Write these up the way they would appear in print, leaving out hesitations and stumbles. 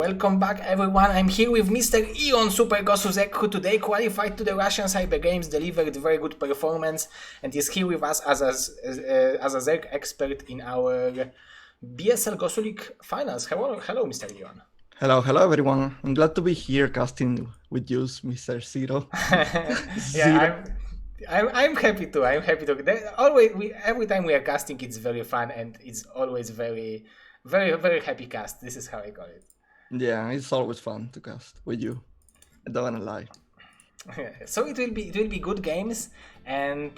Welcome back, everyone. I'm here with Mr. eOn Super Gosuleague, who today qualified to the Russian Cyber Games, delivered very good performance, and is here with us as a ZZZero expert in our BSL Gosuleague finals. Hello, Mr. eOn. Hello, everyone. I'm glad to be here casting with you, Mr. Zero. Yeah, I'm happy too. Every time we are casting, it's very fun, and it's always very, very, very happy cast. This is how I call it. Yeah, it's always fun to cast with you. I don't wanna lie. So it will be good games, and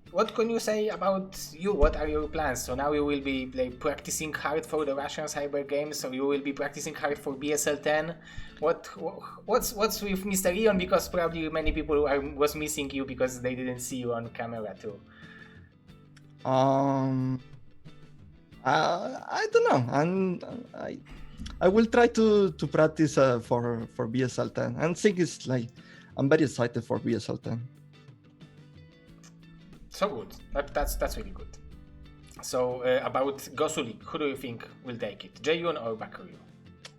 what can you say about you? What are your plans? So now you will be practicing hard for the Russian Cyber Games. So you will be practicing hard for BSL10. What's with Mr. eOn? Because probably many people was missing you because they didn't see you on camera too. I don't know. I will try to practice for BSL10. And think it's I'm very excited for BSL10. So good. That's really good. So about Gosuleague, who do you think will take it? Jaeyun or Bakuryu?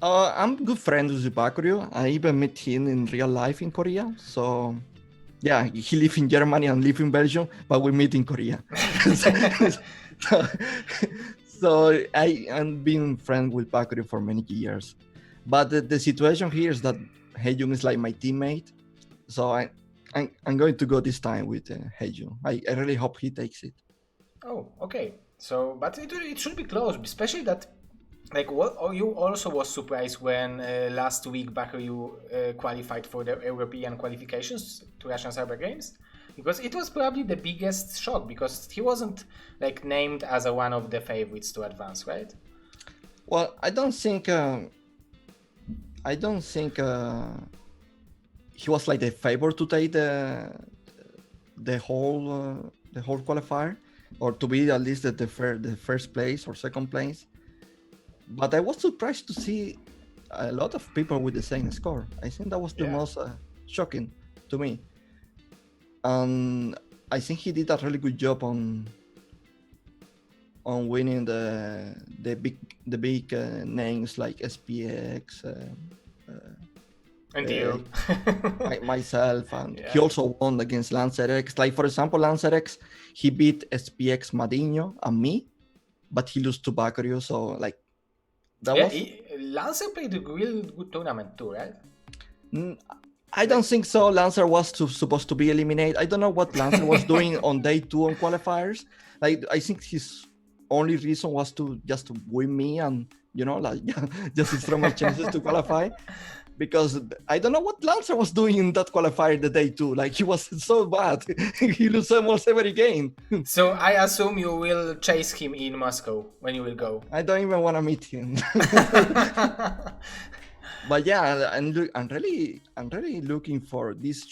I'm good friends with Bakuryu. I even met him in real life in Korea. So yeah, he lives in Germany and live in Belgium, but we meet in Korea. So I've been friends with Bakuryu for many years. But the situation here is that Jaeyun is like my teammate. So I'm going to go this time with Jaeyun. I really hope he takes it. Oh, okay. So, but it should be close, especially that, you also was surprised when last week Bakuryu qualified for the European qualifications to Russian Cyber Games, because it was probably the biggest shock because he wasn't named as one of the favorites to advance, right? Well, I don't think he was the favorite to take the whole qualifier, or to be at least the first place or second place. But I was surprised to see a lot of people with the same score. I think that was the most shocking to me. And I think he did a really good job on winning the big names like SPX, and you. myself, and he also won against eOnzErG. For example, eOnzErG, he beat SPX Madinho and me, but he lost to Bakuryu. So Lancer played a real good tournament too, right? I don't think so. Lancer was supposed to be eliminated. I don't know what Lancer was doing on day 2 on qualifiers. I think his only reason was to just win me and just destroy my chances to qualify. Because I don't know what Lancer was doing in that qualifier the day 2. He was so bad. He loses almost every game. So I assume you will chase him in Moscow when you will go. I don't even want to meet him. But yeah, I'm really looking for this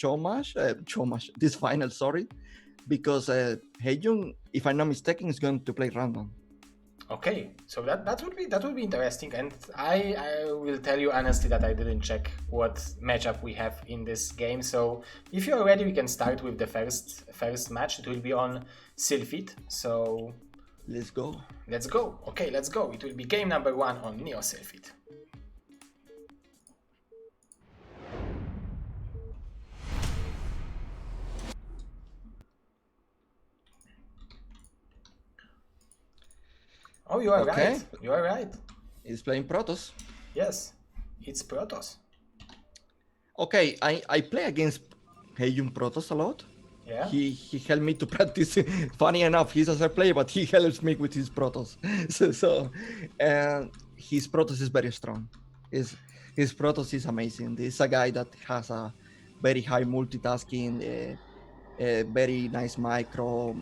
this final, sorry, because Jaeyun, if I'm not mistaken, is going to play random. Okay, so that would be interesting, and I will tell you honestly that I didn't check what matchup we have in this game. So if you are ready, we can start with the first match. It will be on Sylphid. So Let's go. let's go. Okay, let's go. It will be game number 1 on Neo Sylphid. Oh, you are Okay. right. You are right. He's playing Protoss. Yes, it's Protoss. Okay, I play against Jaeyun Protoss a lot. Yeah. He helped me to practice. Funny enough, he's a player, but he helps me with his Protoss. And his Protoss is very strong. His Protoss is amazing. This is a guy that has a very high multitasking, a very nice macro,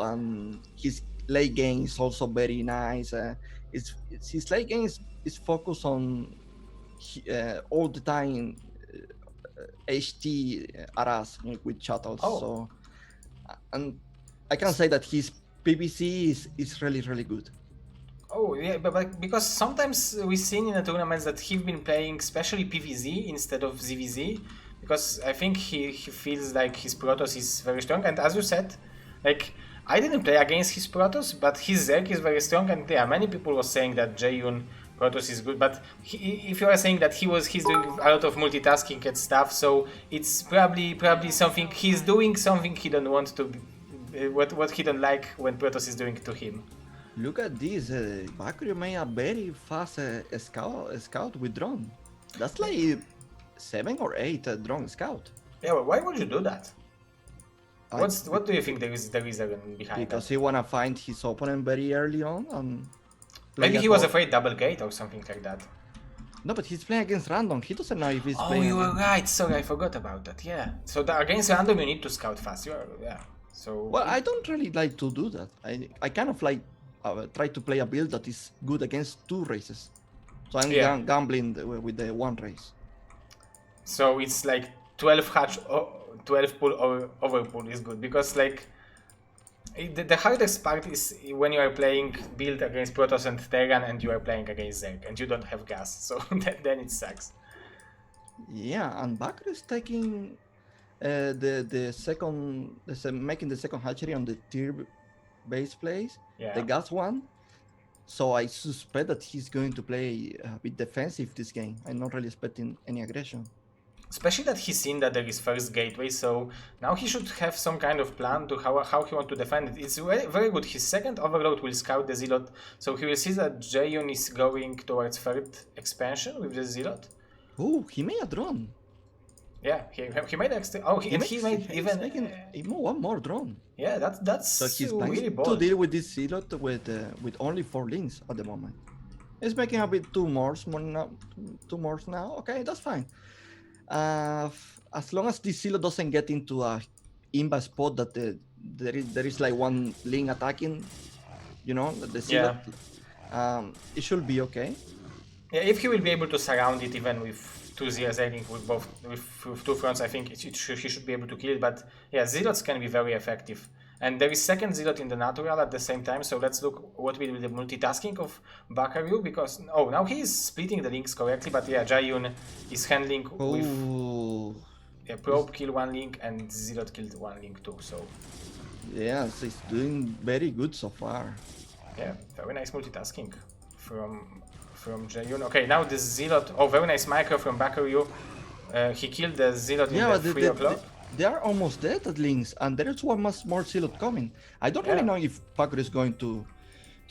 and his late game is also very nice. His late game is focused on all the time HT Aras with shuttles. Oh. So, and I can say that his PVC is really good. Oh yeah, but because sometimes we've seen in the tournaments that he's been playing especially PVZ instead of ZVZ, because I think he feels like his Protoss is very strong, and as you said, like I didn't play against his Protoss, but his Zerg is very strong, and yeah, many people were saying that Jaeyun Protoss is good, but if you are saying that he's doing a lot of multitasking and stuff, so it's probably something he's doing something he don't want to, what he don't like when Protoss is doing to him. Look at this. Bakuryu made a very fast scout with drone. That's like 7 or 8 drone scout. Yeah, well, why would you do that? I- What do you think there is behind Because that? he wanna find his opponent very early on and play Maybe at he was all. afraid double gate or something like that. No, but he's playing against random. He doesn't know if he's Oh, playing. you are right. Sorry, I forgot about that. Yeah. So against random, you need to scout fast. Yeah. So. Well, I don't really like to do that. I kind of like try to play a build that is good against 2 races. So I'm Yeah. gambling with the 1 race. So it's like 12 hatch, 12 pull or overpull is good, because like the hardest part is when you are playing build against Protoss and Terran and you are playing against Zerg and you don't have gas. So then it sucks. Yeah, and Bakker is taking making the second hatchery on the tier base place, Yeah. the gas one. So I suspect that he's going to play a bit defensive this game. I'm not really expecting any aggression. Especially that he's seen that there is first gateway, so now he should have some kind of plan to how he want to defend it. It's very, very good. His second overload will scout the Zealot, so he will see that Jaeyun is going towards third expansion with the Zealot. Oh, he made a drone. Yeah, he made extra. Oh, he made even making one more drone. Yeah, that's So he's really planning to bold. deal with this Zealot with only 4 links at the moment. He's making a bit two more now. Okay, that's fine. As long as this Zealot doesn't get into a imba spot that there is like 1 link attacking, the Zealot, it should be okay. Yeah, if he will be able to surround it even with 2 ZZZero with 2 fronts, I think he should be able to kill it. But yeah, Zealots can be very effective. And there is second Zealot in the natural at the same time, so let's look what will be the multitasking of Bakuryu, because now he is splitting the links correctly, but yeah, Jaeyun is handling with probe kill 1 link and Zealot killed 1 link too, so yes, he's doing very good so far. yeah, very nice multitasking from Jaeyun. Okay, now the Zealot, very nice micro from Bakuryu. He killed the Zealot in the 3 o'clock. They are almost dead at links, and there is one more Zealot coming. I don't really know if Bakuryu is going to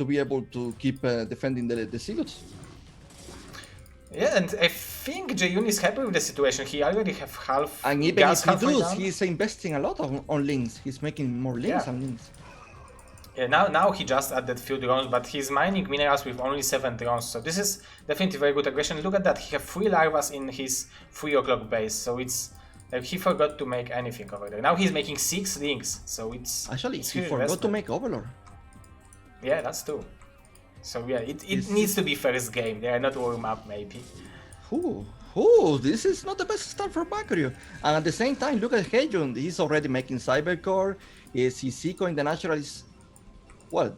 be able to keep defending the Zealots. Yeah, and I think Jaeyun is happy with the situation. He already have half. And even if he does, he's investing a lot on links. He's making more links and links. Yeah, now he just added few drones, but he's mining minerals with only 7 drones. So this is definitely very good aggression. Look at that, he have 3 larvas in his 3 o'clock base. So it's like he forgot to make anything over there. Now he's making 6 links. So it's actually it's he forgot to make Overlord. Yeah, that's true. So yeah, it needs to be first game. They are not warm up maybe. This is not the best start for Bakuryu. And at the same time, look at Jaeyun. He's already making Cybercore. His eco in the natural is, well,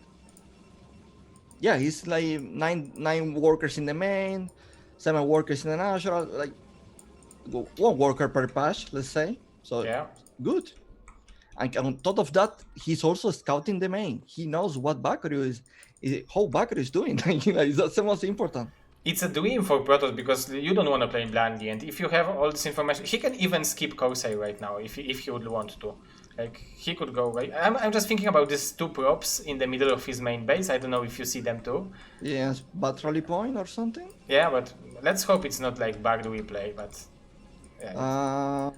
yeah, he's like nine workers in the main, 7 workers in the natural, like 1 worker per patch, let's say. So Yeah. good. And on top of that, he's also scouting the main. He knows what Bakuryu is how Bakuryu is doing. That's the most important. It's a dream for Protoss because you don't want to play blindly, and if you have all this information, he can even skip Corsair right now if he would want to. Like, he could go right. I'm just thinking about these 2 props in the middle of his main base. I don't know if you see them too. Yes, Battery Point or something? Yeah, but let's hope it's not like Bakuryu play, but... Yeah.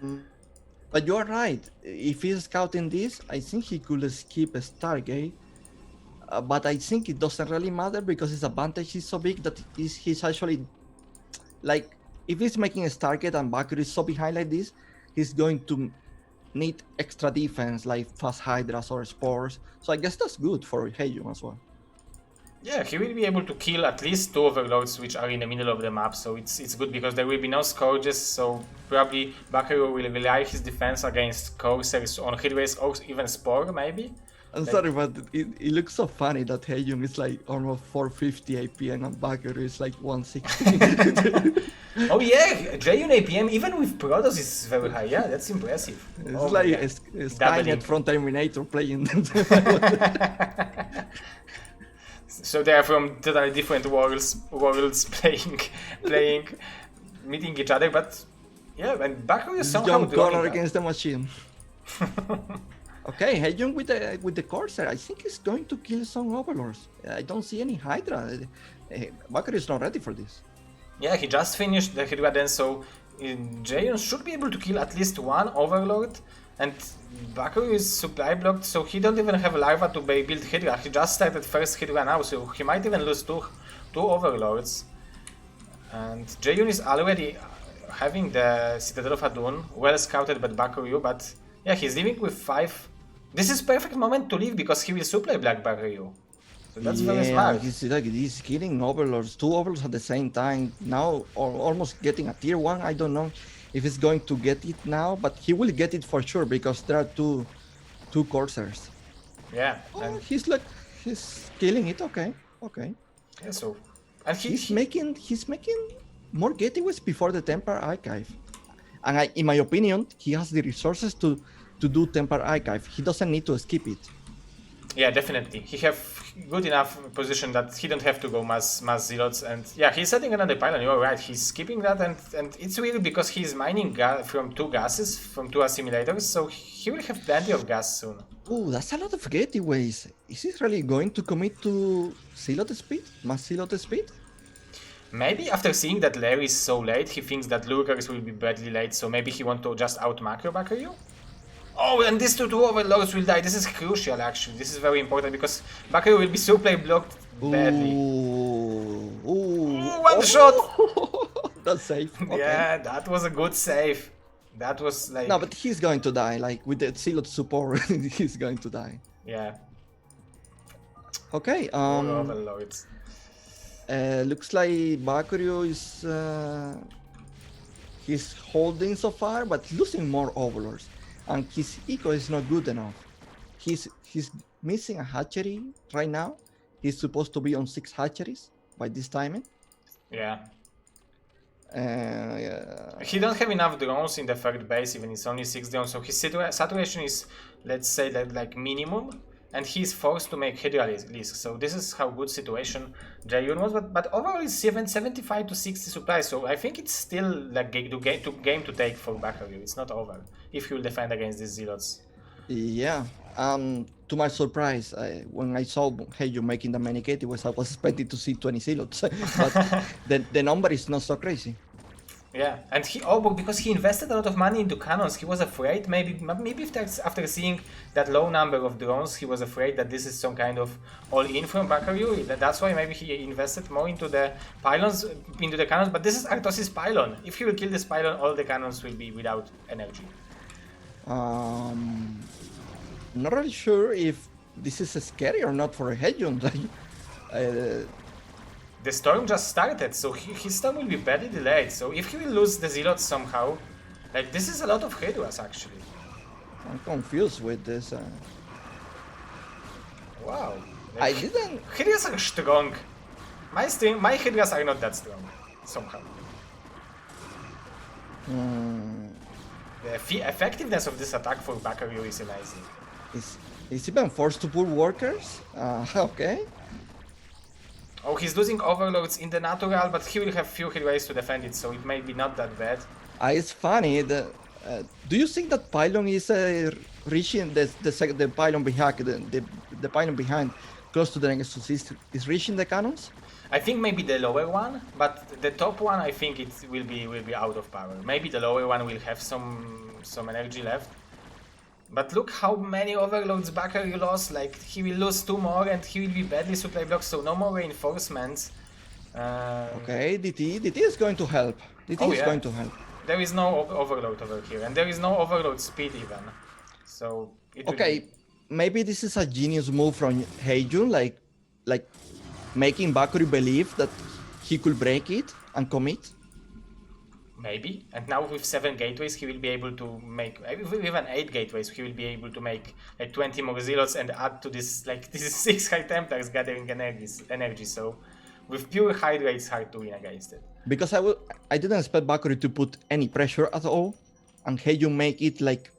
But you're right. If he's scouting this, I think he could skip a Stargate. But I think it doesn't really matter because his advantage is so big that he's actually... Like, if he's making a Stargate and Bakuryu is so behind like this, he's going to need extra defense like fast Hydras or Spores. So I guess that's good for Jaeyun as well. Yeah, he will be able to kill at least 2 Overlords which are in the middle of the map, so it's good because there will be no Scourges, so probably Bakuryu will rely his defense against Corsairs on Hidrace or even Spore, maybe? I'm sorry, but it looks so funny that Jaeyun is like almost 450 APM and Bakuryu is like 160. Oh yeah, Jaeyun APM even with Protoss is very high, yeah, that's impressive. It's like a Skynet from Terminator playing. So they are from totally different worlds playing, meeting each other, but yeah, and Bakuryu is somehow Jump corner against the machine. Okay, Jaeyun with the Corsair, I think he's going to kill some Overlords. I don't see any Hydra. Bakuryu is not ready for this. Yeah, he just finished the Hydra then, so Jaeyun should be able to kill at least 1 Overlord, and Bakuryu is supply blocked, so he don't even have Larva to build Hydra. He just started first Hydra now, so he might even lose two Overlords. And Jaeyun is already having the Citadel of Adun, well scouted by Bakuryu, but yeah, he's leaving with 5. This is perfect moment to leave because he will supply Black Bakuryu. So that's very smart. He's killing Overlords, 2 Overlords at the same time. Now almost getting a tier 1. I don't know if he's going to get it now, but he will get it for sure because there are two Corsairs. Yeah. Oh, he's killing it. Okay. Yeah, so and he's making more gateways before the Temper Archive, and in my opinion, he has the resources to do Temper Archive. He doesn't need to skip it. Yeah, definitely. He have good enough position that he don't have to go mass zealots, and yeah, he's setting another pylon. You're right. He's skipping that, and it's weird because he's mining from 2 gases, from 2 assimilators, so he will have plenty of gas soon. Oh, that's a lot of gateways. Is he really going to commit to zealot speed, mass zealot speed? Maybe after seeing that Lair is so late, he thinks that Lurkers will be badly late, so maybe he want to just out macro Bakuryu. Oh, and these two Overlords will die. This is crucial, actually. This is very important because Bakuryu will be supply blocked badly. One shot! That's safe. Okay. Yeah, that was a good save. That was like... No, but he's going to die. Like, with the Zealot support, he's going to die. Yeah. Okay, Overlords. Looks like Bakuryu is... he's holding so far, but losing more Overlords. And his eco is not good enough. He's missing a hatchery right now. He's supposed to be on 6 hatcheries by this timing. Yeah. He don't have enough drones in the third base, even it's only 6 drones, so his saturation is, let's say, like minimum, and he's forced to make Hydra Lisk. So this is how good situation Jaeyun was, but overall it's 75 to 60 supply, so I think it's still like game to take for Bakuryu. It's not over if he will defend against these zealots. Yeah. To my surprise, when I saw Jaeyun making the many gateways, I was expecting to see 20 zealots, but the number is not so crazy. Yeah, and because he invested a lot of money into cannons, he was afraid, maybe after seeing that low number of drones, he was afraid that this is some kind of all-in from Bakuryu. That's why maybe he invested more into the pylons, into the cannons, but this is Arthos's pylon. If he will kill this pylon, all the cannons will be without energy. Not really sure if this is scary or not for Jaeyun. The storm just started, so his storm will be badly delayed. So if he will lose the Zealots somehow, like this is a lot of Hydras actually. I'm confused with this. Wow. I Like, didn't. Hydras are strong. My Hydras are not that strong, somehow. The effectiveness of this attack for Bakuryu is amazing. Is even forced to pull workers? Okay. Oh, he's losing overloads in the natural, but he will have few hit ways to defend it, so it may be not that bad. It's funny. Do you think that pylon is reaching the pylon behind the pylon behind close to the Nexus is reaching the cannons? I think maybe the lower one, but the top one I think it will be out of power. Maybe the lower one will have some energy left. But look how many overloads Bakuryu lost. Like he will lose 2 more and he will be badly supply blocked, so no more reinforcements. Okay, DT is going to help. DT is going to help. There is no overload over here, and there is no overload speed even. So okay, maybe this is a genius move from Jaeyun, like making Bakuryu believe that he could break it and commit. Maybe, and now with 7 gateways he will be able to make, even 8 gateways, he will be able to make like 20 more Zealots and add to this, like this is 6 High Templars gathering energy, so with pure Hydra it's hard to win against it. Because I didn't expect Bakuryu to put any pressure at all, and Jaeyun make it like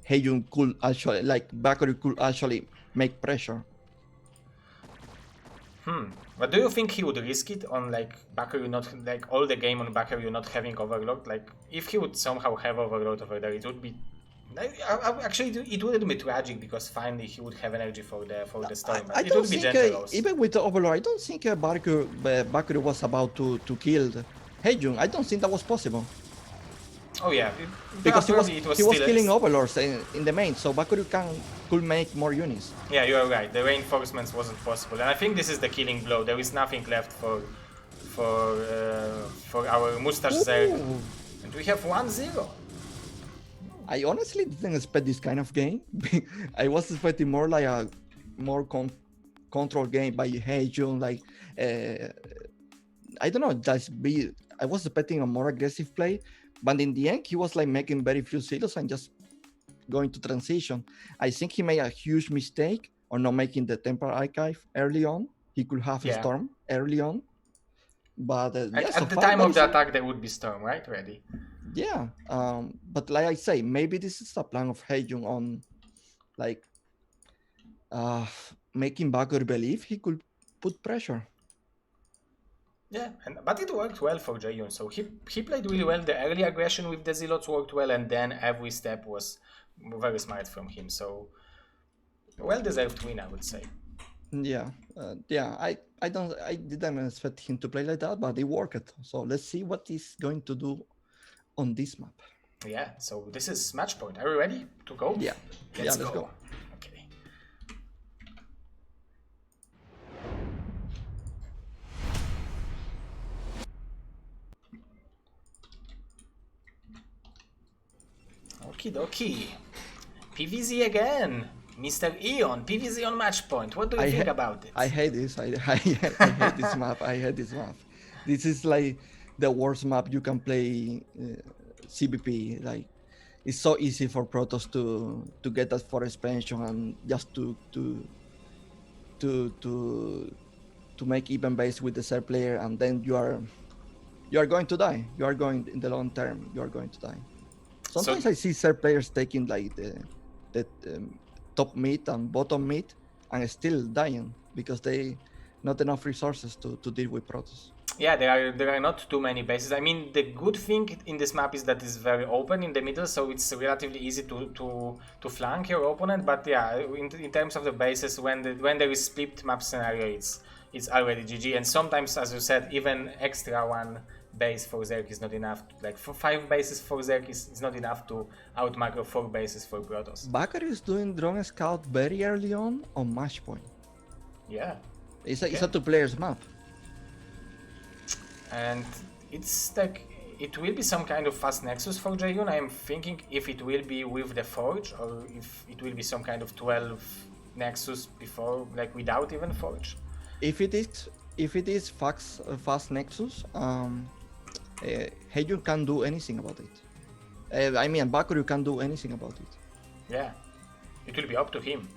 Jaeyun could actually, like Bakuryu could actually make pressure. But do you think he would risk it on like Bakuryu not, like all the game on Bakuryu not having overload? Like if he would somehow have overload over there, it would be, actually it wouldn't be tragic because finally he would have energy for the storm. I it don't would be think generous. even with the overload, I don't think Bakuryu was about to kill Jaeyun. I don't think that was possible. Oh yeah, because he was killing overlords in the main, so Bakuryu could make more units. Yeah, you are right. The reinforcements wasn't possible, and I think this is the killing blow. There is nothing left for our Mustache ZZZero, and we have 1-0. I honestly didn't expect this kind of game. I was expecting more like a more control game by Jaeyun, like I don't know, I was expecting a more aggressive play. But in the end, he was like making very few Zealots and just going to transition. I think he made a huge mistake on not making the Temple Archive early on. He could have a Storm early on. But at the time of the attack, there would be Storm, right? Ready. Yeah. But like I say, maybe this is the plan of Jaeyun on like making Bakuryu believe he could put pressure. Yeah, but it worked well for Jaeyun, so he played really well. The early aggression with the Zealots worked well, and then every step was very smart from him. So well-deserved win, I would say. Yeah, I didn't expect him to play like that, but it worked. So let's see what he's going to do on this map. Yeah, so this is match point. Are you ready to go? Yeah, let's go. Okay. Okie dokie. PVZ again. Mr. eOn, PVZ on match point. What do you think about it? I hate this. I hate this map. I hate this map. This is like the worst map you can play CBP. Like it's so easy for Protoss to get that for expansion and just to make even base with the third player, and then you are going to die. You are going in the long term. You are going to die. Sometimes I see third players taking like the top mid and bottom mid and still dying because they not enough resources to deal with Protoss. Yeah, there are not too many bases. I mean, the good thing in this map is that it's very open in the middle, so it's relatively easy to flank your opponent. But yeah, in terms of the bases, when there is split map scenario, it's already GG. And sometimes, as you said, even extra one base for ZZZero is not enough. Like for 5 bases for ZZZero is not enough to out macro 4 bases for Protoss. Bakuryu is doing drone scout very early on match point. Yeah, it's a 2 players map. And it's like it will be some kind of fast nexus for Jaeyun. I'm thinking if it will be with the Forge or if it will be some kind of 12 nexus before, like without even Forge. If it is if it is fast Nexus, Jaeyun can't do anything about it. I mean, Bakuryu can't do anything about it. Yeah, it will be up to him.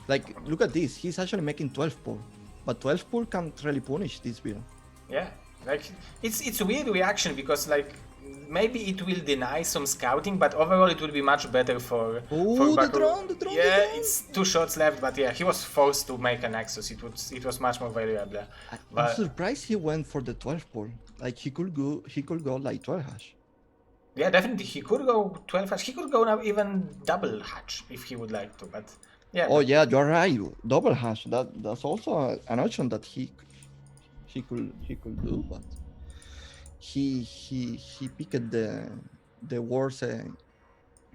Like, look at this. He's actually making 12 pull, but 12 pull can't really punish this build. Yeah, like it's a weird reaction because like maybe it will deny some scouting, but overall it will be much better for the Bakuryu. drone. Yeah, it's 2 shots left, but yeah, he was forced to make a Nexus. It was much more valuable. I'm surprised he went for the 12 pull. Like he could go like 12 hash. Yeah, definitely he could go 12 hatch. He could go now even double hatch if he would like to, but yeah. Oh yeah, you're right. Double hash. That's also an option that he could do, but he picked the worst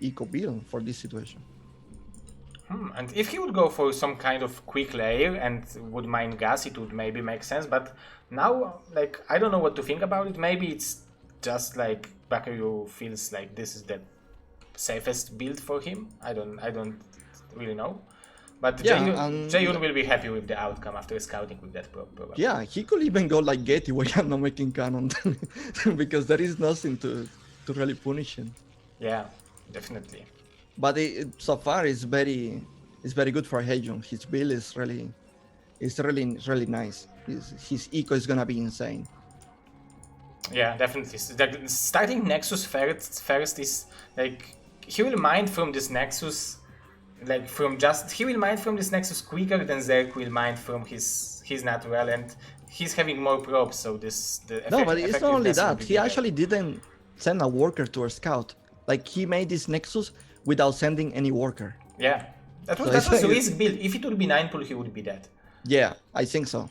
eco build for this situation. And if he would go for some kind of quick layer and would mine gas, it would maybe make sense. But now, like, I don't know what to think about it. Maybe it's just like Bakuryu feels like this is the safest build for him. I don't really know. But Yeah, Jaeyun will be happy with the outcome after scouting with that probably. Yeah, he could even go like Gateway and not making cannon because there is nothing to really punish him. Yeah, definitely. But so far it's very good for Jaeyun. His build is really nice. His eco is gonna be insane. Yeah, definitely. Starting Nexus first is like he will mine from this Nexus, like he will mine from this Nexus quicker than ZZZero will mine from his natural, and he's having more probes. So but it's not only that. He actually didn't send a worker to a scout. Like he made this Nexus without sending any worker. Yeah, that was a risk build. If it would be 9 pull, he would be dead. Yeah, I think so.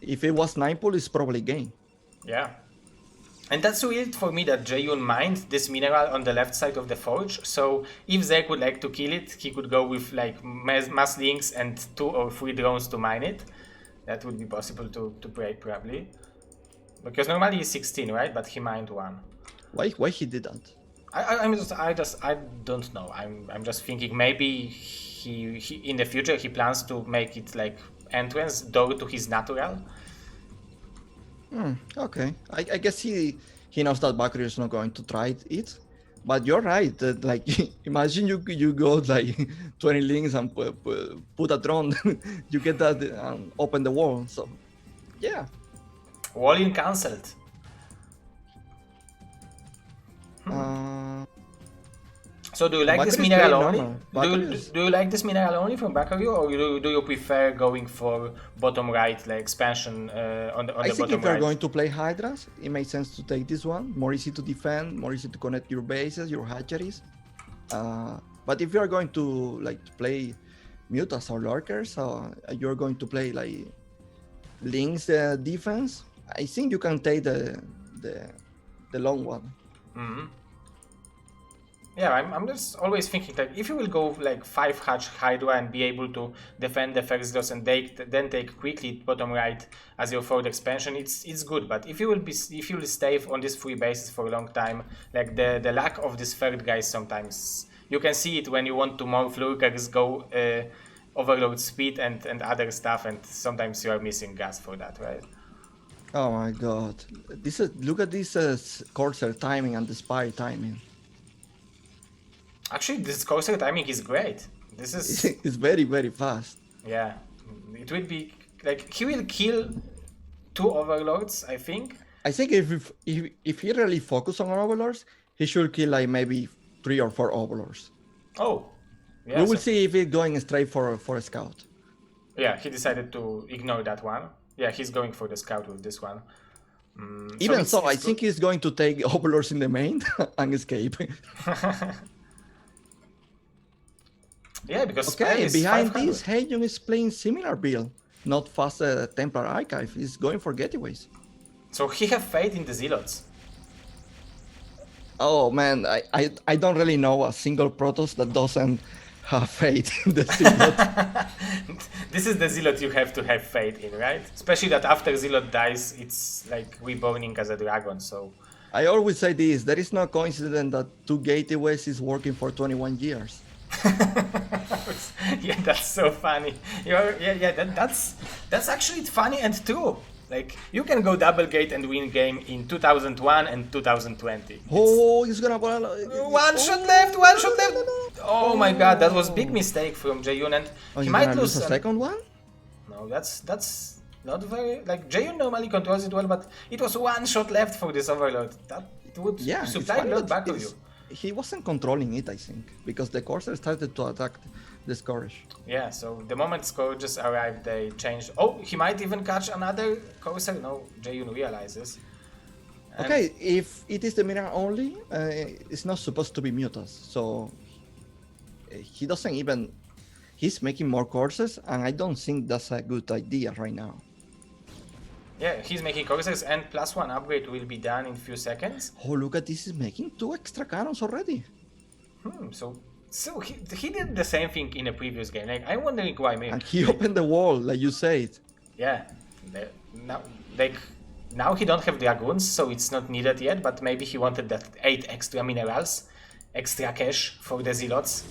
If it was 9 pull, it's probably game. Yeah. And that's weird for me that Jaeyun mined this mineral on the left side of the forge. So if ZZZero would like to kill it, he could go with like mass links and 2 or 3 drones to mine it. That would be possible to break probably. Because normally he's 16, right? But he mined 1. Why he did that? I don't know. I'm just thinking maybe he in the future he plans to make it like entrance door to his natural. Okay, I guess he knows that Bakuryu is not going to try it. But you're right. That, like, imagine you go like 20 links and put a drone, you get that and open the wall. So, yeah. Wall-in cancelled. So do you like this mineral only? Do you like this mineral only from Bakuryu, or do you prefer going for bottom right, like expansion on the bottom right? I think if you're going to play Hydras, it makes sense to take this one. More easy to defend, more easy to connect your bases, your hatcheries. But if you're going to like play Mutas or Lurkers, you're going to play like Link's defense, I think you can take the long one. Mm-hmm. Yeah, I'm just always thinking that if you will go like 5 hatch Hydra and be able to defend the first dose and then take quickly bottom right as your forward expansion, it's good. But if you will stay on these 3 bases for a long time, like the lack of this third guy sometimes you can see it when you want to more Flurkers go overload speed and other stuff, and sometimes you are missing gas for that, right? Oh my god! Look at this Corsair timing and the Spy timing. Actually, this Corsair timing is great. This is it's very, very fast. Yeah, it will be like he will kill 2 overlords, I think. I think if he really focus on overlords, he should kill like maybe 3 or 4 overlords. Oh, yeah. We will see if he's going straight for a scout. Yeah, he decided to ignore that one. Yeah, he's going for the scout with this one. Even so, I think he's going to take overlords in the main and escape. Yeah, because okay, behind this, Jaeyun is playing similar build, not fast Templar Archive. He's going for getaways. So he have faith in the Zealots. Oh man, I don't really know a single Protoss that doesn't have faith in the Zealot. This is the Zealot you have to have faith in, right? Especially that after Zealot dies, it's like reborning as a dragon, so... I always say this, there is no coincidence that 2 gateways is working for 21 years. Yeah, that's so funny. That's actually funny and true. Like, you can go double gate and win game in 2001 and 2020. Oh, he's gonna. One shot left, one shot left. Oh my god, that was big mistake from Jaeyun, and Oh, he he's might gonna lose lose a second one? No, that's not very like Jaeyun normally controls it well, but it was one shot left for this overload. That would Yeah, it's supply funny blood that Bakuryu. he wasn't controlling it, I think, because the Corsair started to attack the Scourge. Yeah, so the moment Scourges arrived, they changed. Oh, he might even catch another Corsair. No, Jaeyun realizes. And Okay, if it is the mirror only, it's not supposed to be Mutas, so he doesn't even. He's making more courses, and I don't think that's a good idea right now. yeah, he's making Corsairs, and +1 upgrade will be done in few seconds. Oh, look at this! He's making 2 extra cannons already. So he did the same thing in a previous game. Like, I'm wondering why. Maybe. And he opened the wall, like you said. Yeah, now he don't have dragoons, so it's not needed yet. But maybe he wanted that 8 extra minerals, extra cash for the zealots.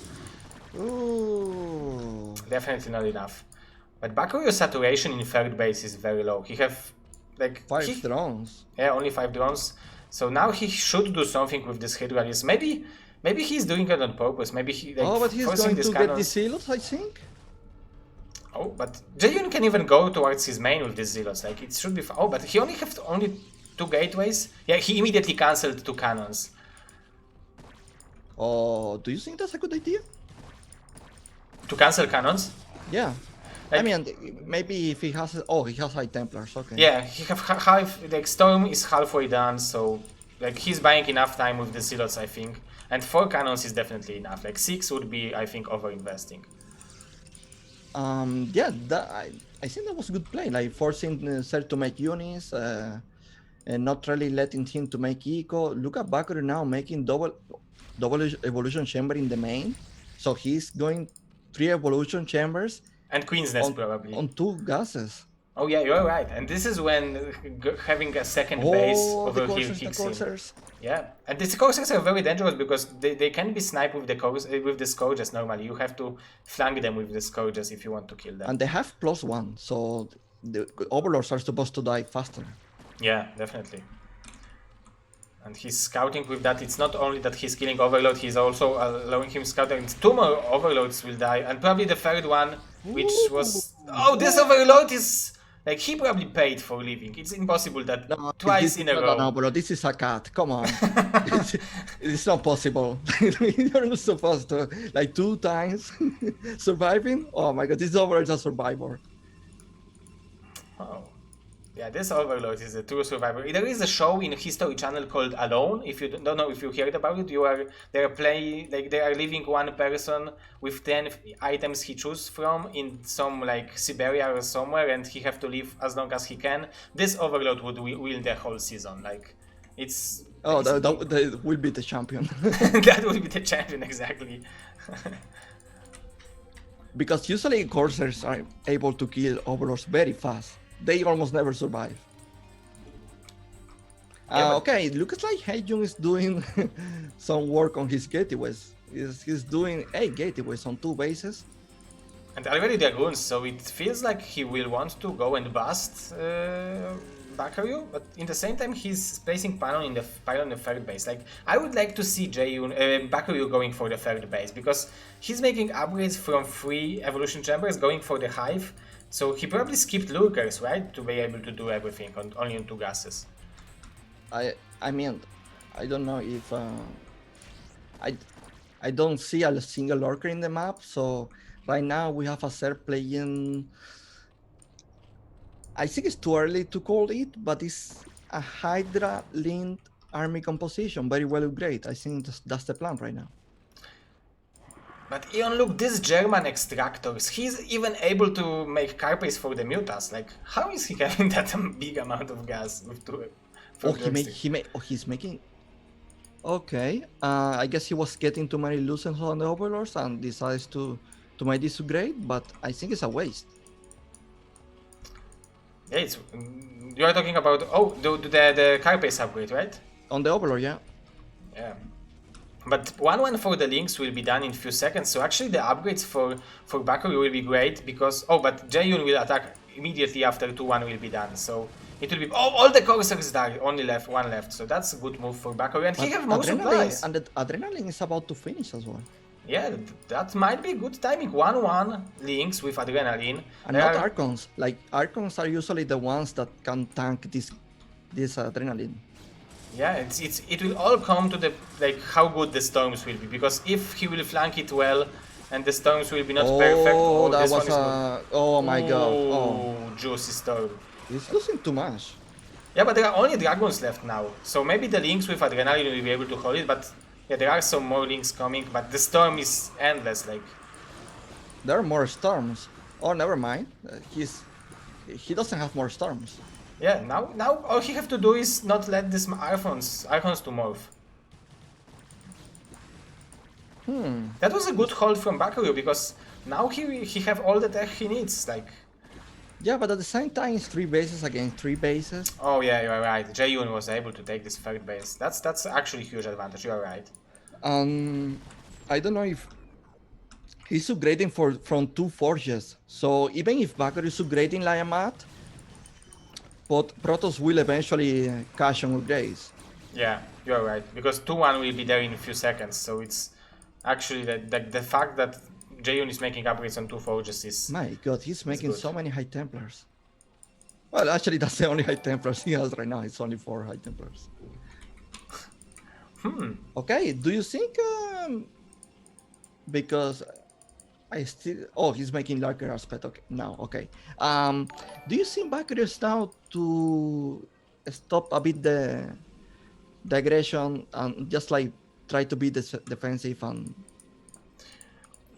Ooh. Definitely not enough. But Bakuryu's saturation in third base is very low. He have like 5 drones. Yeah, only 5 drones. So now he should do something with this hit rallies. Maybe he's doing it on purpose. Maybe he like, Oh, but he's forcing going these to get the cannons. zealots, I think. Oh, but Jaeyun can even go towards his main with these zealots. Like, it should be. Oh, but he only have only 2 gateways. Yeah, he immediately cancelled 2 cannons. Oh, do you think that's a good idea? To cancel cannons? Yeah. Like- I mean, maybe if he has. Oh, he has High Templars. Okay. Yeah, he have half. Like, Storm is halfway done, so like he's buying enough time with the zealots, I think. And 4 cannons is definitely enough. Like 6 would be, I think, over investing. Yeah, I think that was a good play. Like forcing Ser to make units, and not really letting him to make eco. Look at Bakuryu now making double evolution chamber in the main. So he's going 3 evolution chambers And Queen's Nest probably. on 2 gases. Oh yeah, you're right. And this is when having a second base over here kicks in. Corsairs. Yeah, and these Corsairs are very dangerous because they can be sniped with the Scourges normally. You have to flank them with the Scourges if you want to kill them. And they have +1, so the overlords are supposed to die faster. Yeah, definitely. And he's scouting with that. It's not only that he's killing Overload, he's also allowing him scout. And 2 more Overloads will die. And probably the third one, which was... Oh, this Overload is... Like, he probably paid for leaving. It's impossible that twice in a row. No, bro, this is a cat. Come on. It's not possible. You're not supposed to. Like 2 times surviving? Oh my god, this Overlord is a survivor. Oh. Yeah, this Overlord is a true survivor. There is a show in History Channel called Alone. If you don't know if you heard about it, they are leaving one person with 10 items he chooses from in some like Siberia or somewhere, and he have to live as long as he can. This Overlord would win the whole season. Like, it's. Oh, that will be the champion. That would be the champion, exactly. Because usually Corsairs are able to kill Overlords very fast. They almost never survive. Yeah, okay, it looks like Jaeyun is doing some work on his gateways. He's doing 8 gateways on 2 bases. And already dragoons, so it feels like he will want to go and bust Bakuryu, but in the same time he's placing Pylon in the third base. Like, I would like to see Bakuryu going for the third base, because he's making upgrades from 3 evolution chambers, going for the hive. So he probably skipped lurkers, right, to be able to do everything only on 2 gases. I mean, I don't know if I don't see a single lurker in the map. So right now we have a Ser playing. I think it's too early to call it, but it's a Hydra linked army composition, very well upgraded. I think that's the plan right now. But Eon, look, these German extractors, he's even able to make carpace for the mutas. Like, how is he having that big amount of gas with 2? He's making. Okay, I guess he was getting too many loosened on the overlords and decides to make this upgrade, but I think it's a waste. Yeah, you are talking about the carpace upgrade, right? On the overlord, yeah. Yeah. But 1-1 for the links will be done in few seconds, so actually the upgrades for Bakuryu will be great because... Oh, but Jaeyun will attack immediately after 2-1 will be done, so it will be... Oh, all the Corsairs die, only one left, so that's a good move for Bakuryu, and he have more supplies. And the Adrenaline is about to finish as well. Yeah, that might be good timing. 1-1 links with Adrenaline. And not Archons. Like, Archons are usually the ones that can tank this Adrenaline. Yeah, it will all come to the how good the storms will be, because if he will flank it well and the storms will be not perfect. Oh, that was a... Oh my god. Oh, juicy storm. He's losing too much. Yeah, but there are only dragons left now, so maybe the links with Adrenaline will be able to hold it, but yeah, there are some more links coming, but the storm is endless, like... There are more storms. Oh, never mind. He doesn't have more storms. Yeah, now all he have to do is not let this Archons to morph. That was a good hold from Bakuryu, because now he have all the tech he needs, like... Yeah, but at the same time, it's 3 bases against 3 bases. Oh yeah, you're right. Jaeyun was able to take this third base. That's actually a huge advantage, you're right. I don't know if... He's upgrading from 2 forges, so even if Bakuryu is upgrading like I'm at, but Protoss will eventually cash on upgrades. Yeah, you're right, because 2-1 will be there in a few seconds, so it's actually the fact that Jaeyun is making upgrades on 2 forges is... My god, he's making so many High Templars. Well, actually, that's the only High Templars he has right now. It's only 4 High Templars. Okay, do you think... because I still... Oh, he's making Lurker aspect. Okay, now, okay. Do you think Bakuryu now to stop a bit the aggression and just like try to be defensive and...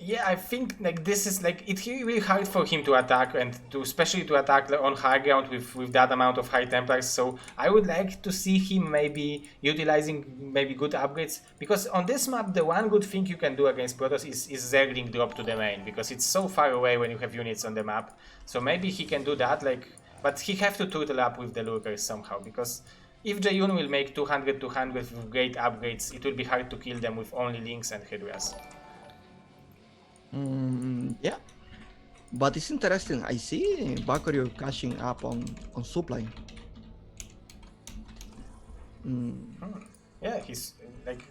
Yeah, I think like this is like it's really hard for him to attack, and especially to attack on high ground with that amount of High Templars. So I would like to see him maybe utilizing maybe good upgrades, because on this map the one good thing you can do against Protoss is Zergling drop to the main, because it's so far away when you have units on the map. So maybe he can do that, like, but he have to turtle up with the lurkers somehow, because if Jaeyun will make 200 with great upgrades, it will be hard to kill them with only links and Hydras. Yeah, but it's interesting. I see Bakuryu cashing up on supply. Yeah, he's like,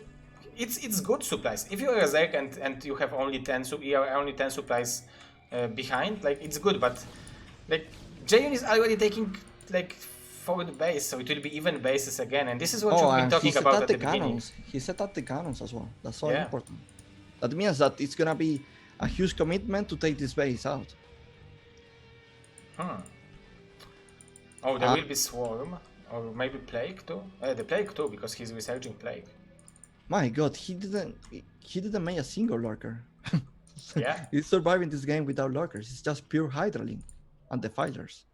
it's good supplies. If you're a Zerg and you have only 10 supplies behind, like it's good. But like Jaeyun is already taking like forward base, so it will be even bases again. And this is what you've been talking about at the beginning. He set up the cannons as well. That's so important. That means that it's gonna be a huge commitment to take this base out. Oh, there will be Swarm, or maybe Plague too. The Plague too, because he's researching Plague. My God, he didn't make a single lurker. Yeah, He's surviving this game without lurkers. It's just pure Hydralink and Defilers.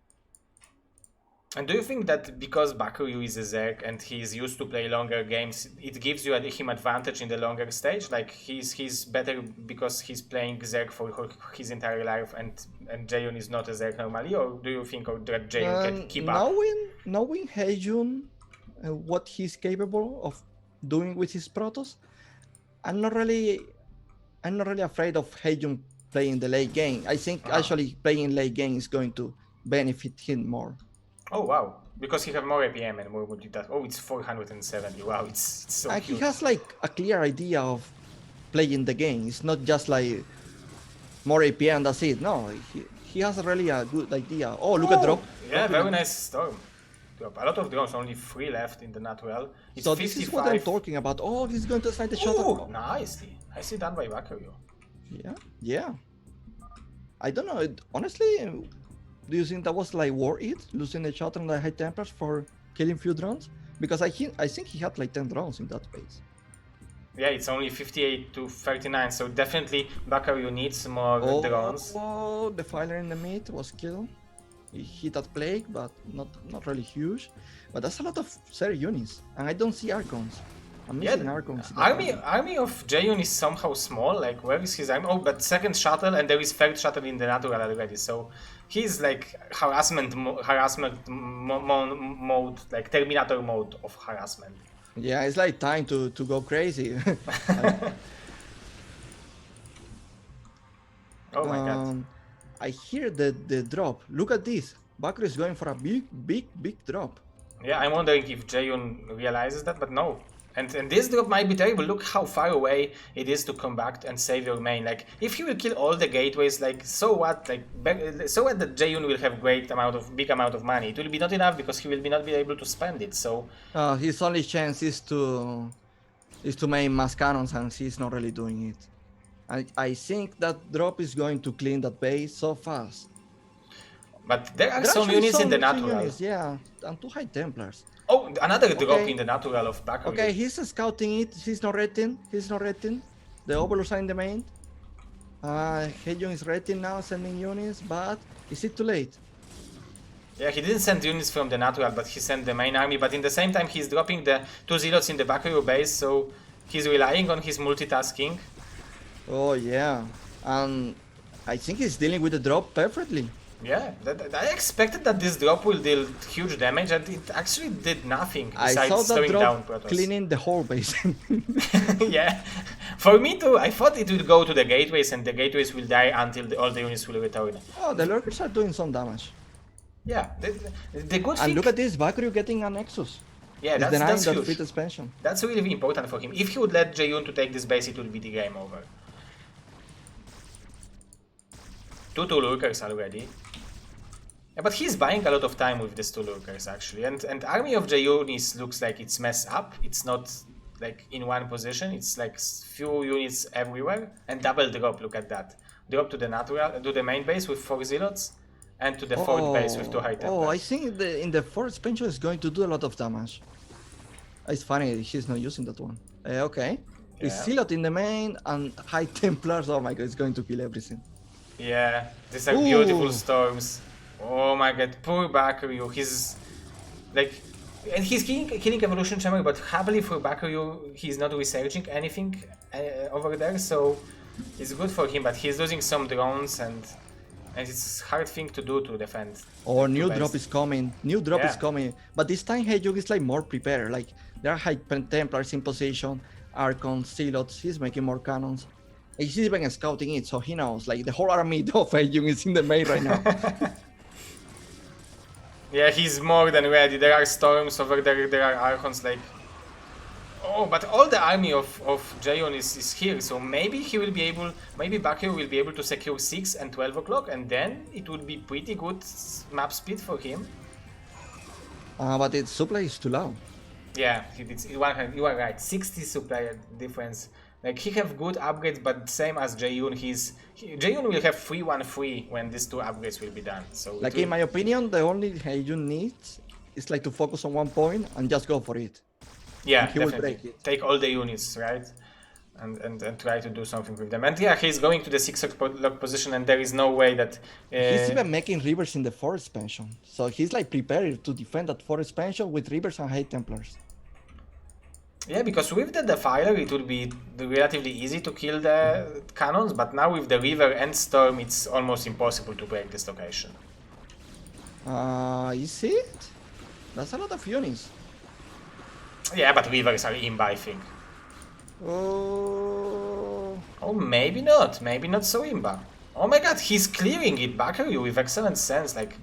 And do you think that because Bakuryu is a Zerg and he's used to play longer games, it gives you him advantage in the longer stage? Like he's better because he's playing Zerg for his entire life, and Jaeyun is not a Zerg normally? Or do you think that Jaeyun can keep up? Knowing Jaeyun, what he's capable of doing with his Protoss, I'm not really afraid of Jaeyun playing the late game. I think actually playing late game is going to benefit him more. Oh wow, because he have more APM and more multitask. Oh, it's 470. Wow, it's so He has like a clear idea of playing the game. It's not just like more APM, that's it. No, he has really a good idea. Oh, look at drop. Yeah, very nice storm. A lot of drones, only 3 left in the natural. It's so 55. This is what I'm talking about. Oh, he's going to slide the shot. Oh, nicely done by Bakuryu. Yeah. I don't know. Honestly, do you think that was like worth it, losing the shot on the High Templars for killing few drones? Because I think he had like 10 drones in that phase. Yeah, it's only 58 to 39, so definitely Bakuryu needs more drones. Oh, the Defiler in the mid was killed. He hit that Plague, but not really huge. But that's a lot of Zerg units, and I don't see Archons. I'm missing Archons. Army of Jaeyun is somehow small. Like, where is his army? Oh, but second shuttle, and there is third shuttle in the natural already. So he's like harassment mode, like Terminator mode of harassment. Yeah, it's like time to go crazy. Like, Oh my god. I hear the drop. Look at this. Bakuryu is going for a big drop. Yeah, I'm wondering if Jaeyun realizes that, but no. And this drop might be terrible. Look how far away it is to come back and save your main. Like, if he will kill all the gateways, like, so what? Like, so what that Jaeyun will have big amount of money. It will be not enough because he will not be able to spend it. So His only chance is to make mass cannons, and he's not really doing it. I think that drop is going to clean that base so fast. but there are There some actually units in the some natural. units, yeah, and 2 High Templars. Oh, another drop Okay. in the natural of Bakuryu. Okay, he's scouting it. He's not rating. The overlords are in the main. Jaeyun is rating now, sending units, but is it too late? Yeah, he didn't send units from the natural, but he sent the main army. But in the same time, he's dropping the 2 zealots in the Bakuryu base, so he's relying on his multitasking. Oh yeah, and I think he's dealing with the drop perfectly. Yeah, I expected that this drop will deal huge damage, and it actually did nothing I besides saw that slowing down drop Protoss. cleaning the whole base. Yeah, for me too. I thought it would go to the gateways, and the gateways will die until all the units will return. Oh, the lurkers are doing some damage. Yeah, the good And thing. look at this, Bakuryu getting a Nexus. Yeah, He's that's denying that huge. fit expansion. That's really important for him. If he would let Jaeyun to take this base, it would be the game over. 2 lurkers already. Yeah, but he's buying a lot of time with these 2 lurkers actually, and army of Jaeyun looks like it's messed up. It's not like in one position. It's like few units everywhere and double drop. Look at that. Drop to the natural, to the main base with 4 zealots, and to the fourth base with 2 high templars. Oh, I think in the fourth expansion is going to do a lot of damage. It's funny he's not using that one. Okay, it's Yeah. zealot in the main and high templars. Oh my god, it's going to kill everything. Yeah, these are Ooh. beautiful storms. Oh my god, poor Bakuryu. He's like, and he's killing evolution chamber, but happily for Bakuryu, he's not researching anything over there, so it's good for him. But he's losing some drones, and it's a hard thing to do to defend. Or new base. drop is coming. New drop is Yeah. coming. But this time Jaeyun is like more prepared. Like there are high templars in position, Archons, zealots. He's making more cannons. He's even scouting it, so he knows. Like the whole army of Jaeyun is in the main right now. Yeah, he's more than ready. There are storms over there. There are Archons like. Oh, but all the army of Jaeyun is here, so maybe he will be able. Maybe Bakuryu will be able to secure 6 and 12 o'clock, and then it would be pretty good map speed for him. But its supply is too low. Yeah, you are right. 60 supply difference. Like he have good upgrades, but same as Jaeyun, Jaeyun will have 3-1-3 when these 2 upgrades will be done. So Like in my opinion, the only Jaeyun needs is like to focus on one point and just go for it. yeah, he will definitely break it. take all the units, right, and try to do something with them. And yeah, he's going to the 6 o'clock position, and there is no way that He's even making rivers in the 4th expansion. So he's like prepared to defend that 4th expansion with rivers and high templars. yeah, because with the Defiler it would be relatively easy to kill the cannons, but now with the river and storm it's almost impossible to break this location. Is it? That's a lot of units. Yeah, but rivers are imba, I think. Oh, Oh, maybe not so imba. Oh my god, he's clearing it, Bakuryu, with excellent sense, like...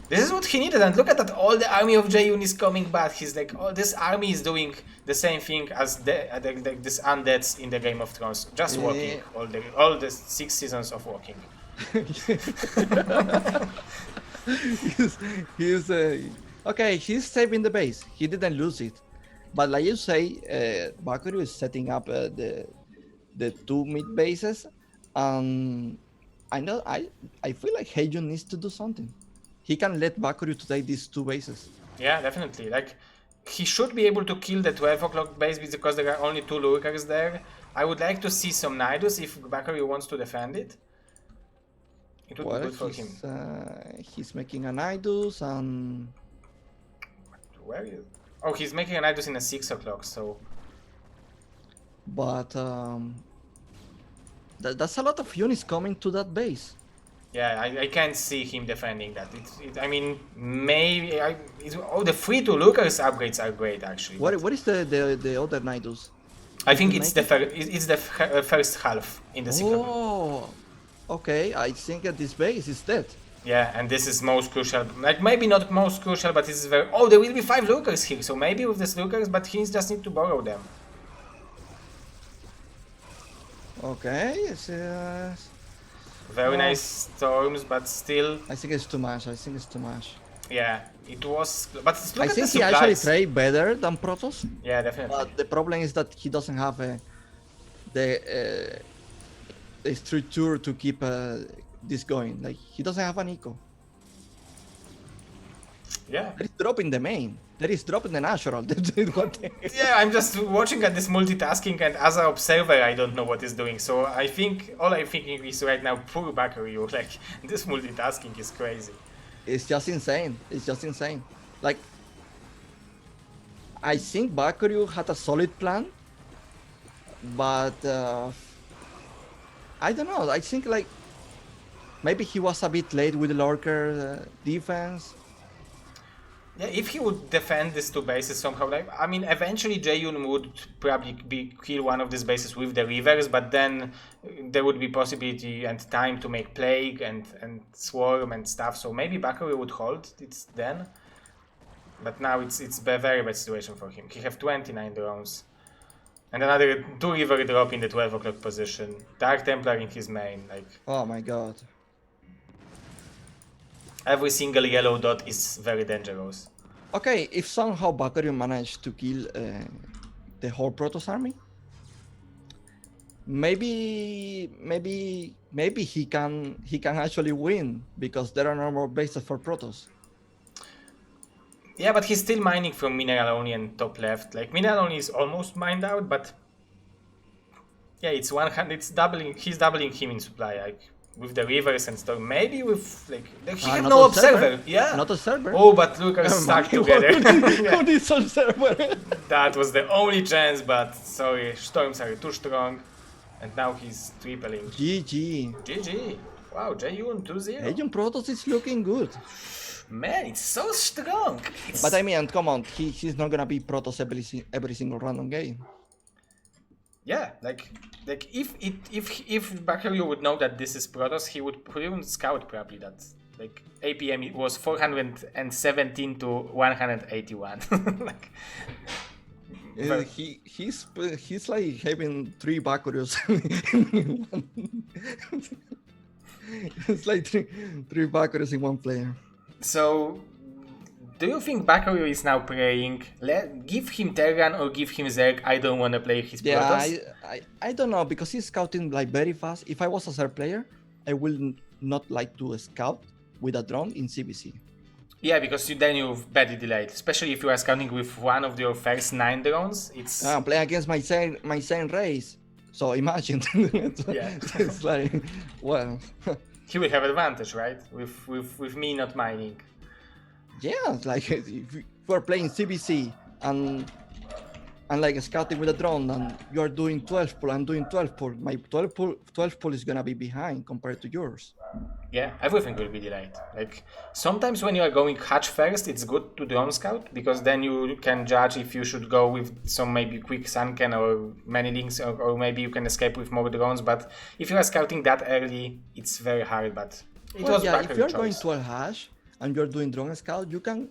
This is what he needed, and look at that, all the army of Jaeyun is coming back. He's like, oh, this army is doing the same thing as this undeads in the Game of Thrones, just walking, all the 6 seasons of walking. he's okay. He's saving the base. He didn't lose it, but like you say, Bakuryu is setting up the 2 mid bases. I feel like Jaeyun needs to do something. He can let Bakuryu to take these 2 bases. Yeah, definitely. Like, he should be able to kill the 12 o'clock base because there are only 2 lurkers there. I would like to see some Nidus if Bakuryu wants to defend it. It would be good for him. He's making an Nidus and... Where is... Oh, he's making a Nidus in a 6 o'clock, so... But that's a lot of units coming to that base. Yeah, I can't see him defending that. I mean, maybe the free to lookers upgrades are great actually. What is the other Nidus? I think it's the first half in the secret. Oh, okay. I think at this base is dead. Yeah, and this is most crucial. Like maybe not most crucial, but this is very. Oh, there will be 5 lookers here, so maybe with these lookers, but he just need to borrow them. Okay, it's very nice storms, but still. I think it's too much. I think it's too much. Yeah, it was. But look I at think the he actually supplies. played better than Protoss. Yeah, definitely. But the problem is that he doesn't have the structure to keep this going. Like he doesn't have an eco. Yeah. There is drop in the main. There is drop in the natural. Yeah, I'm just watching at this multitasking, and as an observer, I don't know what he's doing. So I think all I'm thinking is right now, poor Bakuryu. Like this multitasking is crazy. It's just insane. It's just insane. Like I think Bakuryu had a solid plan, but I don't know. I think like maybe he was a bit late with the lurker defense. Yeah, if he would defend these 2 bases somehow, like I mean, eventually Jaeyun would probably kill one of these bases with the rivers, but then there would be possibility and time to make plague and swarm and stuff. So maybe Bakuryu would hold it then. But now it's a very bad situation for him. He have 29 drones. And another 2 river drop in the 12 o'clock position. Dark Templar in his main, like. Oh my god. Every single yellow dot is very dangerous. Okay, if somehow Bakuryu managed to kill the whole Protoss army, maybe he can actually win because there are no more bases for Protoss. Yeah, but he's still mining from mineral only and top left. Like mineral only is almost mined out, but yeah, it's 100. It's doubling. He's doubling him in supply. Like. With the rivers and stuff, maybe with like he have no observer. Yeah, not a server. Oh, but look, are stuck together. Yeah. Server. That was the only chance, but sorry, storms are too strong, and now he's tripling. GG. Wow, Jaeyun 2-0. Jaeyun Protoss is looking good. Man, it's so strong. But I mean, come on, he's not gonna be Protoss every single random game. Yeah, like if Bakuryu would know that this is Protoss, he would even scout probably that. Like APM it was 417 to 181. Like, he's like having 3 Bakuryus. It's like three Bakuryus in one player. So, do you think Bakuryu is now praying, give him Terran or give him Zerg, I don't want to play his Protoss? I don't know, because he's scouting like very fast. If I was a Zerg player, I will not like to scout with a drone in CBC. Yeah, because then you've badly delayed, especially if you are scouting with one of your first 9 drones. It's I'm playing against my same race, so imagine. Yeah. It's like, well. He will have advantage, right? With me not mining. Yeah, like if you are playing CBC and like scouting with a drone and you are doing 12 pull, I'm doing 12 pull. My 12 pull is gonna be behind compared to yours. Yeah, everything will be delayed. Like sometimes when you are going hatch first, it's good to drone scout because then you can judge if you should go with some maybe quick sunken or many links or maybe you can escape with more drones. But if you are scouting that early, it's very hard. But it was yeah, if you're choice. going 12 hash and you're doing drone scout, you can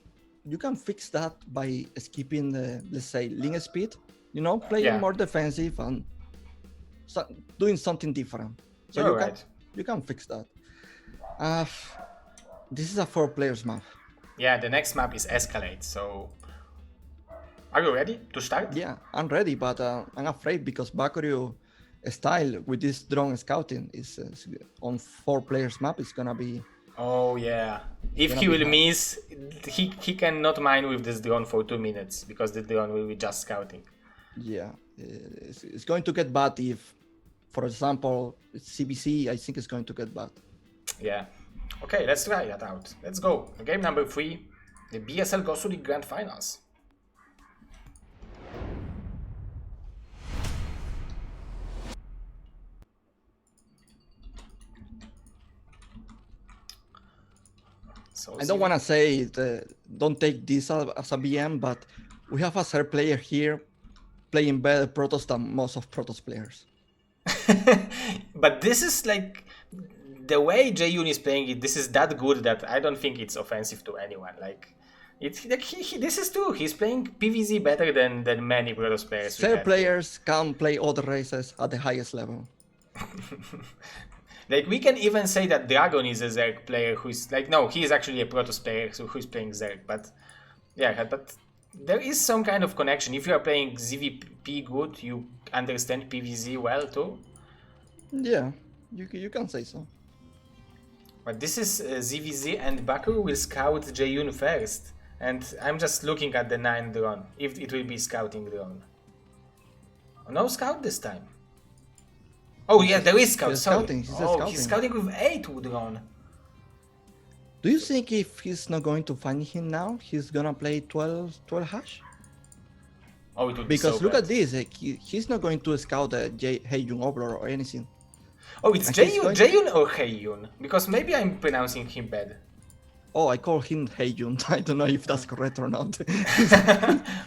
fix that by skipping the, let's say, link speed. You know, playing more defensive and doing something different. So you can fix that. This is a 4 players map. Yeah, the next map is Escalate, so are you ready to start? Yeah, I'm ready, but I'm afraid because Bakuryu style with this drone scouting is on 4 players map. It's gonna be. Oh yeah, if he will miss, he cannot mine with this drone for 2 minutes because the drone will be just scouting. Yeah, it's going to get bad if, for example, CBC. I think it's going to get bad. Yeah. Okay, let's try that out. Let's go. Game number 3, the BSL Gosuleague Grand Finals. So I don't want to say it, don't take this as a BM, but we have a third player here playing better Protoss than most of Protoss players. But this is like the way Jaeyun is playing it. This is that good that I don't think it's offensive to anyone. Like it's like this is true. He's playing PvZ better than many Protoss players. Third players can play other races at the highest level. Like we can even say that Dragon is a Zerg player who's like no, he is actually a Protoss player who's playing Zerg. But yeah, but there is some kind of connection. If you are playing ZVP good, you understand PvZ well too. Yeah, you can say so. But this is ZVZ and Bakuryu will scout Jaeyun first. And I'm just looking at the 9 drone, if it will be scouting drone. No scout this time. Oh yeah, there is scout, sorry. He's scouting with 8 drone. Do you think if he's not going to find him now, he's gonna play 12 hash? Oh, it would be because so look bad. at this, he's not going to scout Jaeyun Overlord or anything. Oh, it's Jaeyun or Jaeyun? Because maybe I'm pronouncing him bad. Oh, I call him Jaeyun. I don't know if that's correct or not.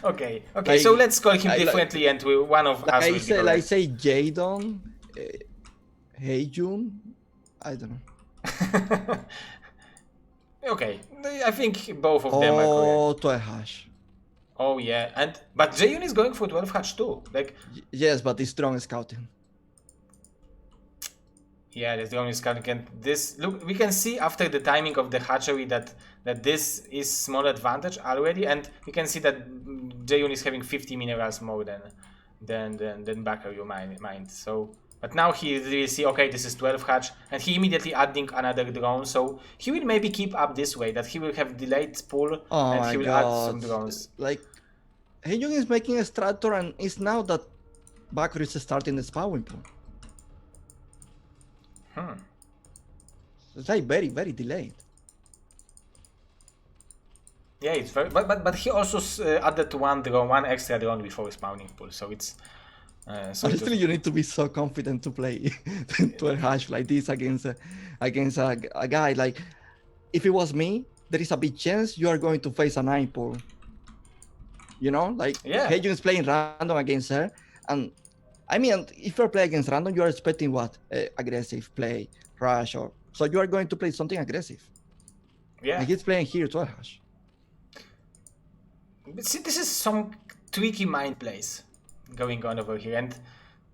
Okay, so let's call him differently and one of us will be correct. I say Jaydon, Jaeyun, I don't know. Okay, I think both of them are correct. Oh, 12 hash. Oh yeah, but Jaeyun is going for 12 hash too. Like yes, but it's strong scouting. Yeah, the drone is scouting. And this look, we can see after the timing of the hatchery that this is small advantage already, and we can see that Jaeyun is having 50 minerals more than Bakuryu mined. So, but now he really see, okay, this is 12 hatch, and he immediately adding another drone. So he will maybe keep up this way, that he will have delayed pull and he will add some drones. Like Jaeyun is making a strattor, and it's now that Bakuryu is starting the spawning pool. It's like very, very delayed. Yeah, it's very, but he also added one extra drone before spawning pool, so it's. Honestly, you need to be so confident to play 12 hash like this against a guy. Like, if it was me, there is a big chance you are going to face a 9 pool. You know, like Jaeyun is playing random against her, and I mean, if you're playing against random, you are expecting what? Aggressive play, rush, or so you are going to play something aggressive. Yeah. And he's playing here 12 hash. But see, this is some tricky mind plays going on over here,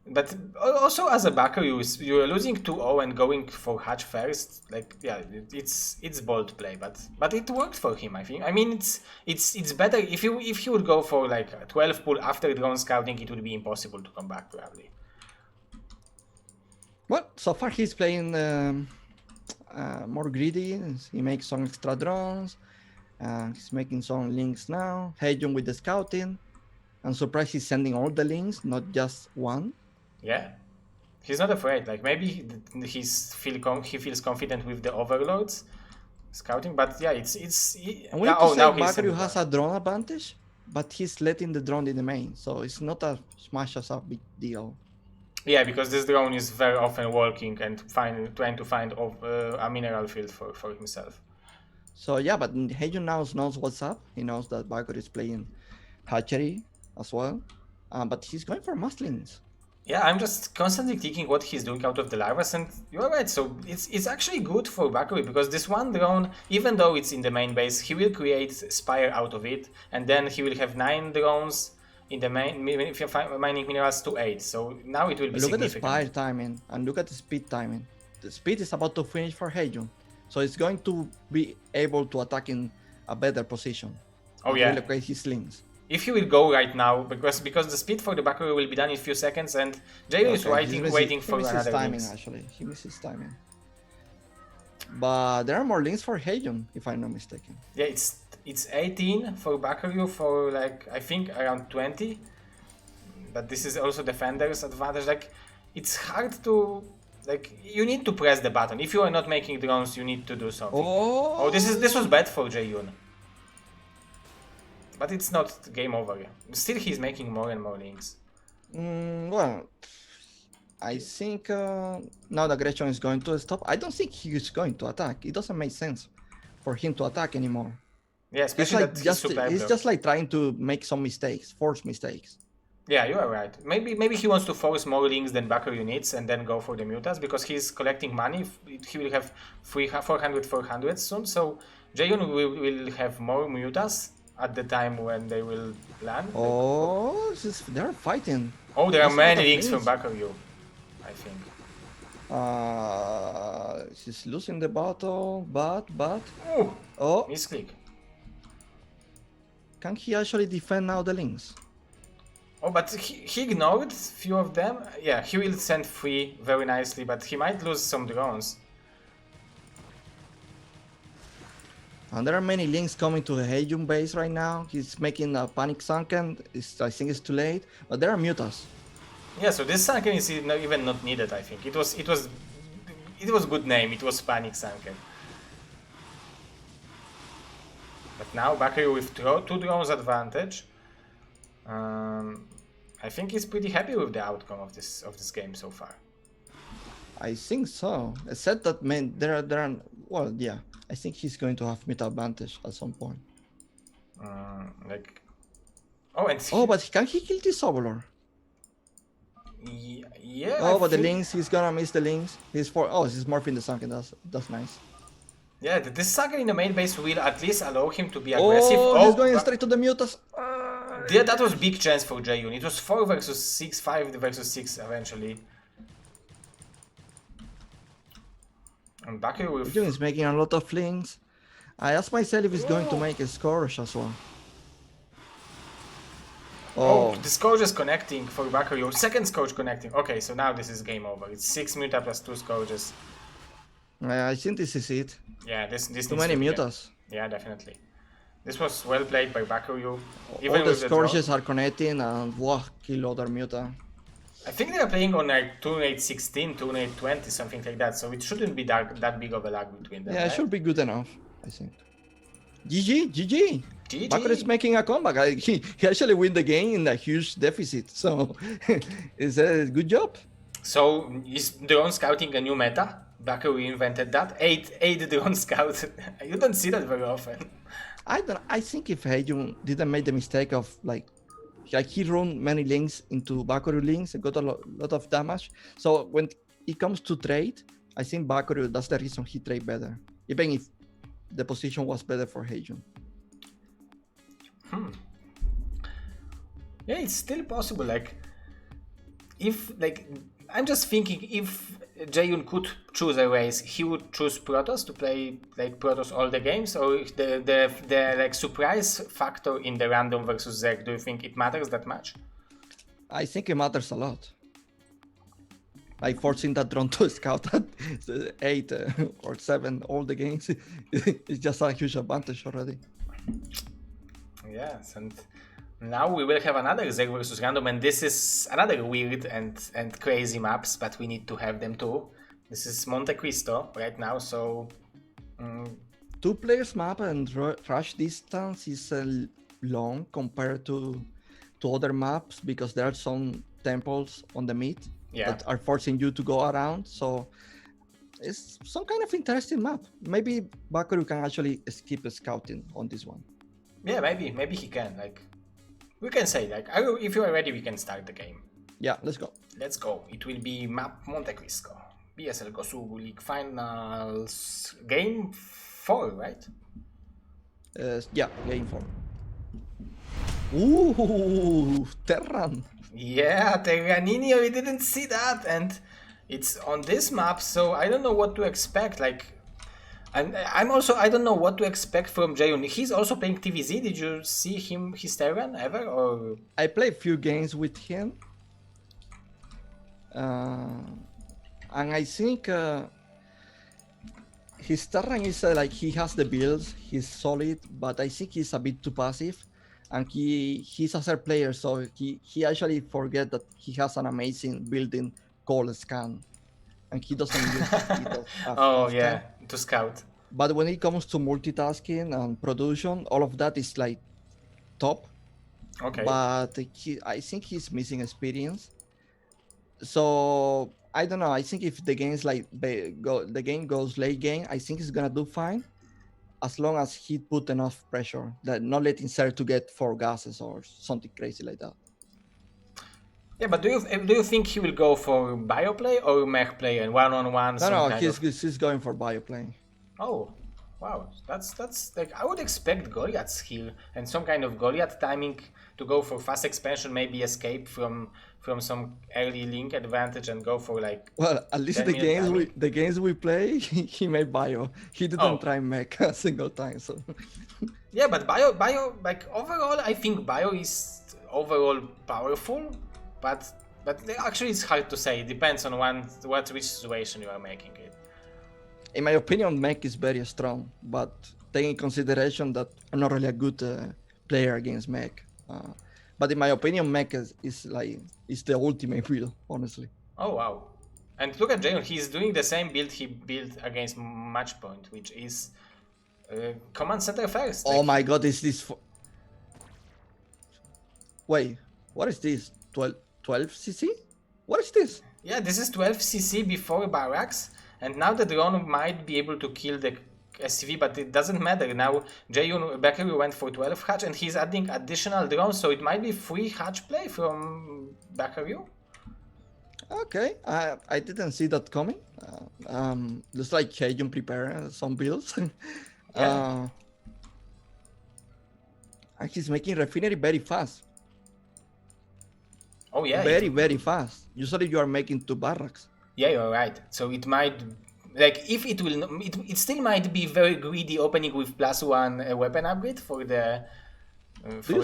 but also as a backer, you're losing 2-0 and going for hatch first. Like, yeah, it's bold play, but it worked for him. I think. I mean, it's better if he would go for like a 12 pull after drone scouting. It would be impossible to come back probably. Well, so far he's playing more greedy. He makes some extra drones. He's making some links now. Jaeyun with the scouting. I'm surprised he's sending all the links, not just one. Yeah, he's not afraid. Like maybe he feels confident with the overloads scouting, but yeah, it's. And we need to say Bakuryu has a drone advantage, but he's letting the drone in the main, so it's not as much as a big deal. Yeah, because this drone is very often walking and trying to find a mineral field for himself. So yeah, but Jaeyun now knows what's up. He knows that Bakuryu is playing hatchery as well, but he's going for musclings. Yeah, I'm just constantly thinking what he's doing out of the larvas, and you're right. So it's actually good for Bakuryu because this one drone, even though it's in the main base, he will create Spire out of it, and then he will have 9 drones in the main. If you're mining minerals to 8, so now it will be look significant. Look at the Spire timing and look at the speed timing. The speed is about to finish for Jaeyun, so it's going to be able to attack in a better position. Oh yeah, relocate his slings. If he will go right now, because the speed for the Bakuryu will be done in a few seconds, and Jaeyun is waiting for another timing. links. Actually, he misses timing. But there are more links for Jaeyun, if I'm not mistaken. Yeah, it's 18 for Bakuryu for like I think around 20. But this is also defender's advantage. Like it's hard to you need to press the button. If you are not making drones, you need to do something. Oh, this was bad for Jaeyun. But it's not game over. Still, he's making more and more links. Well, I think now the aggression is going to stop. I don't think he's going to attack. It doesn't make sense for him to attack anymore. Yeah, He's especially like that he's just like trying to make some mistakes, force mistakes. Yeah, you are right. Maybe he wants to force more links than Bakuryu needs and then go for the mutas because he's collecting money. He will have 400 soon, so Jaeyun will have more mutas at the time when they will land. Oh, they're fighting. Oh, there are There's a lot many of links from links. Bakuryu, I think. He's losing the battle, but Oh, misclick. Can he actually defend now the links? Oh, but he ignored few of them. Yeah, he will send 3 very nicely, but he might lose some drones. And there are many links coming to the Jaeyun base right now. He's making a panic sunken. I think it's too late, but there are mutas. Yeah, so this sunken is even not needed. I think it was good name. It was panic sunken. But now Bakuryu with 2 drones advantage. I think he's pretty happy with the outcome of this game so far. I think so. Except that there are well, yeah. I think he's going to have meta advantage at some point. But can he kill this Overlord? Yeah. Oh, but the links, he's gonna miss the links. He's morphing the sunken. That's nice. Yeah, this sunken in the main base will at least allow him to be aggressive. He's going straight to the mutas. Yeah, that was big chance for Jaeyun. It was 4 versus 6, 5 versus 6 eventually. And Bakuryu Jaeyun is making a lot of links. I asked myself if he's going to make a scourge as well. Oh, the scourge is connecting for Bakuryu. Second scourge connecting. Okay, so now this is game over. It's 6 muta plus 2 scourges. I think this is it. Yeah, this too many mutas. Yeah, definitely. This was well played by Bakuryu. All the scourges are connecting and kill other muta. I think they are playing on like 2.8.16, 2.8.20, something like that, so it shouldn't be that big of a lag between them. Yeah, right? It should be good enough, I think. GG. Bakuryu is making a comeback. He actually win the game in a huge deficit, so it's a good job. So is drone scouting a new meta? Bakuryu invented that. 8 drone scout. You don't see that very often. I think if Jaeyun didn't make the mistake of like he run many links into Bakuryu links and got a lot of damage. So when it comes to trade, I think Bakuryu, that's the reason he trade better, even if the position was better for Jaeyun. Yeah, it's still possible. I'm just thinking if Jaeyun could choose a race, he would choose Protoss to play like Protoss all the games, or if the like surprise factor in the random versus ZZZero, do you think it matters that much? I think it matters a lot. Like forcing that drone to scout at 8 or 7 all the games is just a huge advantage already. Yes, and now we will have another ZZZero versus random, and this is another weird and crazy maps, but we need to have them too. This is Monte Cristo right now, so... 2 players map and rush distance is long compared to other maps because there are some temples on the mid that are forcing you to go around, so it's some kind of interesting map. Maybe Bakuryu can actually skip scouting on this one. Yeah, maybe he can. We can say if you are ready, we can start the game. Yeah, let's go. Let's go. It will be map Monte Cristo. BSL Gosuleague finals game 4, right? Yeah, game 4. Ooh, Terran. Yeah, Terraninho, we didn't see that, and it's on this map, so I don't know what to expect. I'm also, I don't know what to expect from Jaeyun. He's also playing TVZ. Did you see his Terran ever? Or I played a few games with him. And I think his Terran is he has the builds, he's solid, but I think he's a bit too passive. And he's a third player, so he actually forget that he has an amazing building called Scan. And he doesn't use it often. To scout. But when it comes to multitasking and production, all of that is top. Okay. But I think he's missing experience. So I don't know. I think if the game's the game goes late game, I think he's gonna do fine. as long as he put enough pressure, that not letting Ser to get 4 gases or something crazy like that. Yeah, but do you think he will go for bioplay or mech play and one-on-one? No, he's going for bioplay. Oh, wow, that's like I would expect Goliath's here and some kind of Goliath timing to go for fast expansion, maybe escape from some early link advantage and go for like. Well, at least the games we play, he made bio. He didn't try mech a single time. So. Yeah, but bio like overall, I think bio is overall powerful, but actually it's hard to say. It depends on which situation you are making it. In my opinion, mech is very strong, but taking consideration that I'm not really a good player against mech. But in my opinion, mech is the ultimate build, honestly. Oh wow! And look at Jaeyun. He's doing the same build he built against Matchpoint, which is command center first. Oh my god, is this? Wait, what is this? 12 cc? What is this? Yeah, this is 12 cc before barracks, and now the drone might be able to kill the SCV, but it doesn't matter. Now Bakuryu went for 12 hatch and he's adding additional drones, so it might be free hatch play from Bakuryu. Okay, I didn't see that coming. Looks like Jaeyun preparing some builds. Yeah. And he's making refinery very fast. Oh yeah. Very fast. Usually you are making 2 barracks. Yeah, you're right. So it might, like, if it will, it still might be very greedy opening with +1 weapon upgrade for the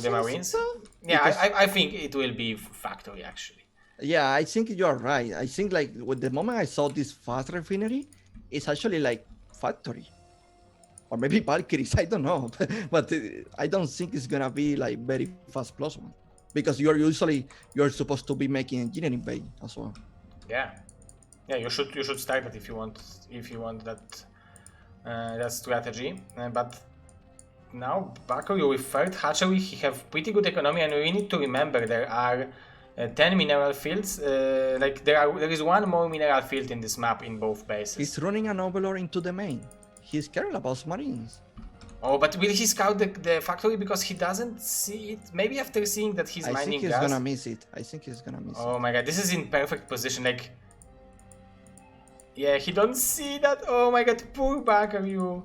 Marines. So? Yeah, I think it will be factory actually. Yeah, I think you're right. I think like with the moment I saw this fast refinery, it's actually like factory. Or maybe Valkyries, I don't know. But I don't think it's gonna be like very fast +1. Because you're supposed to be making engineering bay as well. Yeah. Yeah, you should start it if you want that strategy. But now Bakuryu with 3rd hatchery, he have pretty good economy, and we need to remember there are 10 mineral fields. Like there is 1 more mineral field in this map in both bases. He's running an overlord into the main. He's caring about marines. Oh, but will he scout the factory because he doesn't see it? Maybe after seeing that he's mining gas. I think he's gonna miss it. Oh my god, this is in perfect position. Like, yeah, he don't see that. Oh my god, poor Bakuryu.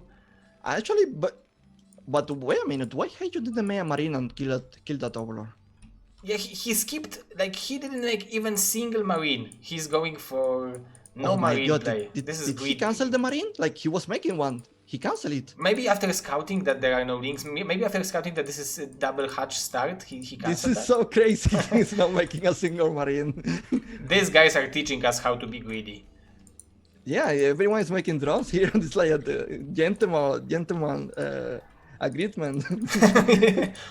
Actually, but wait a minute. Why had you did the main marine and kill that overlord? Yeah, he skipped. Like he didn't make even single marine. He's going for no marine play. Did he cancel the marine? Like he was making one. He cancelled it. Maybe after scouting that there are no links. Maybe after scouting that this is a double hatch start, he cancelled. This is so crazy. He's not making a single marine. These guys are teaching us how to be greedy. Yeah, everyone is making drones here. It's like a gentleman agreement.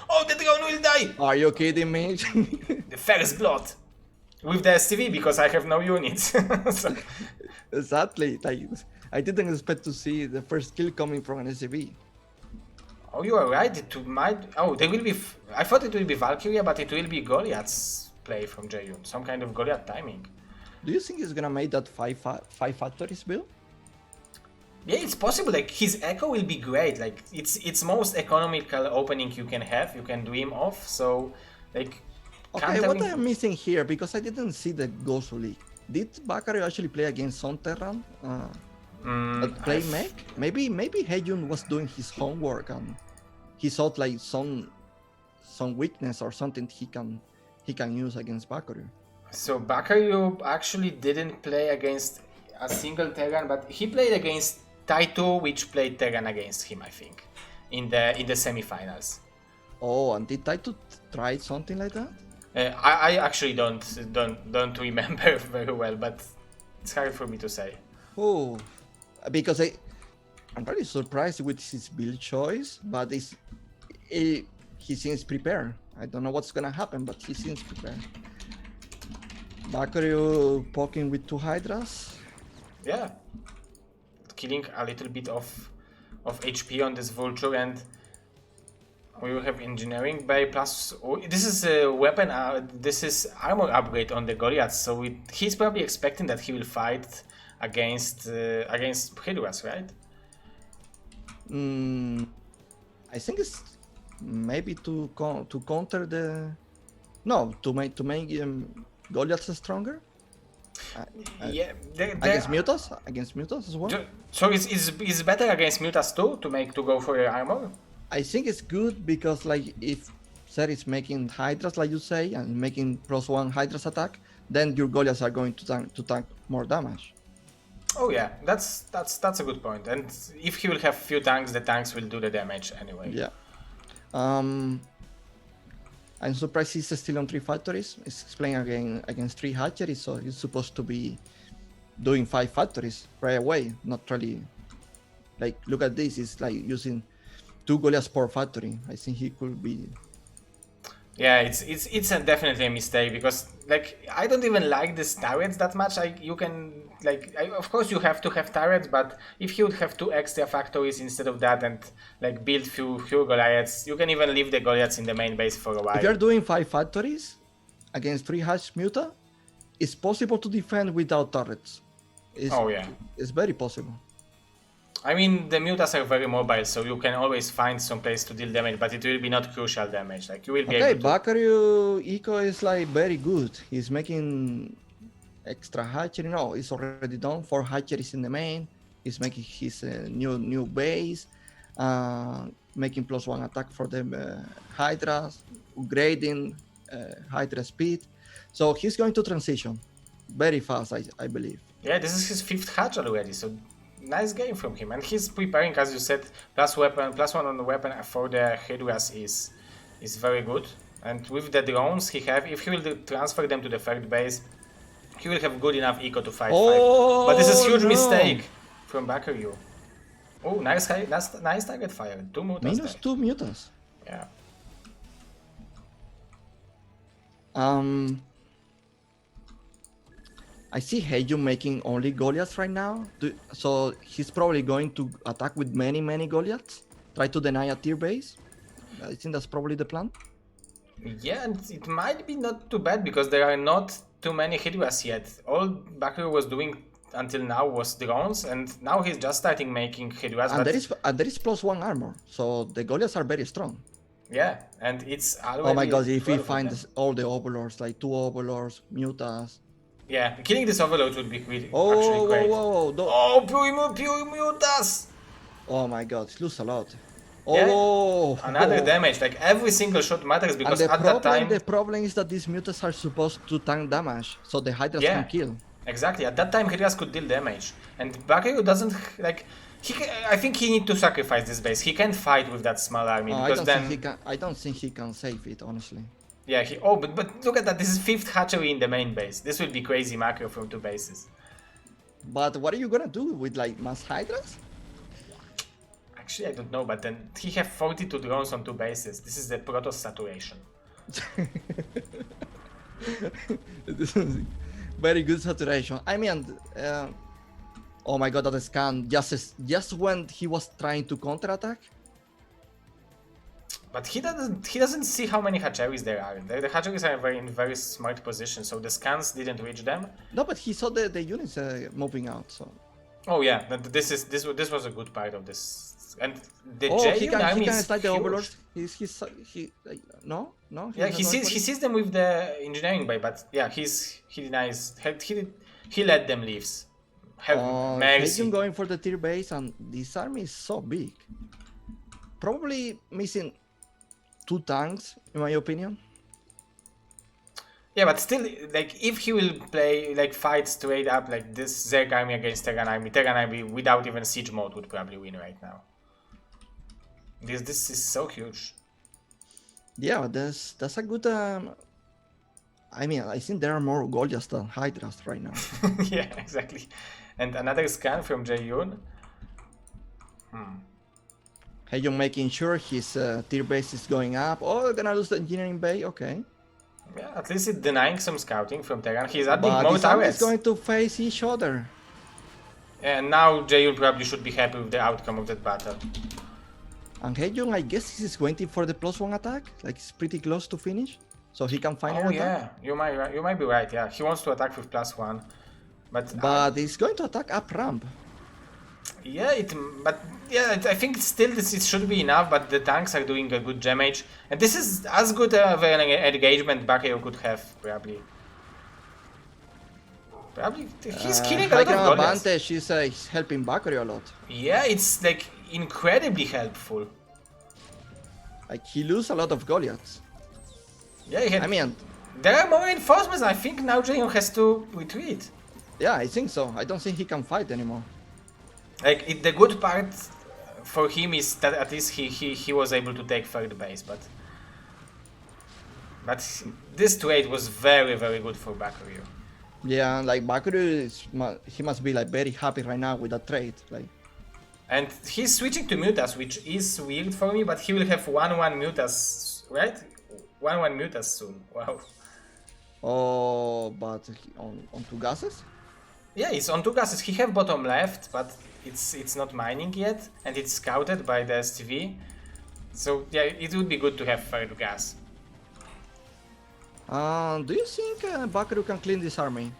Oh, the drone will die! Are you kidding me? The first blood. With the SCV, because I have no units. So. Exactly. Like, I didn't expect to see the first kill coming from an SCV. Oh, you are right. It might. Oh, there will be. I thought it will be Valkyria, but it will be Goliath's play from Jaeyun. Some kind of Goliath timing. Do you think he's gonna make that 5 factories build? Yeah, it's possible. Like his echo will be great. Like it's most economical opening you can have. You can dream of. So, like. Okay, what I'm missing here, because I didn't see the Gosuleague. Did Bakuryu actually play against some Terran? Play mech? Maybe Jaeyun was doing his homework and he thought like some weakness or something he can use against Bakuryu. So Bakuryu actually didn't play against a single Terran, but he played against Taito, which played Terran against him, I think, in the semifinals. Oh, and did Taito try something like that? I actually don't remember very well, but it's hard for me to say. Oh, because I'm really surprised with his build choice, but he seems prepared. I don't know what's gonna happen, but he seems prepared. Bakuryu poking with 2 Hydras. Yeah, killing a little bit of HP on this Vulture, and we will have engineering bay plus. This is a weapon. This is armor upgrade on the Goliath, so he's probably expecting that he will fight against Hydras, right? Mm, I think it's maybe to counter the to make Goliath stronger. Yeah, Against Mutas as well. So it's better against Mutas too to go for your armor. I think it's good because like if Zed is making Hydras like you say and making +1 Hydras attack, then your Goliaths are going to tank more damage. Oh yeah, that's a good point. And if he will have few tanks, the tanks will do the damage anyway. Yeah. I'm surprised he's still on 3 factories. He's playing against 3 hatcheries, so he's supposed to be doing 5 factories right away. Not really. Like, look at this. It's like using 2 Goliaths per factory. I think he could be. Yeah, it's definitely a mistake because like I don't even like these turrets that much. Of course you have to have turrets, but if you would have 2 extra factories instead of that and like build few Goliaths, you can even leave the Goliaths in the main base for a while. If you're doing 5 factories against 3 hatch Muta, it's possible to defend without turrets. It's very possible. I mean, the Mutas are very mobile, so you can always find some place to deal damage, but it will be not crucial damage. Like you will be able to. Bakuryu eco is like very good. He's making extra hatchery. No, it's already done. 4 hatcheries in the main. He's making his new base, making +1 attack for the Hydras, upgrading Hydra speed. So he's going to transition very fast, I believe. Yeah, this is his 5th hatch already, so nice game from him. And he's preparing, as you said, +1 on the weapon for the Hydras is very good. And with the drones he have, if he will transfer them to the 3rd base, he will have good enough eco to fight 5. But this is huge mistake from Bakuryu. Oh, nice target fire. 2 Mutas. Minus 2 Mutas. Yeah. I see Jaeyun making only Goliaths right now. So he's probably going to attack with many Goliaths. Try to deny a tier base. I think that's probably the plan. Yeah, and it might be not too bad because there are not too many Hydras yet. All Bakuryu was doing until now was drones, and now he's just starting making Hydras. And there is +1 armor, so the Goliaths are very strong. Yeah, and it's already. Oh my god, if we find all the overlords, like 2 overlords, Mutas. Yeah, killing this overload would be actually great. Pure Mutas! Oh my god, he lose a lot. Another damage, like every single shot matters because that time... The problem is that these Mutas are supposed to tank damage, so the Hydras can kill. Exactly, at that time Hydras could deal damage. And Bakuryu doesn't, like... I think he needs to sacrifice this base. He can't fight with that small army because I don't think he can save it, honestly. Yeah, but look at that, this is 5th hatchery in the main base. This will be crazy macro from 2 bases. But what are you gonna do with like mass Hydras? Actually, I don't know, but then he have 42 drones on 2 bases. This is the Protoss saturation. This is very good saturation. I mean, oh my god, that scan just when he was trying to counterattack. But he doesn't see how many hatcheries there are. The hatcheries are in very smart position, so the scans didn't reach them. No, but he saw the units moving out. So. Oh yeah, this was a good part of this. And the Jaeyun army is huge. The overlords. No. Yeah, he sees them with the engineering bay, but yeah, he denies. He let them leave. Jaeyun going for the tier base, and this army is so big. Probably missing 2 tanks, in my opinion. Yeah, but still, like, if he will play, like, fight straight up, like, this ZZZero army against Terran army without even siege mode would probably win right now. This is so huge. Yeah, that's a good, I mean, I think there are more Goliaths than Hydras right now. Yeah, exactly. And another scan from Jaeyun. Jaeyun making sure his tier base is going up. Oh, gonna lose the engineering bay, okay. Yeah, at least it's denying some scouting from Terran. He's adding more turrets. turrets. Is going to face each other. And now Jaeyun probably should be happy with the outcome of that battle. And Jaeyun, I guess he's waiting for the +1 attack. Like, it's pretty close to finish. So he can finally attack. You might be right, yeah. He wants to attack with +1. But he's going to attack up ramp. Yeah, I think still it should be enough, but the tanks are doing a good damage. And this is as good of an engagement Bakuryu could have, probably. Probably, he's killing a high lot of ground Goliaths. advantage is helping Bakuryu a lot. Yeah, it's like incredibly helpful. Like he loses a lot of Goliaths. Yeah, I mean, there are more reinforcements. I think now Jaeyun has to retreat. yeah, I think so. I don't think he can fight anymore. Like the good part for him is that at least he was able to take third base, but this trade was very good for Bakuryu. Yeah, like Bakuryu he must be like very happy right now with that trade. Like, and he's switching to Mutas, which is weird for me, but he will have 1-1 Mutas, right? 1-1 Mutas soon. Wow. oh, but on two gases? Yeah, it's on two gases. He have bottom left, but it's not mining yet, and it's scouted by the STV. So yeah, it would be good to have third gas. Do you think Bakuryu can clean this army?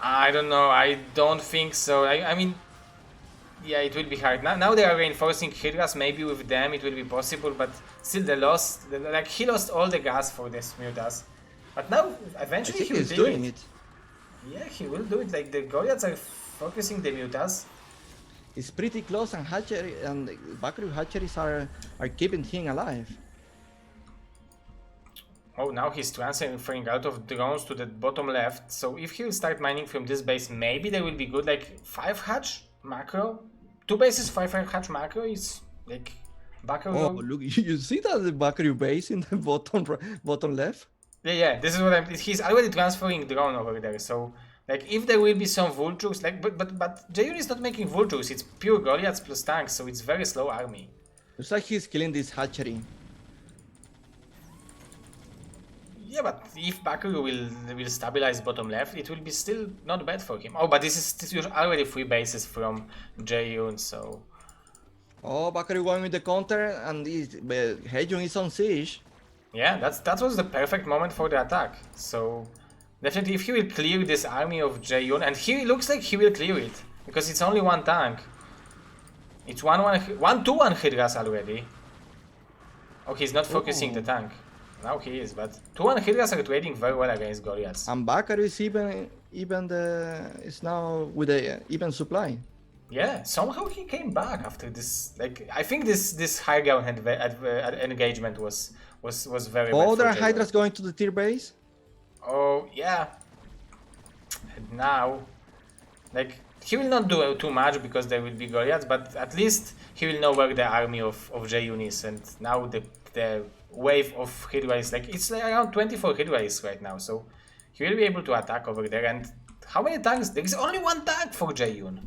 I don't know. I don't think so. I mean, yeah, it will be hard. Now they are reinforcing Hydras. Maybe with them it will be possible, but still they lost. Like he lost all the gas for this Mutas. But now eventually he will do doing it. Yeah, he will do it. Like the Goliaths are focusing the Mutas. It's pretty close, and hatchery and Bakuryu hatcheries are keeping him alive. Oh, now he's transferring out of drones to the bottom left. So if he will start mining from this base, maybe they will be good. Like 5 hatch macro, 2 bases 5 hatch macro is like Bakuryu. Oh, look! You see that the Bakuryu base in the bottom left? Yeah. This is what I'm. He's already transferring drone over there. So like if there will be some vultures, like but Jaeyun is not making vultures. It's pure Goliaths plus tanks, so it's very slow army. Looks like he's killing this hatchery. Yeah, but if Bakuryu will stabilize bottom left, it will be still not bad for him. Oh, but this is already 3 bases from Jaeyun, so. Oh, Bakuryu going with the counter, and Jaeyun is on siege. Yeah, that was the perfect moment for the attack. So definitely, if he will clear this army of Jaeyun, and he looks like he will clear it because it's only 1 tank. It's 1-2-1 Hydras already. Oh, he's not focusing the tank. Now he is, but 2-1 Hydras are trading very well against Goliaths. And Bakuryu is is now with a even supply. Yeah, somehow he came back after this. Like I think this high ground engagement was very. Oh, there are Hydras going to the tier base. Oh yeah. And now, like he will not do too much because there will be Goliaths, but at least he will know where the army of Jaeyun is, and now the wave of Hydra is like it's like around 24 Hydra right now, so he will be able to attack over there. And how many tanks? There is only 1 tank for Jaeyun.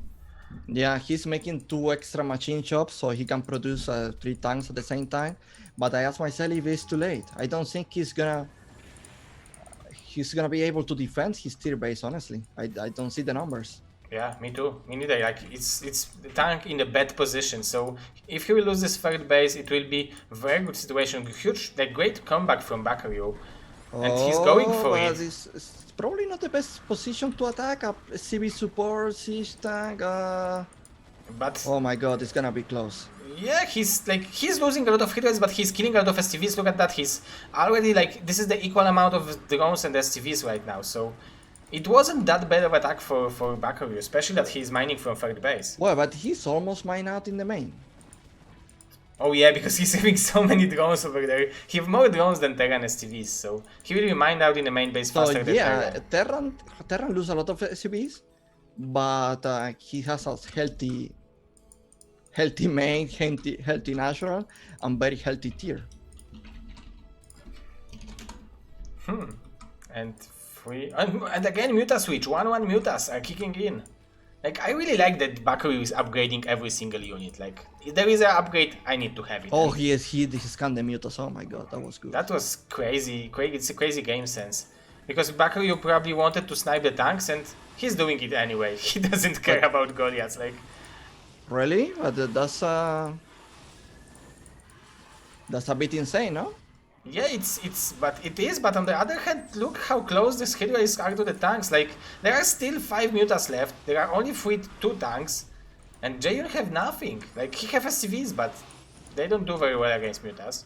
Yeah, he's making 2 extra machine shops so he can produce 3 tanks at the same time. But I ask myself if it's too late. I don't think he's gonna be able to defend his tier base. Honestly, I don't see the numbers. Yeah, me too. Me neither. Like it's the tank in a bad position. So if he will lose this third base, it will be a very good situation. Huge, like great comeback from Bakuryu, and he's going for it. It's probably not the best position to attack a CB support siege tank. But oh my god, it's gonna be close. Yeah, he's losing a lot of hit rates, but he's killing a lot of STVs. Look at that. He's already like this is the equal amount of drones and STVs right now. So. It wasn't that bad of an attack for Bakuryu, especially that he's mining from third base. Well, but he's almost mined out in the main. Oh yeah, because he's having so many drones over there. He has more drones than Terran STVs, so he will be mined out in the main base faster than Terran. Terran loses a lot of STVs, but he has a healthy main, healthy natural, and very healthy tier. And again, Muta switch, 1-1 Mutas are kicking in. Like, I really like that Bakuryu is upgrading every single unit. Like, if there is an upgrade, I need to have it. Oh, he scanned the Mutas. Oh my god, that was good. That was crazy. It's a crazy game sense. Because Bakuryu probably wanted to snipe the tanks, and he's doing it anyway. He doesn't care about Goliaths. Like, really? But that's a bit insane, no? Yeah, but on the other hand, look how close this Hydra is to the tanks. Like, there are still 5 Mutas left. There are only 2 tanks, And Jaeyun have nothing. Like, he have SCVs, but they don't do very well against Mutas.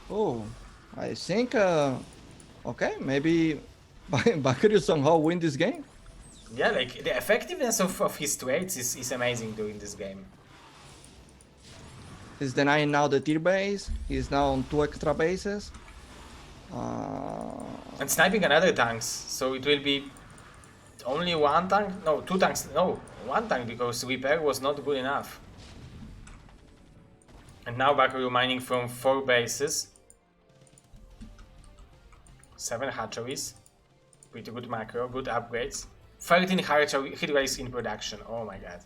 Oh, I think, okay, maybe Bakuryu somehow win this game. Yeah, like, the effectiveness of his trades is amazing during this game. He's denying now the tier base. He's now on 2 extra bases. And sniping another tanks, so it will be only 1 tank? No, 2 tanks. No, 1 tank, because repair was not good enough. And now Bakuryu mining from 4 bases. 7 hatcheries. Pretty good macro, good upgrades. 13 hit race in production. Oh my god.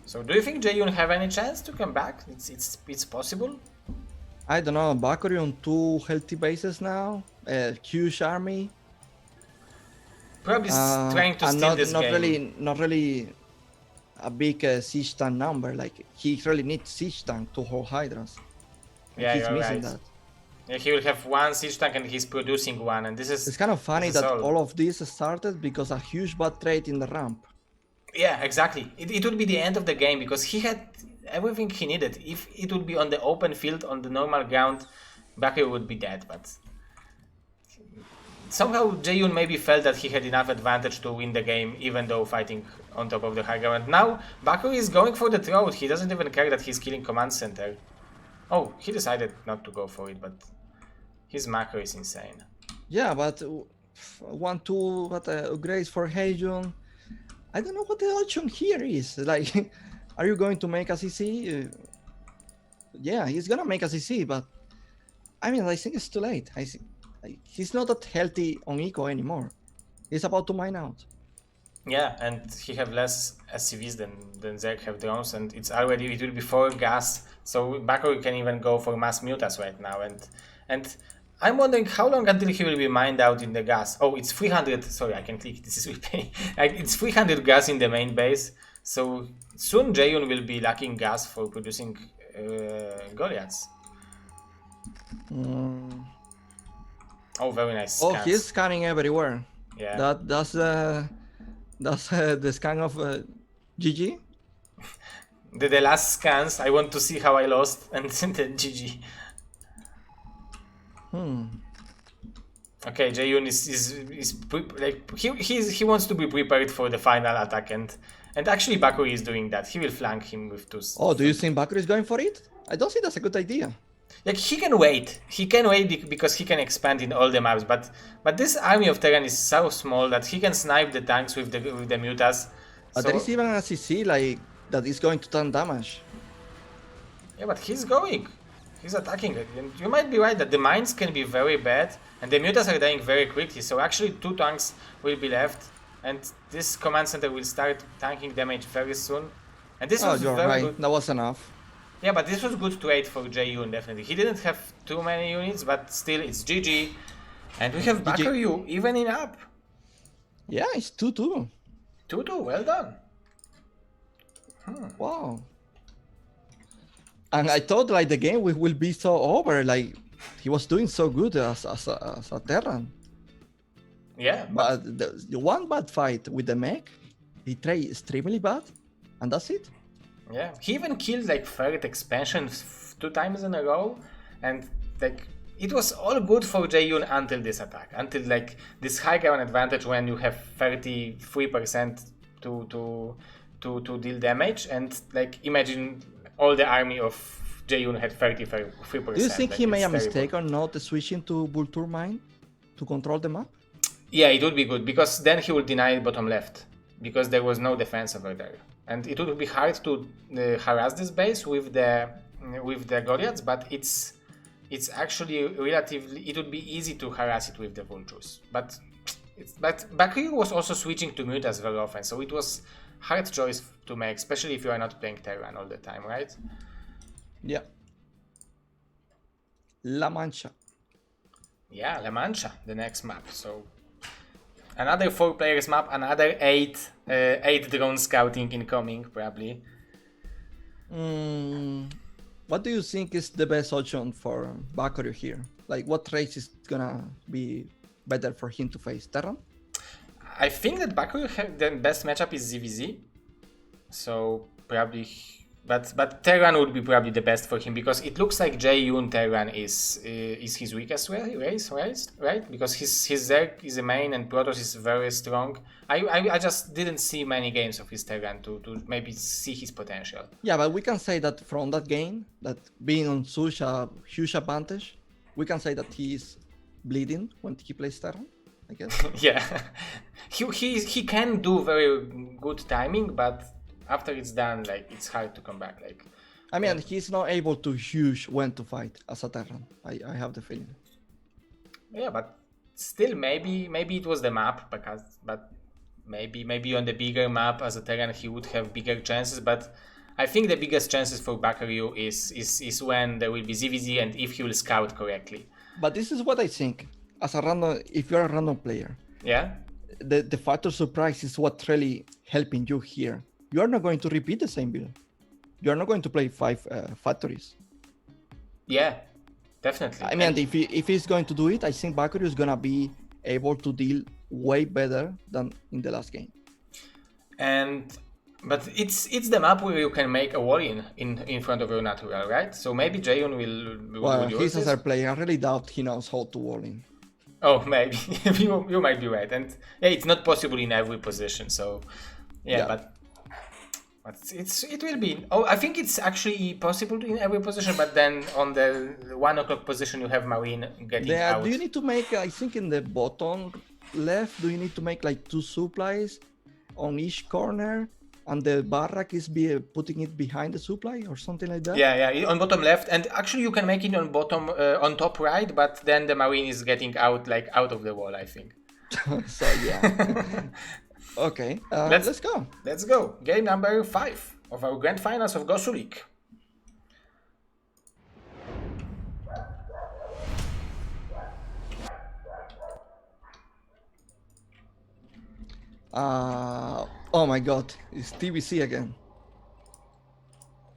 So do you think Jaeyun have any chance to come back? It's possible? I don't know, Bakuryu on 2 healthy bases now. Huge army. Probably trying to steal this game. Not really a big siege tank number. Like, he really needs siege tank to hold Hydras. Yeah, he's you're missing right. that. Yeah, he will have 1 siege tank and he's producing 1, and this is... It's kind of funny that all. all of this started because a huge bad trade in the ramp. Yeah, exactly. It would be the end of the game because he had everything he needed. If it would be on the open field, on the normal ground, Bakuryu would be dead, but... Somehow Jaeyun maybe felt that he had enough advantage to win the game, even though fighting on top of the high ground. Now, Bakuryu is going for the throat. He doesn't even care that he's killing command center. Oh, he decided not to go for it, but his macro is insane. Yeah, but 1-2 upgrades for Jaeyun. I don't know what the option here is. Like, are you going to make a CC? Yeah, he's gonna make a CC, but I mean, I think it's too late. I think he's not that healthy on eco anymore. He's about to mine out. Yeah, and he have less SCVs than Zerg have drones, and it will be 4 gas, so Bakuryu can even go for mass mutas right now, and I'm wondering how long until he will be mined out in the gas. Oh, it's 300, sorry, I can click, this is repay. It's 300 gas in the main base, so soon Jaeyun will be lacking gas for producing Goliaths. Oh, very nice scans. Oh, he's scanning everywhere. Yeah. That's the scan of GG. The last scans, I want to see how I lost, and then GG. Okay, Jaeyun he wants to be prepared for the final attack, and actually Bakuryu is doing that. He will flank him with 2. Oh, do you think Bakuryu is going for it? I don't think that's a good idea. Like, he can wait. He can wait because he can expand in all the maps, but this army of Terran is so small that he can snipe the tanks with the mutas. But so, there is even a CC like that is going to turn damage. Yeah, but he's going. He's attacking it. And you might be right that the mines can be very bad, and the mutas are dying very quickly, so actually 2 tanks will be left, and this command center will start tanking damage very soon. And this was you're very right. good. That was enough. Yeah, but this was good trade for Jaeyun, definitely. He didn't have too many units, but still, it's GG. And we have Bakuryu even in up. Yeah, it's 2-2. 2-2, well done. Wow. And I thought like the game will be so over. Like, he was doing so good as a Terran. Yeah, but the one bad fight with the mech, he tried extremely bad, and that's it. Yeah, he even killed like 3rd expansion 2 times in a row, and like it was all good for Jaeyun until this attack, until like this high ground advantage when you have 33% to deal damage, and like imagine all the army of Jaeyun had 33%. Do you think like, he made a terrible. mistake or not switching to Vulture Mine to control the map? Yeah, it would be good because then he would deny bottom left because there was no defense over there. And it would be hard to harass this base with the Goliaths, but it's actually relatively. It would be easy to harass it with the Vultures. But Bakuryu was also switching to mutas very often, so it was hard choice to make, especially if you are not playing Terran all the time, right? Yeah. La Mancha. Yeah, La Mancha, the next map. So another 4 players map, another 8 drone scouting incoming, probably. What do you think is the best option for Bakuryu here? Like, what race is gonna be better for him to face? Terran? I think that Bakuryu the best matchup is ZVZ. So probably, but Terran would be probably the best for him because it looks like Jaeyun Terran is his weakest race, right? Because his Zerg is a main and Protoss is very strong. I just didn't see many games of his Terran to maybe see his potential. Yeah, but we can say that from that game, that being on such a huge advantage, we can say that he is bleeding when he plays Terran, I guess. Yeah, he can do very good timing, but after it's done, like it's hard to come back. Like, I mean, he's not able to choose when to fight as a Terran. I have the feeling. Yeah, but still, maybe it was the map but maybe on the bigger map as a Terran he would have bigger chances. But I think the biggest chances for Bakuryu is when there will be ZVZ and if he will scout correctly. But this is what I think. As a random, if you're a random player, yeah, the factor surprise is what really helping you here. You are not going to repeat the same build. You are not going to play 5 factories. Yeah, definitely. I mean, if he's going to do it, I think Bakuryu is gonna be able to deal way better than in the last game. But it's the map where you can make a wall in front of your natural, right? So maybe Jaeyun will use he's this. a player. I really doubt he knows how to wall in. Oh, maybe you might be right, and yeah, it's not possible in every position. So yeah. But it will be. Oh, I think it's actually possible in every position, but then on the 1 o'clock position you have Marine getting out. Do you need to make? I think in the bottom left, do you need to make like 2 supplies on each corner, and the barrack is putting it behind the supply or something like that? Yeah, on bottom left, and actually you can make it on bottom on top right, but then the Marine is getting out out of the wall, I think. So yeah. Okay, let's go. Let's go. Game number 5 of our grand finals of Gosuleague. Oh my god, it's TBC again.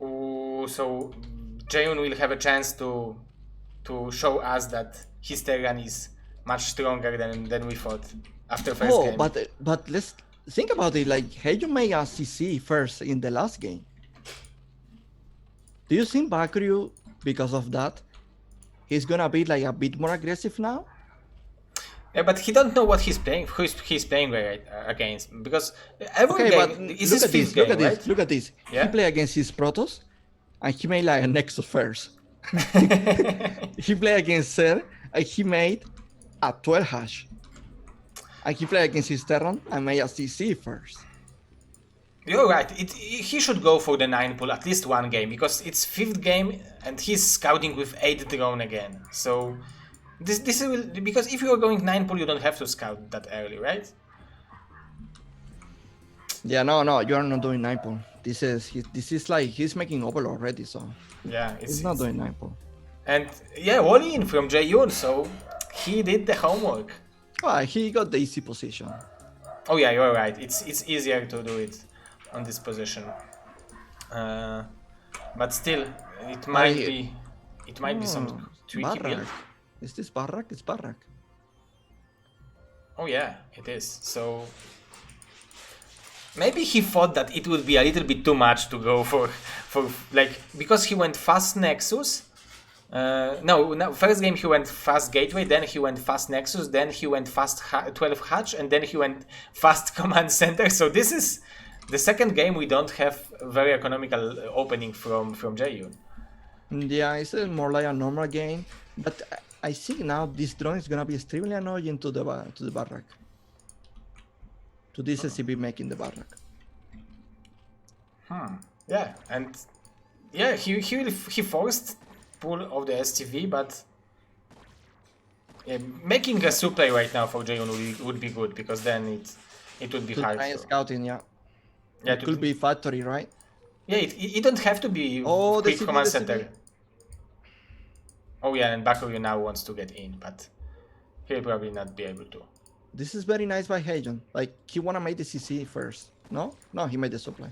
Ooh, so Jaeyun will have a chance to show us that his Terran is much stronger than we thought after first game. But let's think about it. Like, Jaeyun made a CC first in the last game. Do you think Bakuryu, because of that, he's gonna be like a bit more aggressive now? Yeah, but he don't know what he's playing. Who he's playing against? Because every game is his fifth game, right? Look at this. Yeah? He played against his Protoss, and he made like a Nexus first. He played against Ser, and he made a 12 hash. And he played against his Terran and made a CC first. You're right. He should go for the 9 pull at least one game, because it's 5th game and he's scouting with 8 drone again. So this will, because if you're going 9 pull, you don't have to scout that early, right? Yeah, no, you are not doing 9 pull. This is like he's making over already, so yeah, he's not doing 9 pull. And yeah, wall in from Jaeyun, so he did the homework. Well, he got the easy position. Oh yeah, you're right. It's easier to do it on this position, but still, it might be some tricky build. Is this barrack? It's barrack. Oh yeah, it is. So maybe he thought that it would be a little bit too much to go for like, because he went fast Nexus. No, first game he went fast Gateway, then he went fast Nexus, then he went fast 12 Hatch, and then he went fast Command Center. So this is the second game we don't have a very economical opening from Jaeyun. Yeah, it's more like a normal game, but I think now this drone is gonna be extremely annoying to the barrack. To this SCP making the barrack. Yeah, and yeah, he forced pull of the STV, but yeah, making a supply right now for Jaeyun would be good, because then it would be hard. Scouting, yeah. Yeah, it could be factory, right? Yeah, it don't have to be quick command center. Oh yeah, and Bakuryu now wants to get in, but he'll probably not be able to. This is very nice by Jaeyun. Like, he wanna make the CC first. No, he made the supply,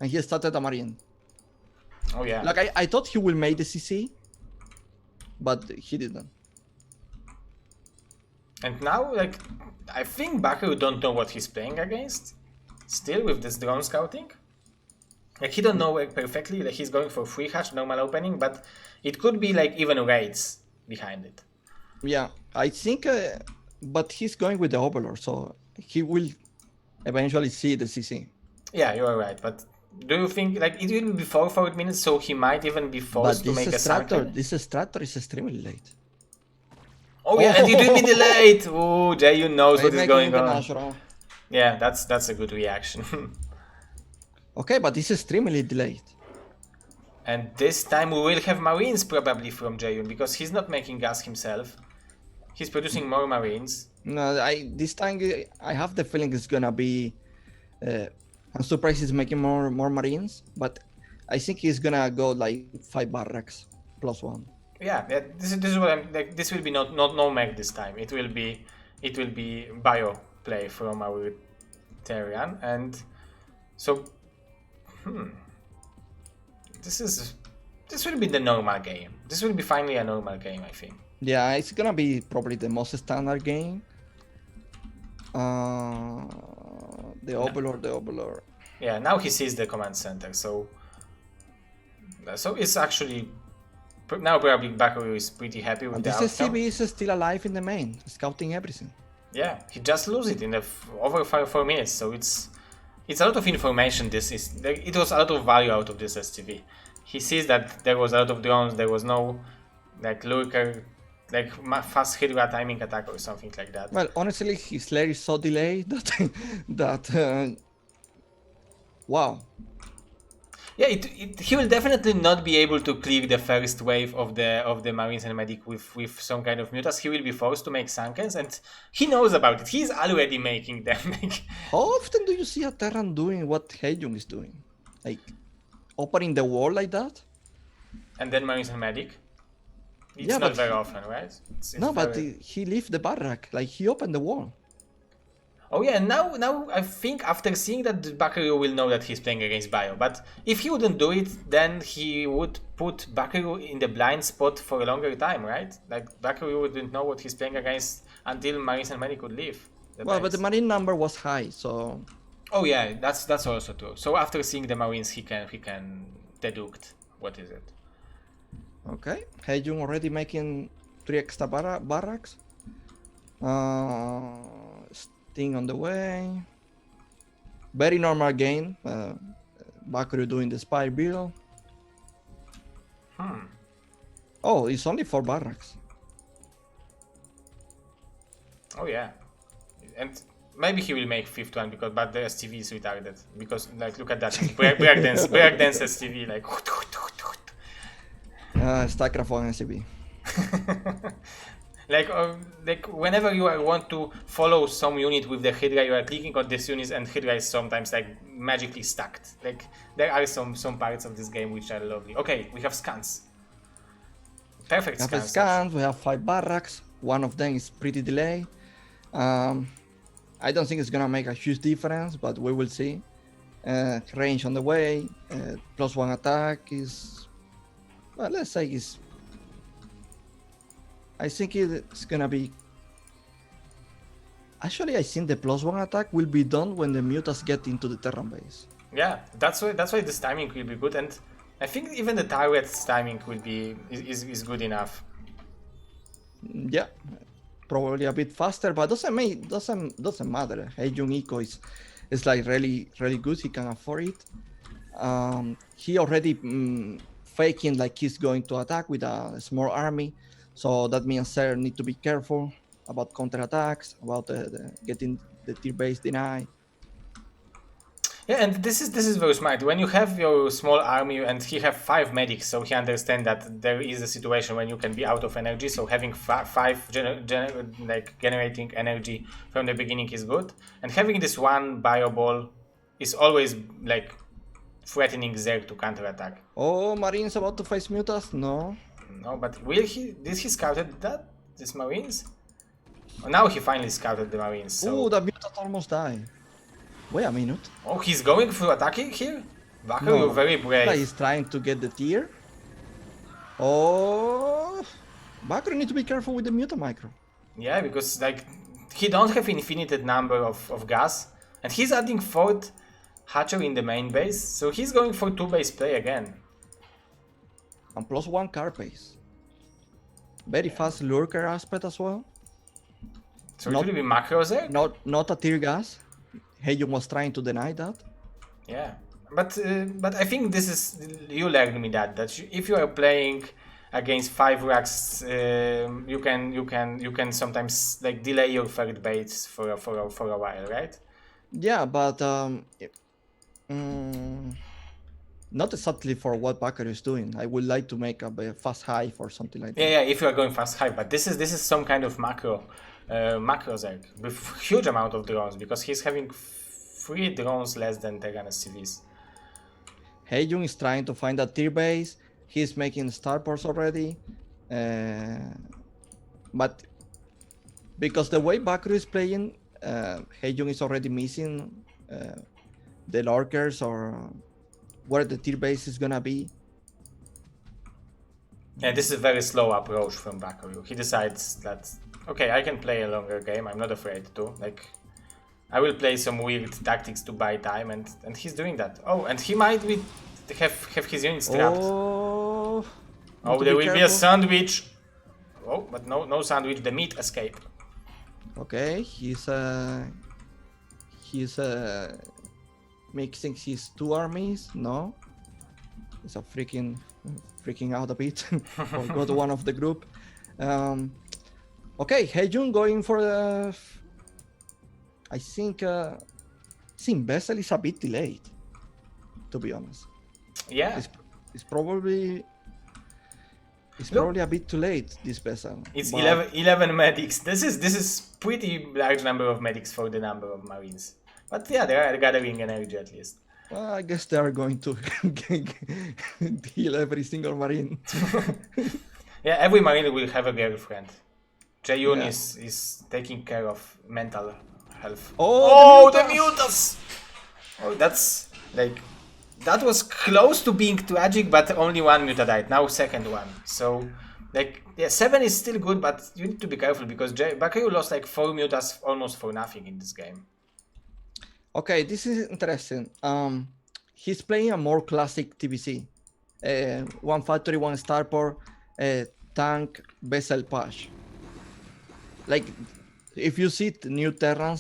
and he started a Marine. Oh yeah. Like, I thought he will make the CC, but he didn't. And now, like, I think Bakuryu don't know what he's playing against. Still, with this drone scouting. Like, he don't know it perfectly. Like, he's going for free hatch, normal opening, but it could be, like, even raids behind it. Yeah, I think, but he's going with the Overlord, so he will eventually see the CC. Yeah, you're right, but do you think, like, it will be 4 minutes, so he might even be forced to make a sunken? This Strator is extremely late. Oh yeah, and it will be delayed! Oh, Jaeyun knows what is going on. Natural. Yeah, that's a good reaction. Okay, but this is extremely delayed. And this time we will have Marines probably from Jaeyun, because he's not making gas himself. He's producing more Marines. No, this time I have the feeling it's gonna be. I'm surprised he's making more Marines, but I think he's gonna go like 5 barracks +1. Yeah, this is what I'm like. This will be not no mech this time. It will be bio play from our Terran, and so this will be the normal game. This will be finally a normal game, I think. Yeah, it's gonna be probably the most standard game. The Overlord. Yeah, now he sees the command center, so it's actually now probably Bakuryu is pretty happy with the outcome. This SCV is still alive in the main, scouting everything. Yeah, he just loses it in over 4 minutes, so it's a lot of information. It was a lot of value out of this SCV. He sees that there was a lot of drones, there was no like lurker, like fast Hydra timing attack or something like that. Well, honestly, his lair is so delayed that wow. Yeah, he will definitely not be able to clear the first wave of the Marines and Medic with some kind of mutas. He will be forced to make Sankens, and he knows about it. He's already making them. How often do you see a Terran doing what Jaeyun is doing? Like, opening the wall like that? And then Marines and Medic? It's not very often, right? But he left the barrack, like he opened the wall. Oh yeah, now I think after seeing that, Bakuryu will know that he's playing against Bio. But if he wouldn't do it, then he would put Bakuryu in the blind spot for a longer time, right? Like Bakuryu wouldn't know what he's playing against until Marines and Medic could leave. But the Marine number was high, so... Oh yeah, that's also true. So after seeing the Marines, he can deduct what is it. Okay, Jaeyun already making 3 extra barracks. Sting on the way. Very normal game. Bakuryu doing the spy build. Oh, it's only 4 barracks. Oh yeah, and maybe he will make 5th one but the STV is retarded because like look at that breakdance STV like. Starcraft on SCV. like whenever you want to follow some unit with the Hydra, you are clicking on this unit and Hydra is sometimes like magically stacked. Like there are some parts of this game which are lovely. Okay, we have scans. Perfect scans. We have scans, we have 5 barracks. One of them is pretty delayed. I don't think it's gonna make a huge difference, but we will see. Range on the way. +1 attack is... Well, let's say it's... I think it's gonna be... Actually, I think the +1 attack will be done when the mutas get into the Terran base. Yeah, that's why this timing will be good, and I think even the turret's timing will be is good enough. Yeah, probably a bit faster, but doesn't matter. Jaeyun Eco is like really good. He can afford it. He already faking like he's going to attack with a small army, so that means Sir need to be careful about counterattacks, about getting the tier base denied. Yeah, and this is very smart. When you have your small army and he have 5 medics, so he understands that there is a situation when you can be out of energy. So having 5 generating energy from the beginning is good, and having this one bio ball is always like threatening Zerg to counterattack. Oh, Marines about to face mutas? No. No, but will he? Did he scouted that? These Marines? Oh, now he finally scouted the Marines. So... Oh, the mutas almost died. Wait a minute. Oh, he's going for attacking here? Bakuryu, no, very brave. He's trying to get the tier. Oh, Bakuryu need to be careful with the muta micro. Yeah, because like he don't have infinite number of gas, and he's adding 4th hatchery in the main base, so he's going for 2-base play again. And +1 carapace. Very fast lurker aspect as well. So it will be macros. Not a tear gas. Jaeyun was trying to deny that. Yeah, but I think this is, you learned me that if you are playing against 5 racks, you can sometimes like delay your 3rd base for a while, right? Yeah, but not exactly for what Bakuryu is doing. I would like to make a fast hive or something like that. Yeah, if you are going fast hive, but this is some kind of macro ZZZero with huge amount of drones, because he's having 3 drones less than Terran SCVs. Jaeyun is trying to find a tier base. He's making starports already, but because the way Bakuryu is playing, Jaeyun is already missing the lurkers or where the tier base is gonna be. Yeah, this is a very slow approach from Bakuryu. He decides that, okay, I can play a longer game, I'm not afraid to. Like, I will play some weird tactics to buy time, and he's doing that. Oh, and he might have his units trapped. Oh, There will be a sandwich. Oh, but no sandwich, the meat escape. Okay, he's mixing his 2 armies. No, he's a freaking out a bit. Forgot one of the group. Okay, Jaeyun going for the. I think Vessel is a bit delayed, to be honest. Yeah, it's probably a bit too late, this Vessel. It's 11 medics. This is pretty large number of medics for the number of marines. But yeah, they are gathering energy at least. Well, I guess they are going to heal every single marine. Yeah, every marine will have a girlfriend. Jaeyun is taking care of mental health. Oh, the mutas! Oh, that's like, that was close to being tragic, but only 1 muta died. Now 2nd one. So like, yeah, 7 is still good, but you need to be careful because Bakuryu lost like 4 mutas almost for nothing in this game. Okay, this is interesting. He's playing a more classic TBC. 1 factory, 1 starport, tank, Vessel push. Like, if you see new Terran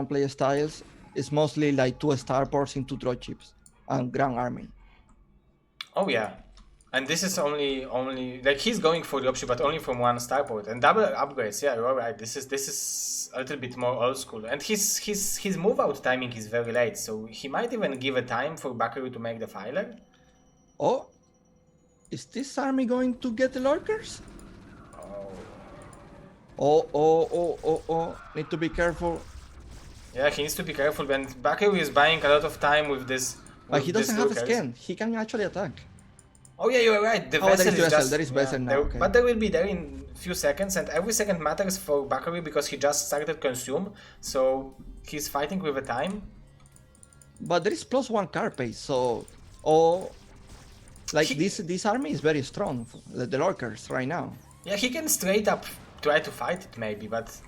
play styles, it's mostly like 2 starports into dropships and Grand Army. Oh yeah, and this is only like he's going for dropship, but only from 1 starport and double upgrades. Yeah, you're right. This is a little bit more old school, and his move out timing is very late, so he might even give a time for Bakuryu to make the filer. Oh, is this army going to get the lurkers? Oh, need to be careful. Yeah, he needs to be careful, and Bakuryu is buying a lot of time with this. But he doesn't have a scan. He can actually attack. Oh yeah, you're right. The vessel is just... There is vessel now. Okay. But they will be there in few seconds, and every second matters for Bakuryu because he just started consume, so he's fighting with the time. But there is +1 carapace, so this army is very strong. The lurkers right now. Yeah, he can straight up try to fight it maybe, but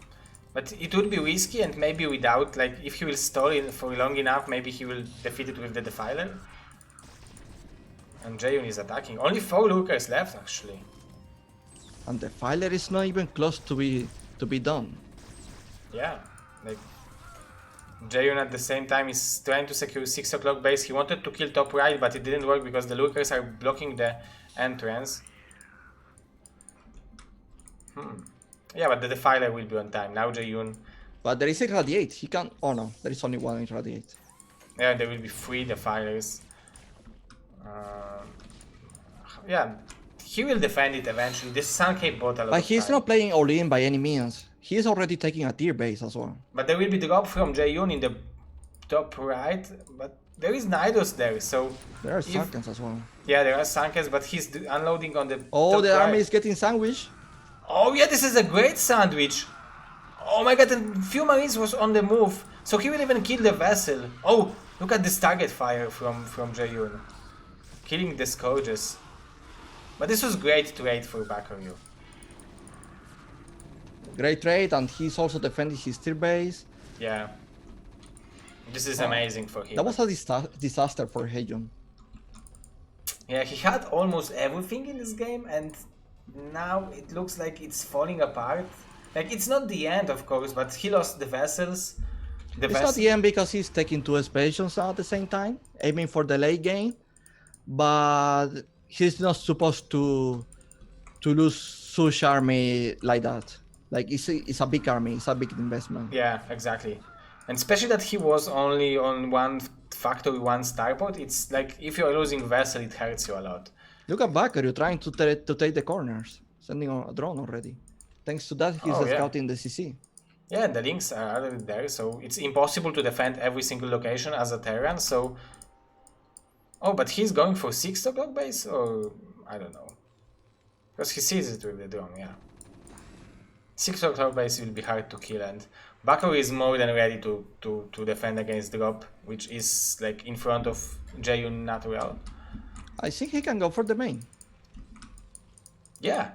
it would be risky, and maybe without, like, if he will stall it for long enough, maybe he will defeat it with the defiler. And Jaeyun is attacking. Only 4 lurkers left actually. And the defiler is not even close to be done. Yeah, like Jaeyun at the same time is trying to secure 6 o'clock base. He wanted to kill top right, but it didn't work because the lurkers are blocking the entrance. Yeah, but the defiler will be on time. Now Jaeyun. But there is a irradiate. He can. Oh no, there is only 1 irradiate. Yeah, there will be 3 defilers. Yeah, he will defend it eventually. This Sankei bought a lot. But he's not playing all in by any means. He's already taking a tier base as well. But there will be drop from Jaeyun in the top right. But there is Nidus there, so there are Sankens as well. Yeah, there are Sankens, but he's unloading on the. Oh, top the army right. is getting sandwiched. Oh yeah, this is a great sandwich. Oh my god, and few marines was on the move, so he will even kill the vessel. Oh, look at this target fire from Jaeyun, killing the scourges. But this was great trade for Bakuryu. Great trade, and he's also defending his tier base. Yeah. This is amazing for him. That was a disaster for Jaeyun. Yeah, he had almost everything in this game, and now it looks like it's falling apart. Like, it's not the end, of course, but he lost the vessels. It's not the end because he's taking 2 expansions at the same time, aiming for the late game. But he's not supposed to lose such army like that. Like, it's a big army, it's a big investment. Yeah, exactly. And especially that he was only on one factory, one starport. It's like, if you're losing vessel, it hurts you a lot. Look at Bakuryu trying to take the corners, sending a drone already. Thanks to that, he's scouting the CC. Yeah, the links are already there, so it's impossible to defend every single location as a Terran, so... Oh, but he's going for 6 o'clock base, or... I don't know. Because he sees it with the drone, yeah. 6 o'clock base will be hard to kill, and Bakuryu is more than ready to defend against drop, which is like in front of Jaeyun natural. I think he can go for the main. Yeah.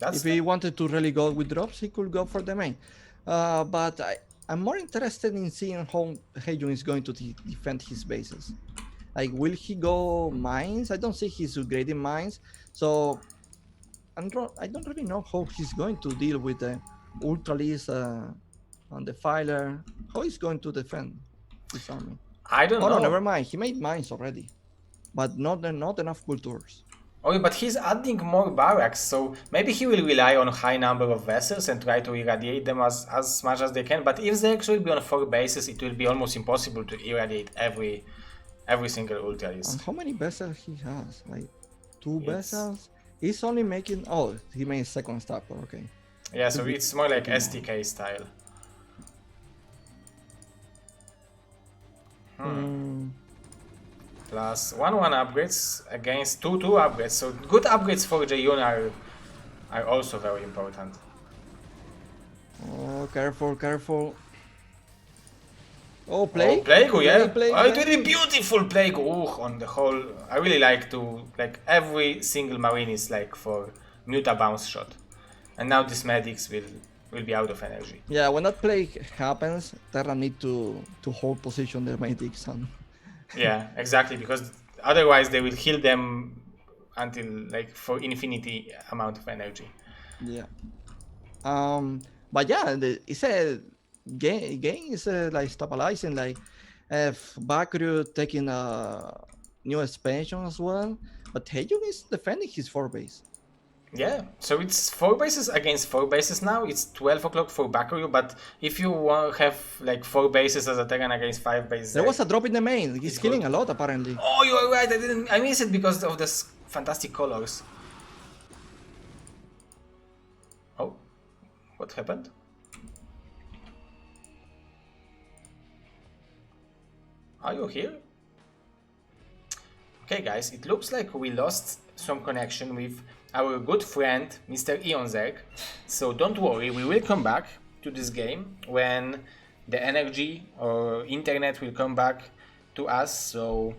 If he wanted to really go with drops, he could go for the main. But I'm more interested in seeing how Jaeyun is going to defend his bases. Like, will he go mines? I don't think he's upgrading mines, so I don't really know how he's going to deal with the Ultralisk and the Filer. How he's going to defend his army? I don't know. No, never mind. He made mines already, but not enough cultures. Oh, but he's adding more barracks, so maybe he will rely on high number of vessels and try to irradiate them as much as they can. But if they actually be on 4 bases, it will be almost impossible to irradiate every single Ultralisk. And how many vessels he has? Like 2 vessels? He's only making... Oh, he made second stopper, okay. Yeah, so it's more like STK style. Plus 1/1 upgrades against 2/2 upgrades. So good upgrades for Jaeyun are also very important. Oh, careful. Oh, Plague? Oh, Plague, yeah. Plague, oh, it will be beautiful Plague. On the whole, I really like to, like, every single marine is like for Muta bounce shot. And now these medics will be out of energy. Yeah, when that Plague happens, Terra need to hold position their medics and... Yeah, exactly, because otherwise they will heal them until, like, for infinity amount of energy. Yeah. But yeah, it's a game is like stabilizing, like Bakuryu taking a new expansion as well, but Jaeyun is defending his 4 base. Yeah, so it's 4 bases against 4 bases now. It's 12 o'clock for Bakuryu, but if you want to have like 4 bases as a Terran against 5 bases... There was a drop in the main. He's killing a lot, apparently. Oh, you are right. I missed it because of the fantastic colors. Oh, what happened? Are you here? Okay, guys, it looks like we lost some connection with our good friend, Mr. eOnzErG. So don't worry, we will come back to this game when the energy or internet will come back to us. So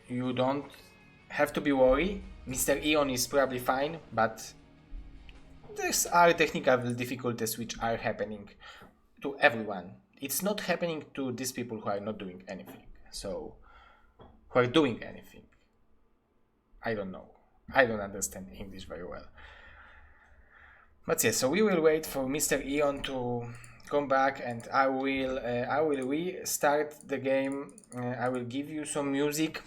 you don't have to be worried. Mr. Eon is probably fine, but there are technical difficulties which are happening to everyone. It's not happening to these people who are not doing anything. So, who are doing anything. I don't know. I don't understand English very well. But yeah, so we will wait for Mr. Eon to come back, and I will restart the game. I will give you some music.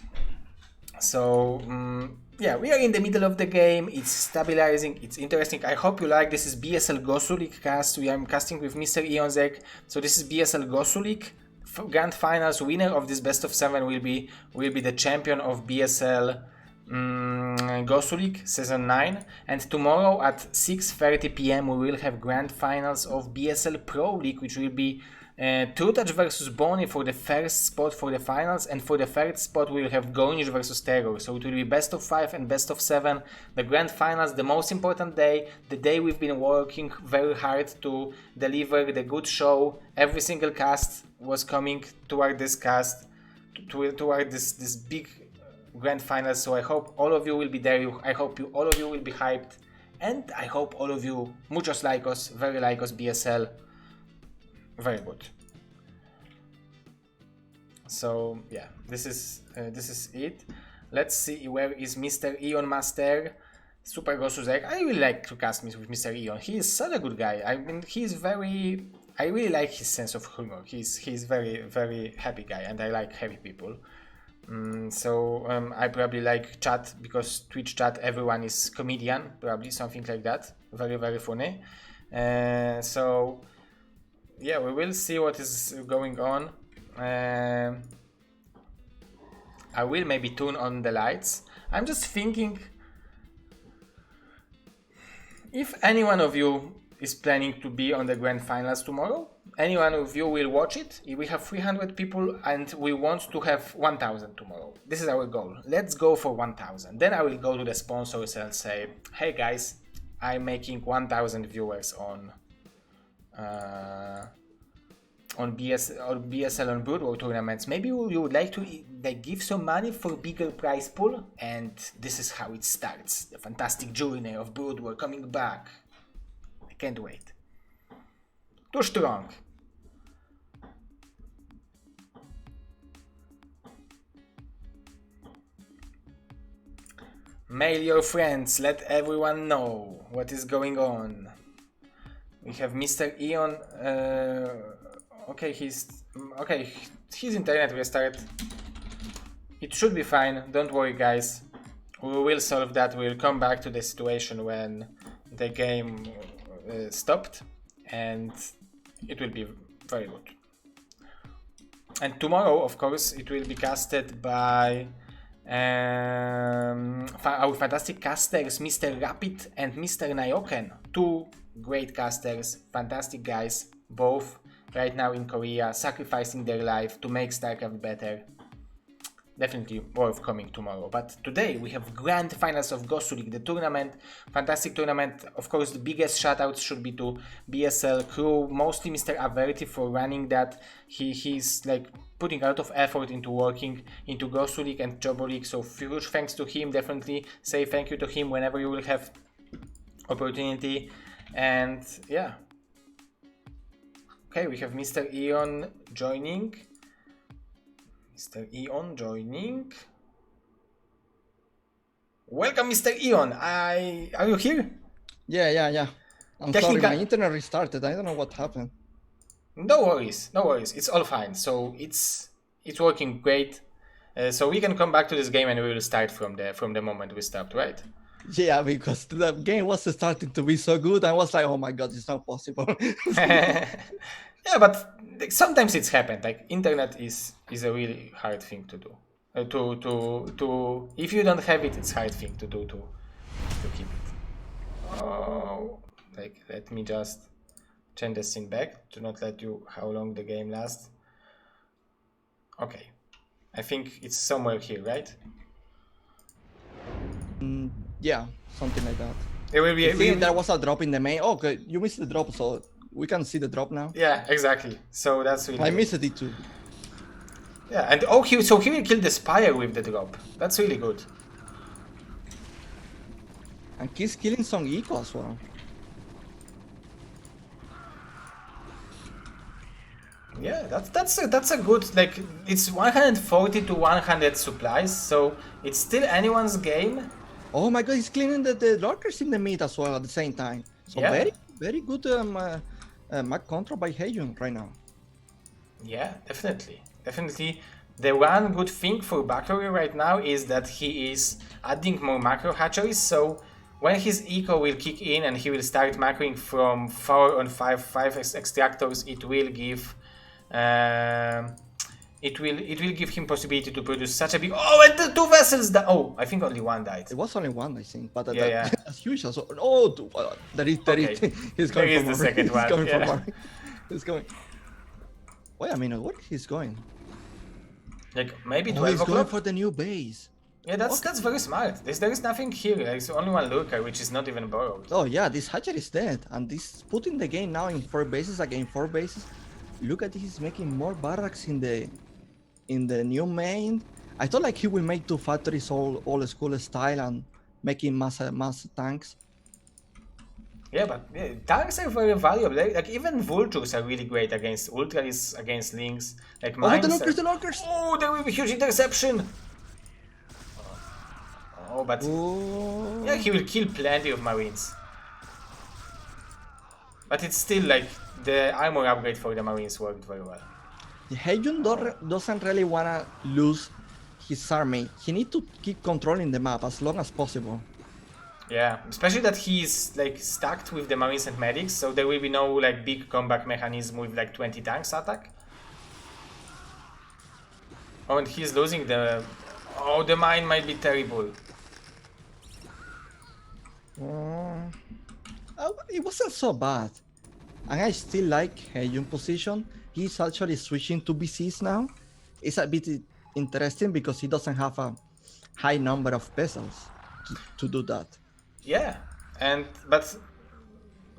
So yeah, we are in the middle of the game. It's stabilizing. It's interesting. I hope you like. This is BSL Gosuleague cast. We are casting with Mr. eOnzErG. So this is BSL Gosuleague Grand Finals. Winner of this best of 7 will be the champion of BSL Gosuleague Season 9, and tomorrow at 6:30 p.m. we will have Grand Finals of BSL Pro League, which will be Trutach versus Bonnie for the first spot for the finals, and for the third spot we will have Gornish versus Terror. So it will be best of 5 and best of 7. The Grand Finals, the most important day, the day we've been working very hard to deliver the good show. Every single cast was coming toward this cast, toward this big Grand Finals. So I hope all of you will be there. I hope all of you will be hyped, And I hope all of you muchos like us, very like us, BSL. Very good. So yeah, this is it. Let's see where is Mr. Eon Master. Super Gosuleague. I really like to cast with Mr. Eon. He is such a good guy. I mean, he's very. I really like his sense of humor. He's very happy guy, and I like happy people. I probably like chat because Twitch chat everyone is comedian, probably something like that. Very funny. So yeah, we will see what is going on. I will maybe turn on the lights. I'm just thinking if any one of you is planning to be on the grand finals tomorrow, any one of you will watch it. We have 300 people and we want to have 1000 tomorrow. This is our goal. Let's go for 1000. Then I will go to the sponsors and say, hey guys, I'm making 1000 viewers on BSL on Brood War tournaments. Maybe you would like to give some money for bigger prize pool, and this is how it starts. The fantastic journey of Brood War coming back. I can't wait. Too strong. Mail your friends, let everyone know what is going on. We have Mr. Eon. Okay, his internet restarted. It should be fine, don't worry guys. We will solve that. We'll come back to the situation when the game stopped, and it will be very good. And tomorrow, of course, it will be casted by our fantastic casters, Mr. Rapid and Mr. Nayoken. Two great casters, fantastic guys, both right now in Korea, sacrificing their life to make StarCraft better. Definitely worth coming tomorrow. But today we have grand finals of Gosuleague, the tournament, fantastic tournament. Of course, the biggest shoutouts should be to BSL crew, mostly Mr. Averti for running that. He's like putting a lot of effort into working into Gosuleague and Joboleague, so huge thanks to him. Definitely say thank you to him whenever you will have opportunity. And yeah. Okay, we have Mr. Eon joining. Mr. Eon joining. Welcome, Mr. Eon. Are you here? Yeah. I'm sorry, my internet restarted. I don't know what happened. No worries. It's all fine. So it's working great. So we can come back to this game and we will start from the moment we stopped, right? Yeah, because the game was starting to be so good. I was like, oh my god, it's not possible. Yeah, but sometimes it's happened. Like internet is a really hard thing to do. To if you don't have it, it's hard thing to do to keep it. Oh, like let me just change the scene back to not let you how long the game lasts. Okay, I think it's somewhere here, right? Yeah, something like that. It will be. There was a drop in the main. Oh, okay, you missed the drop, so we can see the drop now. Yeah, exactly. So that's really. I missed it too. Yeah, and he will kill the Spire with the drop. That's really good. And he's killing some eco as well. Yeah, that's a good, like, it's 140 to 100 supplies, so it's still anyone's game. Oh my god, he's cleaning the lurkers in the mid as well at the same time. So yeah. very good map control by Jaeyun right now. Yeah, definitely. The one good thing for Bakuryu right now is that he is adding more macro hatcheries, so when his eco will kick in and he will start macroing from 4 on 5 extractors, it will give him possibility to produce such a big. Oh, and the 2 vessels that. Oh, I think only one died. It was only one, I think, but yeah. That's huge. Also, oh, there is. Okay. He's going there for is the second one. He's going yeah. for more. He's going. Wait a minute, where he's going? Like maybe 12 he's o'clock. Going for the new base. Yeah, that's very smart. There is nothing here. There's only one lurker, which is not even borrowed. Oh yeah, this hatcher is dead, and this putting the game now in 4 bases again 4 bases. Look at this, he's making more barracks in the new main. I thought like he will make 2 factories all school style and making mass tanks. Yeah, but tanks are very valuable. Like even vultures are really great against ultras, against links. Like Oh, mines. the lurkers! Oh, there will be huge interception. Oh, but Oh. yeah, he will kill plenty of marines. But it's still like the armor upgrade for the marines worked very well. Jaeyun doesn't really wanna lose his army. He needs to keep controlling the map as long as possible. Yeah, especially that he's like stacked with the marines and medics, so there will be no like big comeback mechanism with like 20 tanks attack. Oh, and he's losing the... Oh, the mine might be terrible. It wasn't so bad. And I still like Jaeyun's position. He's actually switching to BCs now. It's a bit interesting because he doesn't have a high number of vessels to do that. Yeah, but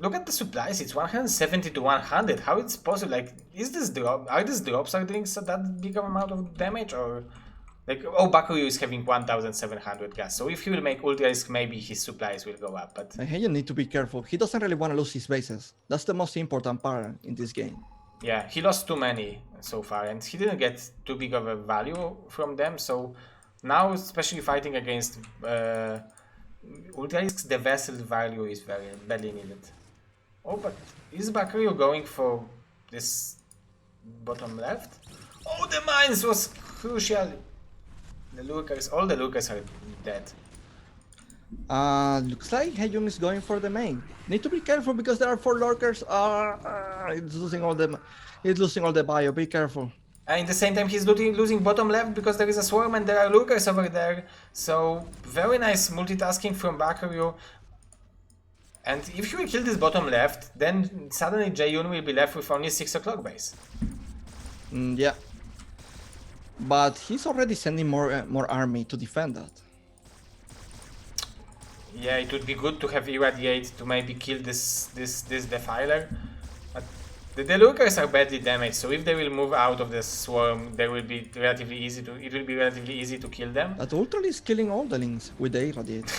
look at the supplies. It's 170 to 100. How it's possible? Like, is this drop? Are these drops doing that big amount of damage, or like? Oh, Bakuryu is having 1,700 gas. So if he will make ultra risk, maybe his supplies will go up. But Jaeyun need to be careful. He doesn't really want to lose his bases. That's the most important part in this game. yeah, he lost too many so far, and he didn't get too big of a value from them. So now, especially fighting against ultra risks, the vessel value is very badly needed. Oh, but is Bakuryu going for this bottom left? Oh, the mines was crucial. The lurkers, all the lurkers are dead. Looks like Jaeyun is going for the main. Need to be careful because there are 4 lurkers. It's losing all the bio. Be careful. And in the same time, he's losing bottom left because there is a swarm and there are lurkers over there. So very nice multitasking from Bakuryu. And if he will kill this bottom left, then suddenly Jaeyun will be left with only 6 o'clock base. Yeah. But he's already sending more army to defend that. Yeah, it would be good to have Irradiate to maybe kill this Defiler. But the lurkers are badly damaged, so if they will move out of the swarm, it will be relatively easy to kill them. But Ultra is killing all the links with the Irradiate.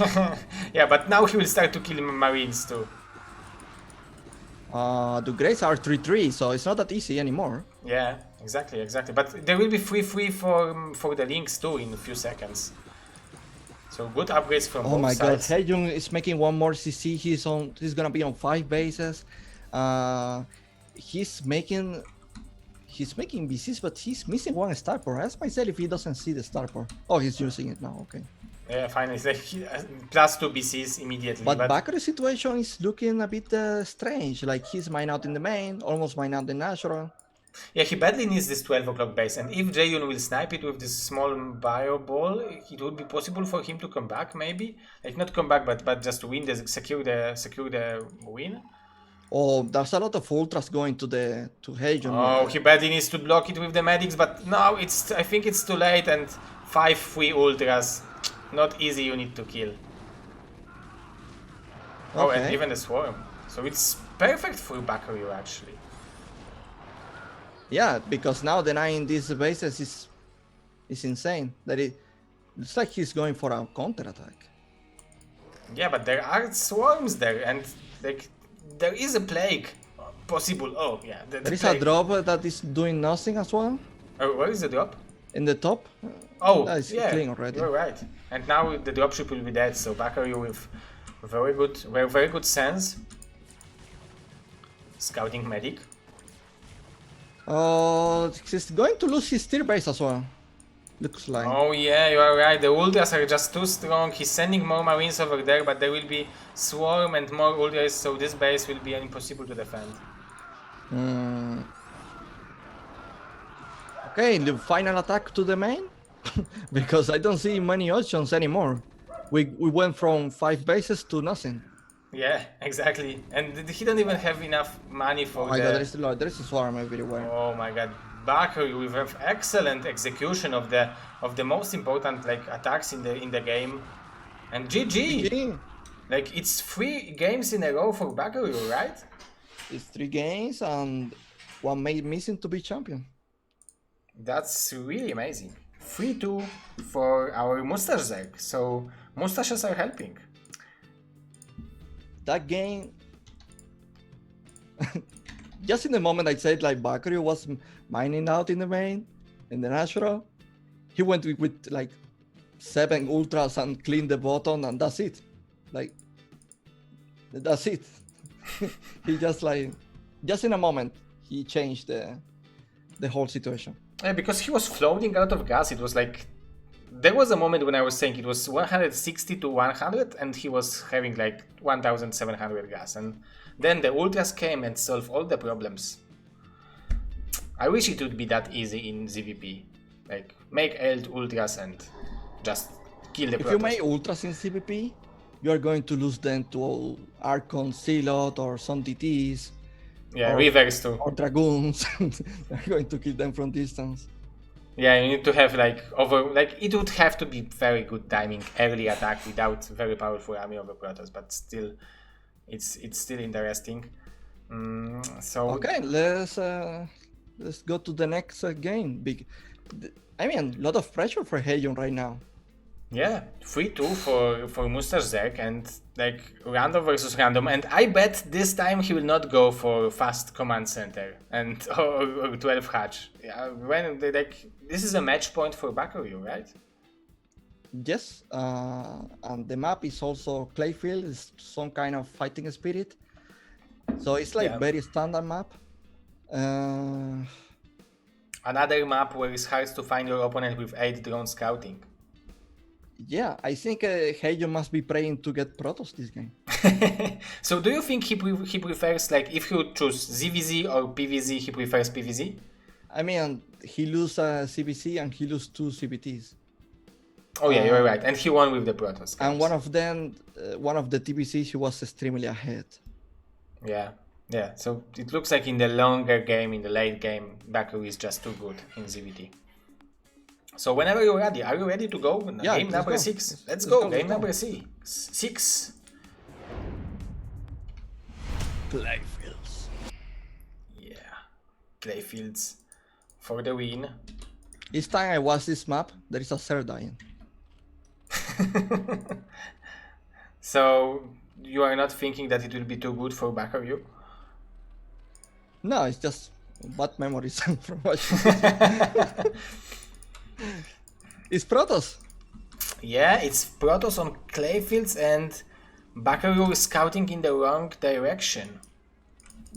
Yeah, but now he will start to kill marines too. The Greys are 3-3, so it's not that easy anymore. Yeah, exactly. But there will be free for the links too in a few seconds. So good upgrades from both sides. Oh my god, Jaeyun is making one more CC. He's gonna be on 5 bases. He's making BCs, but he's missing one starport. Ask myself if he doesn't see the starport. Oh, he's using it now. Okay. Yeah, finally, it's like plus 2 BCs immediately. But Bakur's situation is looking a bit strange. Like he's mine out in the main, almost mine out the natural. Yeah, he badly needs this 12 o'clock base, and if Jaeyun will snipe it with this small bio ball, it would be possible for him to come back, maybe. Like not come back, but just win secure the win. Oh, there's a lot of ultras going to Jaeyun. Oh, he badly needs to block it with the medics, but now I think it's too late, and 5 free ultras. Not easy unit to kill. Oh, and even the swarm. So it's perfect for Bakuryu actually. Yeah, because now denying these bases is insane. That it looks like he's going for a counter-attack. Yeah, but there are swarms there, and like there is a plague possible. Oh yeah, there is a drop that is doing nothing as well. Oh, where is the drop? In the top. Oh, yeah, clean already. You're right. And now the dropship will be dead. So Bakuryu with very good sense. Scouting medic. Oh, he's going to lose his tier base as well. Looks like. Oh yeah, you are right. The ultras are just too strong. He's sending more marines over there, but there will be swarm and more ultras, so this base will be impossible to defend. Okay, the final attack to the main? Because I don't see many options anymore. We went from 5 bases to nothing. Yeah, exactly. And he don't even have enough money for my god, there is a swarm everywhere. Oh my god. Bakuryu with excellent execution of the most important like attacks in the game. And GG! Like it's 3 games in a row for Bakuryu, right? It's 3 games and 1 made missing to be champion. That's really amazing. 3-2 for our mustache. So mustaches are helping. That game just in the moment I said like Bakuryu was mining out in the main, in the natural, he went with like 7 ultras and cleaned the bottom, and that's it. Like, that's it. He just in a moment, he changed the whole situation. Yeah, because he was floating a lot of gas. It was like, there was a moment when I was saying it was 160 to 100 and he was having like 1700 gas, and then the ultras came and solved all the problems. I wish it would be that easy in ZVP. Like, make ultras and just kill the Protoss. If you make ultras in CVP, you are going to lose them to Archon, Zealot, or some DTs. Yeah, reverse too. Or Dragoons. They're going to kill them from distance. Yeah, you need to have it would have to be very good timing, early attack without very powerful army of Protoss, but still, it's still interesting. So okay, let's go to the next game. I mean, a lot of pressure for Jaeyun right now. Yeah, 3-2 for eOnzErG, and like random versus random, and I bet this time he will not go for fast command center and or 12 hatch. Yeah, this is a match point for Bakuryu, right? Yes, and the map is also Clayfield, is some kind of fighting spirit, so it's like very standard map. Another map where it's hard to find your opponent with 8 drone scouting. Yeah, I think Jaeyun must be praying to get Protoss this game. So do you think he prefers, like, if he would choose ZVZ or PVZ, he prefers PVZ? I mean, he lose CVC and he lose 2 CVTs. Oh yeah, you're right. And he won with the Protoss. And one of them, one of the TBCs, he was extremely ahead. Yeah. Yeah, so it looks like in the longer game, in the late game, Bakuryu is just too good in ZVT. So whenever you're ready, are you ready to go? Yeah, game number 6. Let's go. Game number 6. Clayfields. Yeah, Clayfields for the win. Each time I watch this map, there is a Zer dying. So you are not thinking that it will be too good for Bakuryu? No, it's just bad memories from watching. It's Protoss. Yeah, it's Protoss on Clayfields, and Bakuryu is scouting in the wrong direction.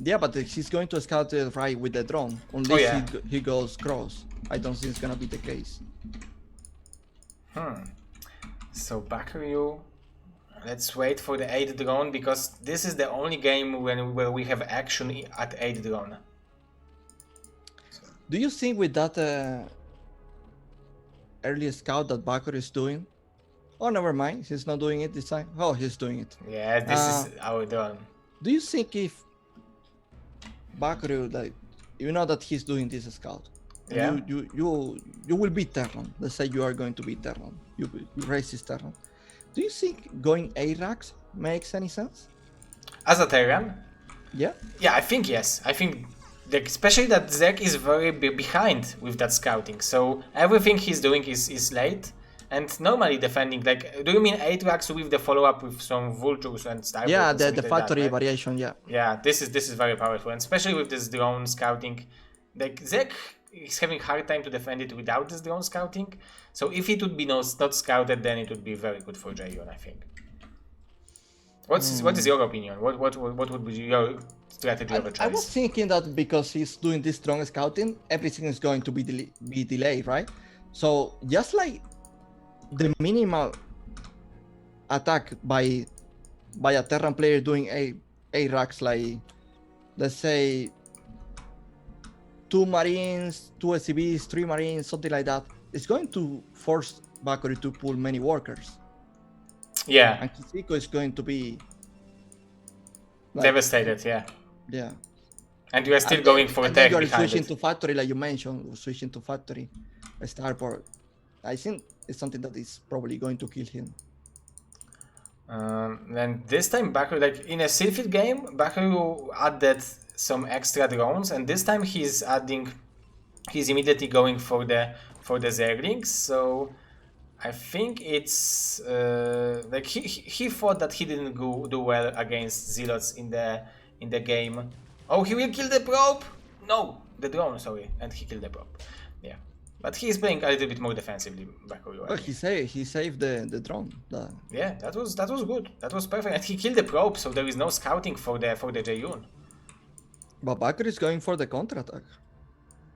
Yeah, but he's going to scout it right with the drone. Unless he goes cross. I don't think it's gonna be the case. So Bakuryu, let's wait for the 8 drone, because this is the only game where we have action at 8 drone. Do you think with that early scout that Bakuryu is doing? Oh, never mind. He's not doing it this time. Oh, he's doing it. Yeah, this is our drone. Do you think if Bakuryu, like, you know that he's doing this scout, yeah, you will beat Terran. Let's say you are going to beat Terran. You raise this Terran. Do you think going A-Rax makes any sense? As a Terran? Yeah. Yeah, I think yes. I think especially that ZZZero is very behind with that scouting. So everything he's doing is late. And normally defending, like, do you mean 8-Rax with the follow-up with some vultures and stuff? Yeah, the factory variation, yeah. Yeah, this is very powerful, and especially with this drone scouting. Like, ZZZero is having a hard time to defend it without this drone scouting. So if it would be not scouted, then it would be very good for Jaeyun, I think. What is your opinion? What would be your strategy of a choice? I was thinking that because he's doing this strong scouting, everything is going to be delayed, right? So just like the minimal attack by a Terran player doing A-Rax, like, let's say 2 Marines, 2 SCVs, 3 Marines, something like that, it's going to force Bakuryu to pull many workers. Yeah. And Kisiko is going to be like, devastated, yeah. Yeah. And you are still going for a tech behind behind switching it. to factory, like you mentioned, switching to factory, starport. I think it's something that is probably going to kill him. Then this time Bakuryu, like in a Sylphid game, Bakuryu added some extra drones, and this time he's immediately going for the Zerglings. So I think it's like he thought that he didn't do well against Zealots in the game Oh, he will kill the probe? No, the drone, sorry. And he killed the probe. Yeah. But he is playing a little bit more defensively, Bakuryu. Well, he saved the drone. Yeah, that was good. That was perfect. And he killed the probe, so there is no scouting for the Jaeyun. But Bakuryu is going for the counterattack.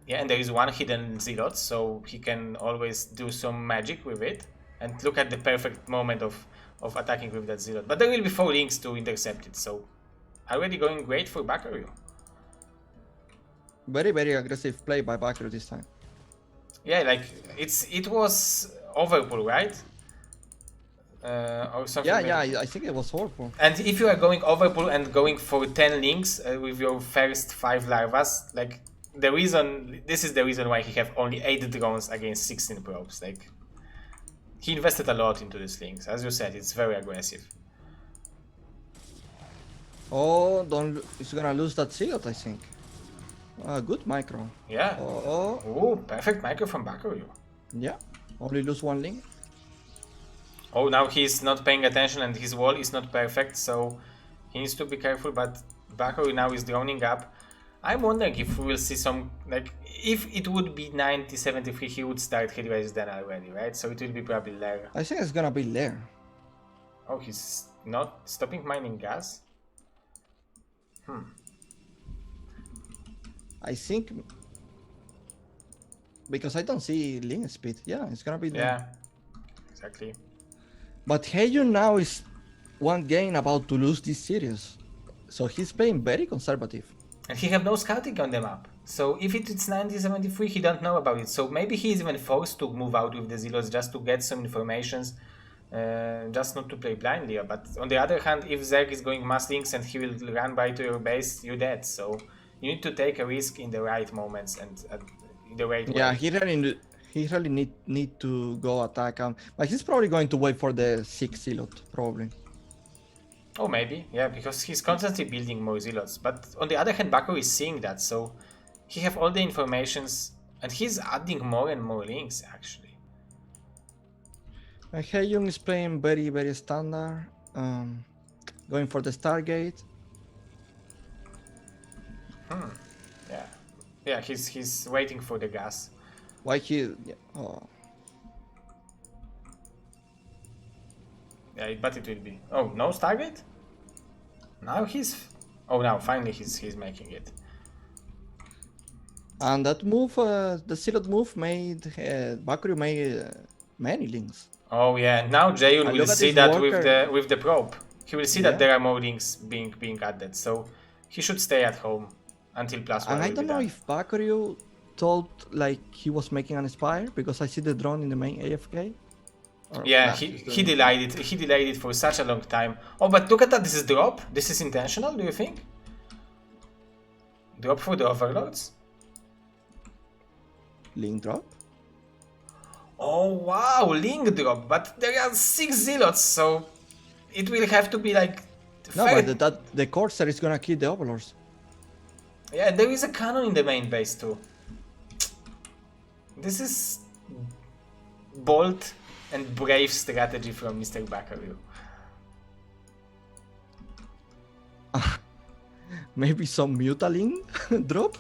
Yeah, and there is one hidden zealot, so he can always do some magic with it. And look at the perfect moment of attacking with that zealot. But there will be 4 links to intercept it, so already going great for Bakuryu. Very, very aggressive play by Bakuryu this time. Yeah, like it was overpull, right? Or something. Yeah, I think it was horrible. And if you are going overpull and going for 10 links with your first 5 larvas, like this is the reason why he have only 8 drones against 16 probes. Like he invested a lot into these links. As you said, it's very aggressive. Oh, he's gonna lose that zealot, I think. Good micro. Yeah. Oh, perfect micro from Bakuryu. Yeah, only lose 1 link. Oh, now he's not paying attention and his wall is not perfect, so he needs to be careful, but Bakuryu now is droning up. I'm wondering if we will see some, like, if it would be 90-73, he would start hit raise then already, right? So it will be probably Lair. I think it's gonna be Lair. Oh, he's not stopping mining gas? I think because I don't see link speed. Yeah, it's gonna be Lair. Yeah, exactly. But Jaeyun now is 1 game about to lose this series. So he's playing very conservative. And he have no scouting on the map. So if it's 90-73, he don't know about it. So maybe he is even forced to move out with the Zealots just to get some informations. Just not to play blindly. But on the other hand, if Zerg is going mass links and he will run by to your base, you're dead. So you need to take a risk in the right moments and in the right way. Yeah, he really need to go attack him. But he's probably going to wait for the 6 Zealot, probably. Oh, maybe, yeah, because he's constantly building more zealots. But on the other hand, Bakuryu is seeing that, so he have all the informations, and he's adding more and more links, actually. Jaeyun is playing very, very standard, going for the Stargate. Yeah, he's waiting for the gas. Why he? Yeah, oh. Yeah, but it will be. Oh, no Stargate? Now he's. Oh, now finally he's making it. And that move, the Zealot move, made Bakuryu made many links. Oh yeah, now Jaeyun will see that with the probe. He will see that there are more links being added, so he should stay at home until +1. And I don't know if Bakuryu thought like he was making an Spire, because I see the drone in the main AFK. Yeah, he delayed it. He delayed it for such a long time. Oh, but look at that. This is drop. This is intentional, do you think? Drop for the overlords? Link drop? Oh, wow. Link drop. But there are 6 zealots, so it will have to be like... No, but the Corsair is gonna kill the overlords. Yeah, there is a cannon in the main base too. This is bold and brave strategy from Mr. Bakuryu. Maybe some Mutalink drop?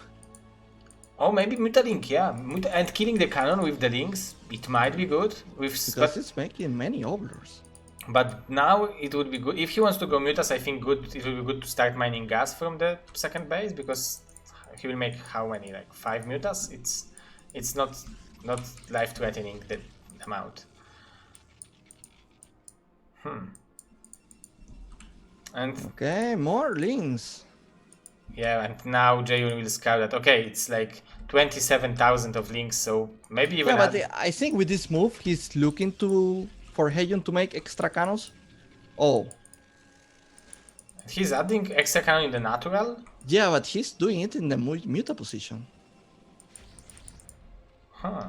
Oh, maybe Mutalink, yeah. And killing the cannon with the links, it might be good. Because it's making many overlords. But now it would be good. If he wants to go Mutas, I think it will be good to start mining gas from the second base, because he will make how many? Like 5 Mutas? It's not life-threatening, the amount. And okay, more links. Yeah, and now Jaeyun will scout that. Okay, it's like 27,000 of links, so maybe even. Yeah, but I think with this move, he's looking for Jaeyun to make extra cannons. Oh. He's adding extra cannon in the natural? Yeah, but he's doing it in the Muta position. Huh.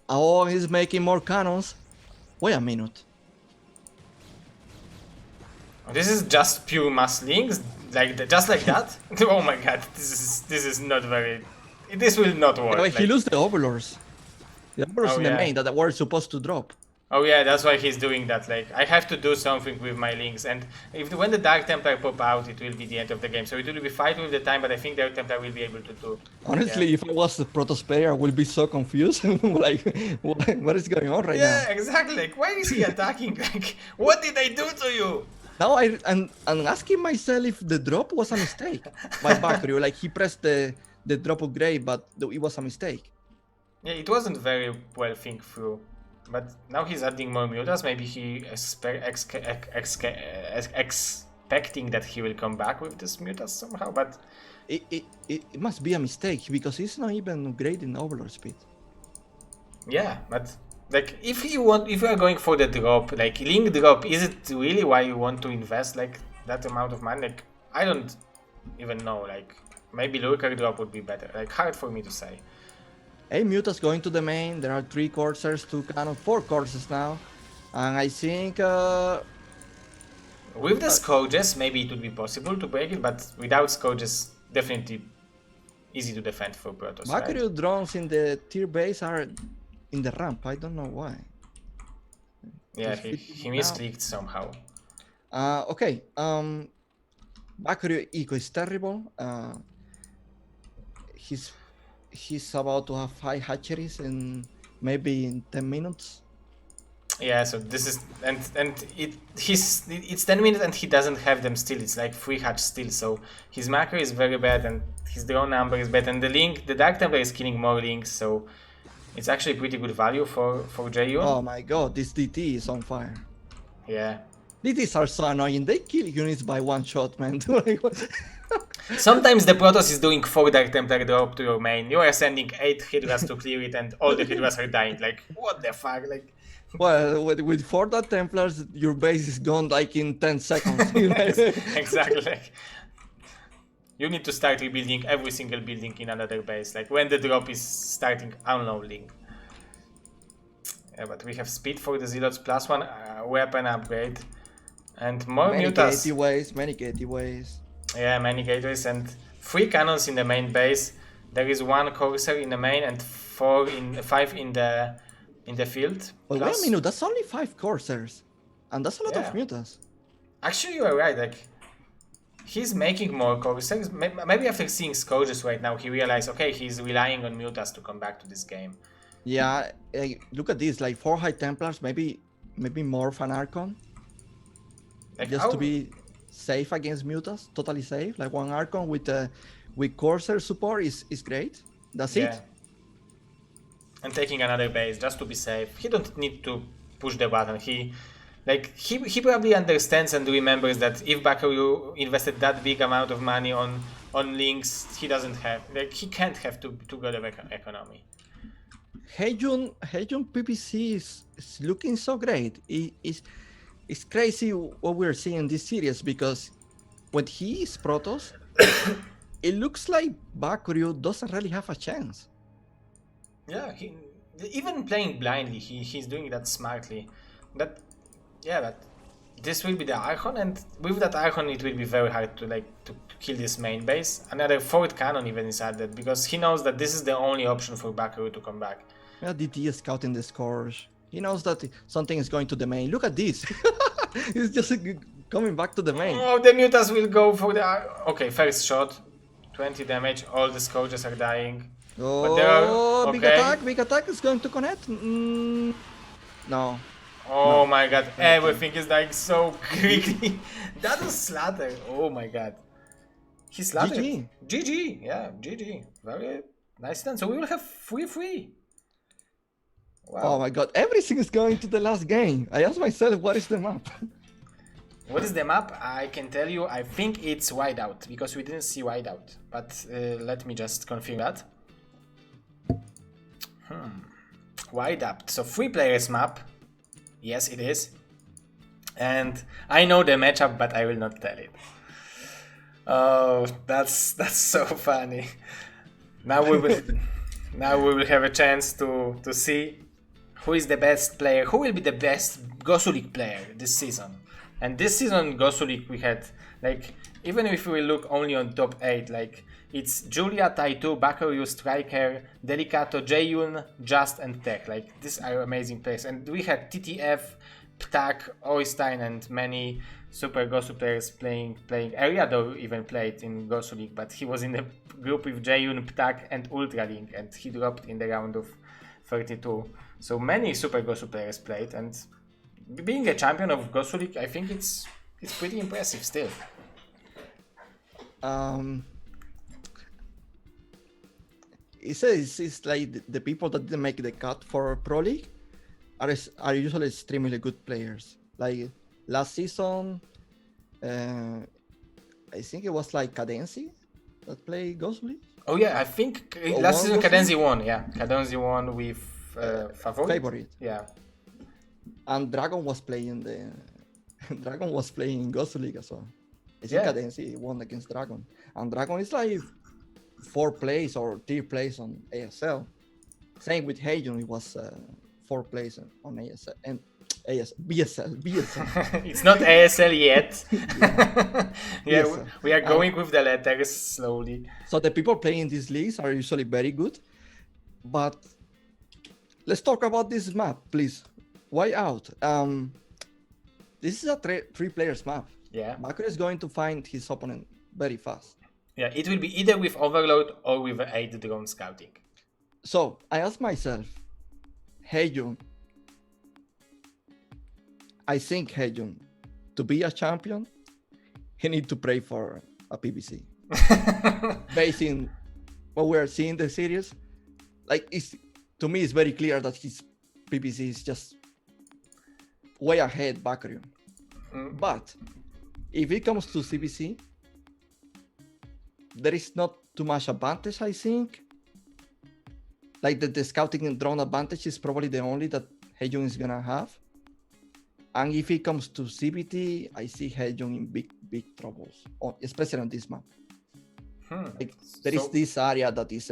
Oh, he's making more cannons. Wait a minute. This is just pure mass links, just like that. Oh my god, this is not very. This will not work. Yeah, he lose the overlords. The overlords in the main that were supposed to drop. Oh yeah, that's why he's doing that. Like, I have to do something with my links, and when the Dark Templar pop out, it will be the end of the game. So it will be fight with the time, but I think Dark Templar will be able to do. Honestly, if I was the Protoss player, I would be so confused. Like, what is going on right now? Yeah, exactly. Like, why is he attacking? Like, what did I do to you? Now I'm asking myself if the drop was a mistake by Bakuryu. Like, he pressed the drop upgrade, but it was a mistake. Yeah, it wasn't very well think through. But now he's adding more mutas. Maybe he expecting that he will come back with this mutas somehow. But it must be a mistake because he's not even upgrading Overlord speed. Yeah, but like if you are going for the drop, like link drop, is it really why you want to invest like that amount of money? Like I don't even know. Like maybe lurker drop would be better. Like hard for me to say. 8 mutas going to the main. There are 3 coursers, 2 cannon, 4 courses now. And I think... with the Scourges, maybe it would be possible to break it, but without Scourges, definitely easy to defend for Protoss. Bakuryu right? drones in the tier base are in the ramp. I don't know why. Yeah, he misclicked somehow. Okay. Bakuryu eco is terrible. He's about to have 5 hatcheries in maybe in 10 minutes. Yeah, so this is it's 10 minutes and he doesn't have them still. It's like 3 hatch still, so his macro is very bad and his drone number is bad, and the Dark Templar is killing more links, so it's actually pretty good value for Jaeyun. Oh my god, this DT is on fire. Yeah. DTs are so annoying. They kill units by 1 shot, man. Sometimes the Protoss is doing 4 Dark Templar drop to your main. You are sending 8 Hydras to clear it and all the Hydras are dying. Like, what the fuck? Like. Well, with 4 Dark Templars, your base is gone like in 10 seconds. Exactly. Like, you need to start rebuilding every single building in another base. Like when the drop is starting unloading. Yeah, but we have speed for the Zealots, +1 weapon upgrade. And more many mutas. Many gateways. Yeah, many gateways and 3 cannons in the main base. There is 1 courser in the main and 5 in the field. But wait a minute, that's only 5 coursers. And that's a lot of mutas. Actually, you are right. Like, he's making more coursers. Maybe after seeing Scourges right now, he realized, okay, he's relying on mutas to come back to this game. Yeah, look at this. Like 4 High Templars, maybe more of an Archon. Like just to be safe against mutas, totally safe. Like 1 Archon with Corsair support is great. That's it. And taking another base just to be safe. He don't need to push the button. He probably understands and remembers that if Bakuryu invested that big amount of money on links, he doesn't have, like, he can't have too good of economy. Jaeyun PPC is looking so great. It's crazy what we're seeing in this series because when he is Protoss, it looks like Bakuryu doesn't really have a chance. Yeah, even playing blindly, he's doing that smartly. But this will be the Archon, and with that Archon, it will be very hard to kill this main base. Another 4th cannon even is added because he knows that this is the only option for Bakuryu to come back. Yeah, DT is scouting the scores. He knows that something is going to the main. Look at this. He's just coming back to the main. Oh, the mutas will go for the... Okay, first shot. 20 damage. All the Scourges are dying. Oh, big attack is going to connect. No. Oh no. My god, everything is dying so quickly. That was slaughter. Oh my god. He slaughtered. GG. Yeah, GG. Very nice done. So we will have 3-3. Wow. Oh my god, everything is going to the last game. I asked myself, what is the map? What is the map? I can tell you, I think it's Whiteout, because we didn't see Whiteout. But let me just confirm that. Whiteout. So 3 players map. Yes, it is. And I know the matchup, but I will not tell it. Oh, that's so funny. Now we will have a chance to see who is the best player, who will be the best Gosuleague player this season. And this season Gosuleague we had, like, even if we look only on top 8, like, it's Julia, Taitu, Bakuryu, Striker, Delicato, Jaeyun, Just, and Tech. Like, these are amazing players. And we had TTF, Ptak, Oystein, and many super Gosu players playing. Eriador even played in Gosuleague, but he was in the group with Jaeyun, Ptak, and Ultralink, and he dropped in the round of 32. So many super Gosu players played, and being a champion of Gosuleague, I think it's pretty impressive still. It's like the people that didn't make the cut for Pro League are usually extremely good players. Like last season, I think it was like Cadenzi that played Gosuleague. Oh yeah, I think last season Cadenzi won. Yeah, Cadenzi won with Favorite. Yeah. And Dragon was playing Gosuleague as well. I think Cadenzi won against Dragon, and Dragon is like 4 plays or 3 plays on ASL. Same with Jaeyun, it was 4 plays on ASL and BSL. It's not ASL yet. Yeah, BSL. we are going with the letters slowly. So the people playing these leagues are usually very good. But let's talk about this map, please. Why out? This is a 3 players map. Yeah. Bakuryu is going to find his opponent very fast. Yeah, it will be either with Overload or with 8 drone scouting. So I asked myself, Jaeyun, I think Jaeyun, to be a champion, he need to pray for a PBC. Based on what we're seeing in the series, like to me, it's very clear that his PBC is just way ahead Bakuryu. But if it comes to CBC, there is not too much advantage, I think. Like the scouting and drone advantage is probably the only that Jaeyun is gonna have. And if it comes to CBT, I see Jaeyun in big troubles, especially on this map. Like, there is this area that is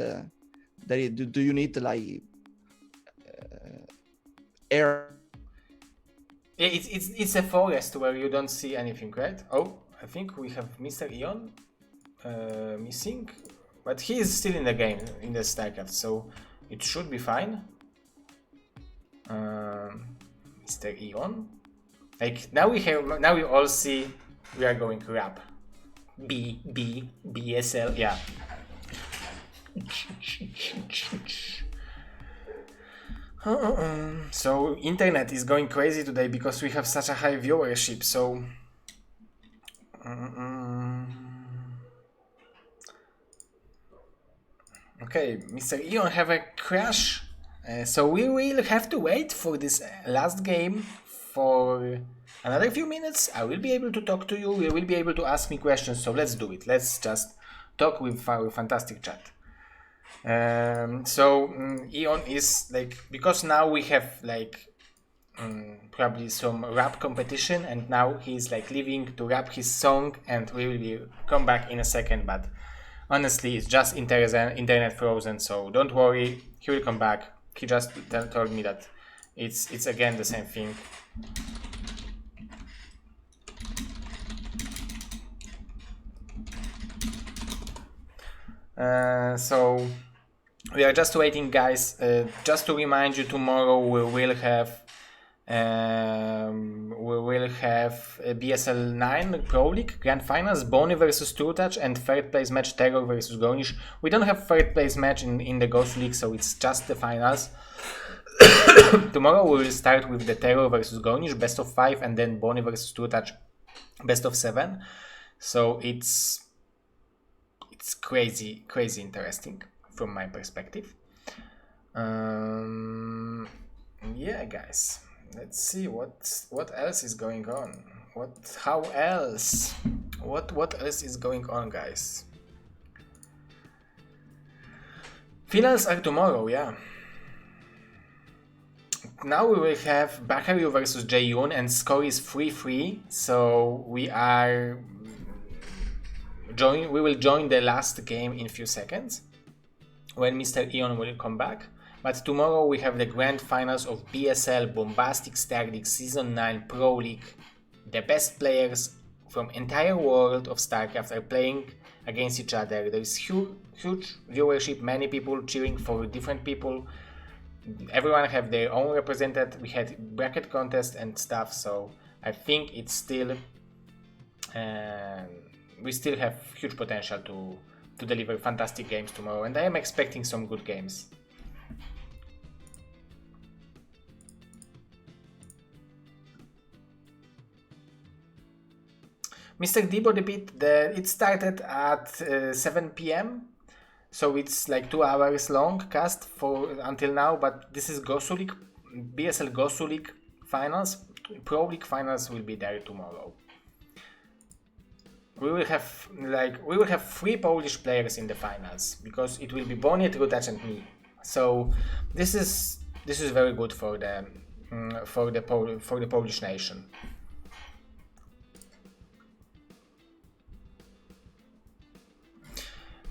do you need like air? Yeah, it's a forest where you don't see anything, right? Oh, I think we have Mr. Eon missing, but he is still in the game in the StarCraft, so it should be fine. Mr. Eon, like now we all see we are going to rap BSL, yeah. So internet is going crazy today because we have such a high viewership. So okay, Mr. Eon have a crash, so we will have to wait for this last game for another few minutes. I will be able to talk to you, you will be able to ask me questions, so let's do it. Let's just talk with our fantastic chat. Eon is like, because now we have like probably some rap competition, and now he's like leaving to rap his song, and we will come back in a second, but honestly it's just internet frozen, so don't worry, he will come back. He just told me that it's again the same thing. So we are just waiting, guys. Just to remind you, tomorrow we will have a BSL9 Pro League Grand Finals, Bonnie versus Turtouch, and third place match Terror versus Gonish. We don't have third place match in the Gosuleague, so it's just the finals. Tomorrow we will start with the Terror versus Gonish, best of 5, and then Bonnie versus Turtouch, best of 7. So it's crazy interesting from my perspective. Yeah, guys, let's see what else is going on. What else is going on, guys? Finals are tomorrow, yeah. Now we will have Bakuryu versus Jaeyun, and score is 3-3, so we will join the last game in a few seconds when Mr. Eon will come back. But tomorrow we have the grand finals of BSL Bombastic Star League Season 9 Pro League. The best players from entire world of StarCraft are against each other. There is huge viewership, many people cheering for different people. Everyone have their own represented. We had bracket contest and stuff, so I think it's still we still have huge potential to deliver fantastic games tomorrow, and I am expecting some good games. Mr. Debo repeat that it started at 7 p.m. So it's like 2 hours long cast for until now, but this is Gosuleague, BSL Gosuleague finals. Pro League finals will be there tomorrow. We will have 3 Polish players in the finals because it will be Bonnie, Trutacz and me. So this is very good for the Polish nation.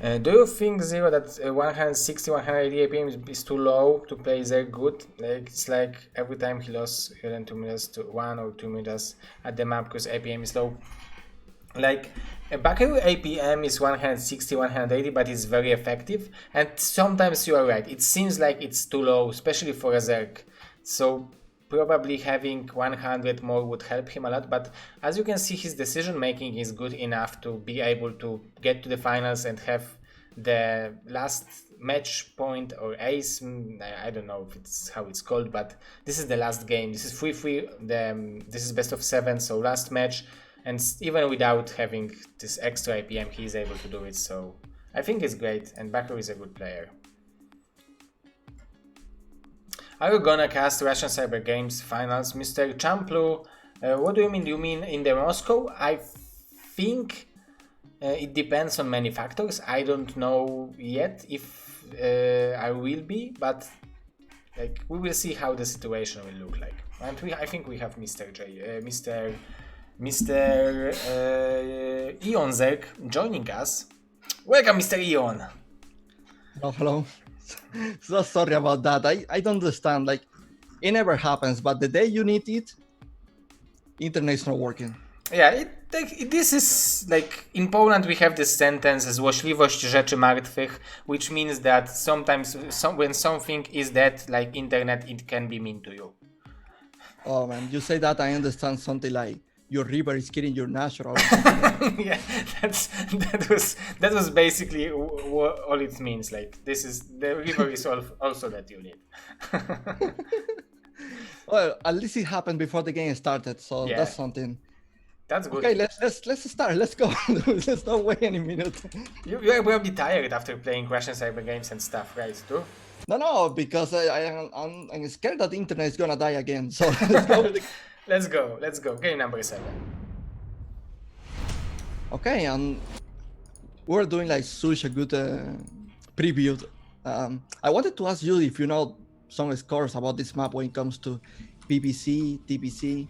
Do you think, Zero, that 160, 180 APM is too low to play ZZZero good? Like, it's like every time he lost 2 meters to 1 or 2 meters at the map because APM is low. Like, Bakuryu APM is 160, 180, but it's very effective. And sometimes you are right, it seems like it's too low, especially for a ZZZZero. So probably having 100 more would help him a lot, but as you can see, his decision making is good enough to be able to get to the finals and have the last match point or ace. I don't know if it's how it's called, but this is the last game. This is 3-3. This is best of 7, so last match, and even without having this extra IPM, he is able to do it. So I think it's great, and Bakuryu is a good player. Are you gonna cast Russian Cyber Games finals, Mr. Champlu? What do you mean? Do you mean in the Moscow? I think it depends on many factors. I don't know yet if I will be, but like we will see how the situation will look like. And I think we have Mr. eOnzErG joining us. Welcome, Mr. Eon. Oh, hello. So sorry about that. I don't understand. Like, it never happens, but the day you need it, internet's not working. Yeah, this is like in Poland we have this sentence złośliwość rzeczy martwych, which means that sometimes when something is dead, like internet, it can be mean to you. Oh man, you say that, I understand something like your river is killing your natural. Yeah, that was basically all it means. Like the river is also that you need. Well, at least it happened before the game started, so yeah. That's something. That's good. Okay, let's start. Let's go. Let's not wait any minute. You are probably tired after playing Russian Cyber Games and stuff, right? Too? No, because I'm scared that the internet is gonna die again. So let's go. Let's go. Game number 7. Okay, and we're doing like such a good preview. I wanted to ask you if you know some scores about this map when it comes to PPC, TPC.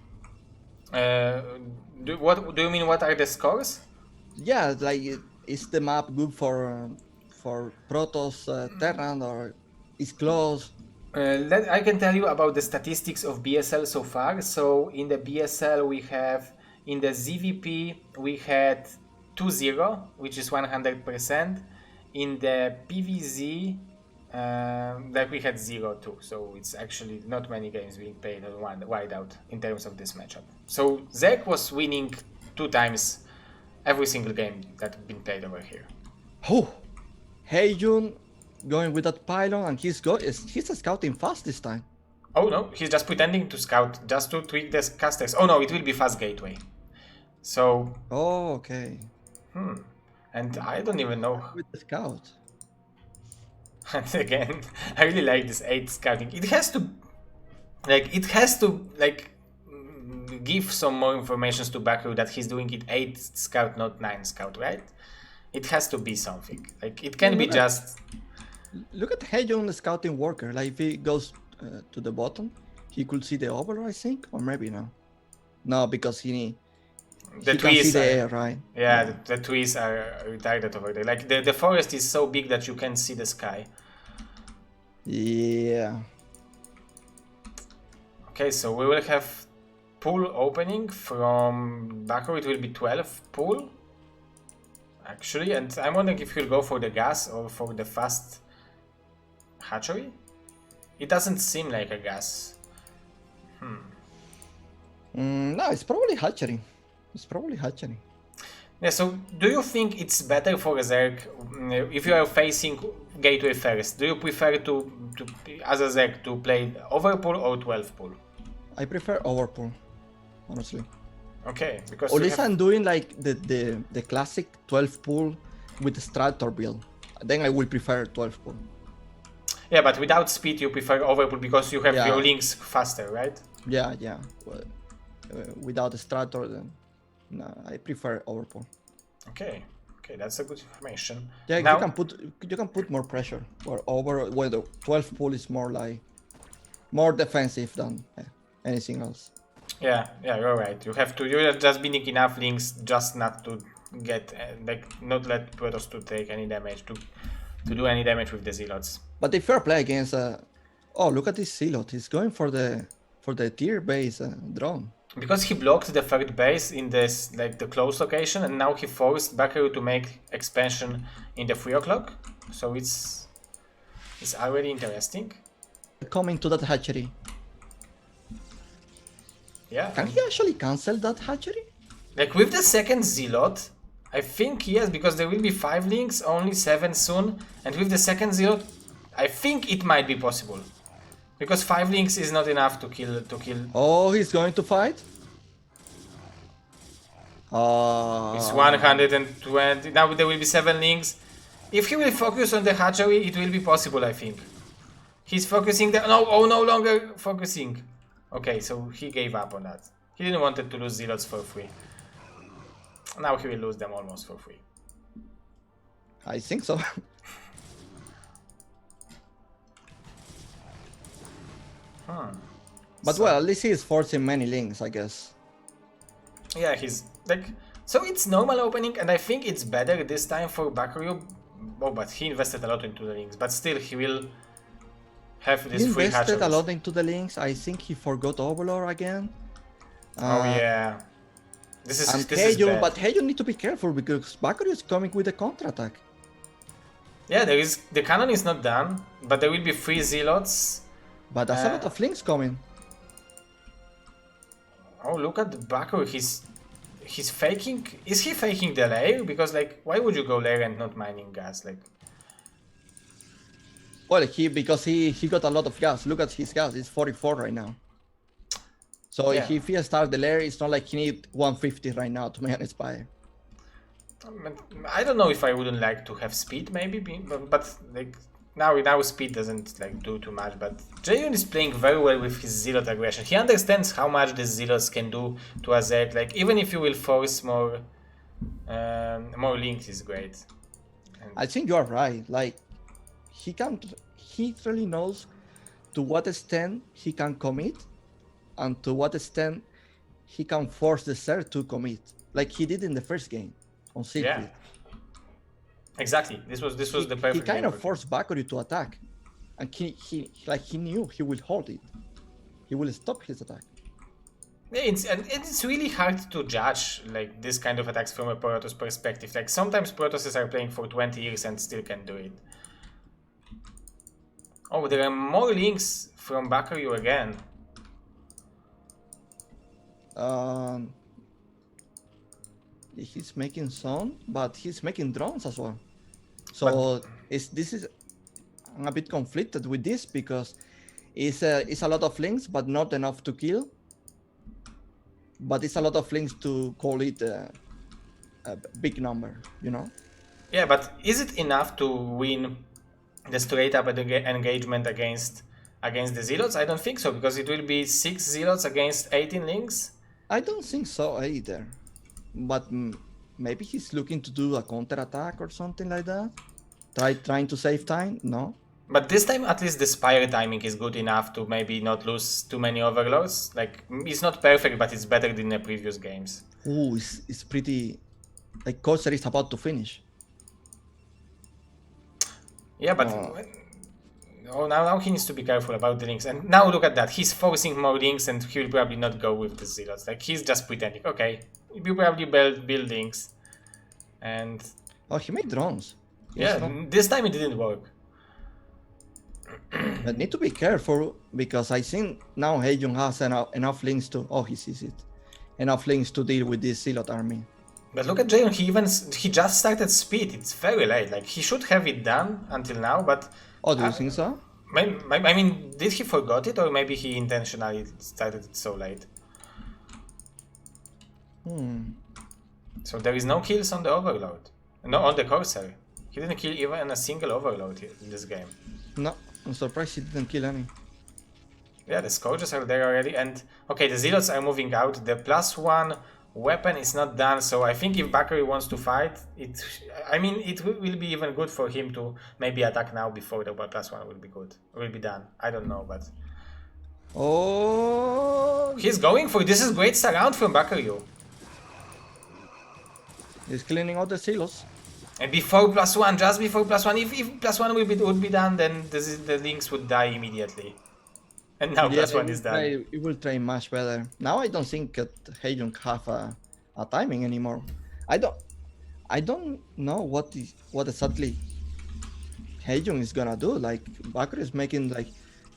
What do you mean? What are the scores? Yeah, like is the map good for Protoss Terran, or is close? I can tell you about the statistics of BSL so far. So in the BSL we have, in the ZVP we had 2-0, which is 100%. In the PVZ that we had 0-2. So it's actually not many games being played on wide out in terms of this matchup. So ZZZZero was winning 2 times every single game that been played over here. Oh, Jaeyun going with that pylon, and he's scouting fast this time. Oh no, he's just pretending to scout just to tweak the casters. Oh no, it will be fast gateway. So. Oh, okay. And I don't even know. With the scout. And again, I really like this 8 scouting. It has to give some more information to Bakuryu that he's doing it 8 scout, not 9 scout, right? It has to be something. Like it can be just. Look at Jaeyun scouting worker. Like if he goes to the bottom, he could see the overlord, I think, or maybe no. No, because he can see the air, right? Yeah, the trees are retarded over there. Like the forest is so big that you can see the sky. Yeah. Okay, so we will have pool opening from Bakuryu. It will be 12 pool. actually, and I'm wondering if he'll go for the gas or for the fast hatchery. It doesn't seem like a gas. No, it's probably hatchery. Yeah, so do you think it's better for Zerg if you are facing gateway first? Do you prefer to as a Zerg to play overpool or 12 pool? I prefer overpool, honestly. Okay, because Or I'm doing like the classic 12 pool with the Strator build. Then I will prefer 12 pool. Yeah, but without speed you prefer overpool because you have your links faster, right? Yeah. Well, without the Strator, then no, I prefer overpool. Okay, that's a good information. Yeah, now, you can put more pressure. Where the 12 pool is more like more defensive than anything else. Yeah, you're right. You're just building enough links just not to get not let Protoss to take any damage to do any damage with the Zealots. But if you play against oh, look at this Zealot. He's going for the tier base drone. Because he blocked the third base in this the close location, and now he forced Bakuryu to make expansion in the 3 o'clock. So it's already interesting. Coming to that hatchery. Yeah. Can he actually cancel that hatchery? Like with the second Zealot, I think yes, because there will be 5 links, only 7 soon, and with the second Zealot, I think it might be possible. Because 5 links is not enough to kill. Oh, he's going to fight? It's 120. Now there will be 7 links. If he will focus on the hatchery, it will be possible, I think. He's focusing no longer focusing. Okay, so he gave up on that. He didn't want to lose Zealots for free. Now he will lose them almost for free. I think so. But well, at least he is forcing many links, I guess. Yeah, he's so it's normal opening, and I think it's better this time for Bakuryu. Oh, but he invested a lot into the links, but still he will have this free hatcheries. He invested a lot into the links. I think he forgot Overlord again. Oh yeah. This is Jaeyun, but Jaeyun need to be careful because Bakuryu is coming with a counterattack. Yeah, the cannon is not done, but there will be 3 Zealots. But there's a lot of links coming. Oh, look at the Bakuryu. He's faking. Is he faking the lair? Because why would you go lair and not mining gas? Well, because he got a lot of gas. Look at his gas. It's 44 right now. So if he starts the lair, it's not like he need 150 right now to make an Inspire. I don't know if I wouldn't like to have speed, maybe, but now speed doesn't do too much. But Jaeyun is playing very well with his Zealot aggression. He understands how much the Zealots can do to a Zerg. Even if you will force more links, is great. I think you are right. He really knows to what extent he can commit, and to what extent he can force the Zerg to commit, like he did in the first game on Siegfried. Yeah. Exactly. This was the perfect. He kind of forced Bakuryu to attack, and he knew he will hold it. He will stop his attack. Yeah, it's really hard to judge this kind of attacks from a Protoss perspective. Sometimes Protosses are playing for 20 years and still can do it. Oh, there are more links from Bakuryu again. He's making some, but he's making drones as well. So I'm a bit conflicted with this because it's a lot of links, but not enough to kill. But it's a lot of links to call it a big number, you know? Yeah, but is it enough to win the straight up engagement against the Zealots? I don't think so, because it will be 6 Zealots against 18 links. I don't think so either. But maybe he's looking to do a counterattack or something like that. Trying to save time? No. But this time, at least the Spire timing is good enough to maybe not lose too many overlords. It's not perfect, but it's better than the previous games. Ooh, it's pretty... Corsair is about to finish. Yeah, but... now he needs to be careful about the links. And now look at that. He's forcing more links and he will probably not go with the Zealots. He's just pretending. Okay, you probably build links. And... Oh, he made drones. Yeah, this time it didn't work. But need to be careful because I think now Jaeyun has enough links to. Oh, he sees it. Enough links to deal with this Zealot army. But look at Jaeyun, he just started speed. It's very late. Like, he should have it done until now, but... Oh, do you think so? I mean, did he forgot it, or maybe he intentionally started it so late? So there is no kills on the Overload. No, on the Corsair. He didn't kill even a single Overload in this game. No, I'm surprised he didn't kill any. Yeah, the Scourges are there already, and... Okay, the Zealots are moving out. The +1 weapon is not done, so I think if Bakuryu wants to fight, it will be even good for him to maybe attack now before the +1 will be good. Will be done. I don't know, but... Oh! He's going for... This is great surround from Bakuryu. He's cleaning out the silos. And before +1, just before +1, if +1 would be done, then the links would die immediately. And now +1 is done. It will train much better. Now I don't think that Jaeyun have a timing anymore. I don't know what exactly Jaeyun is gonna do. Like Bakuryu is making like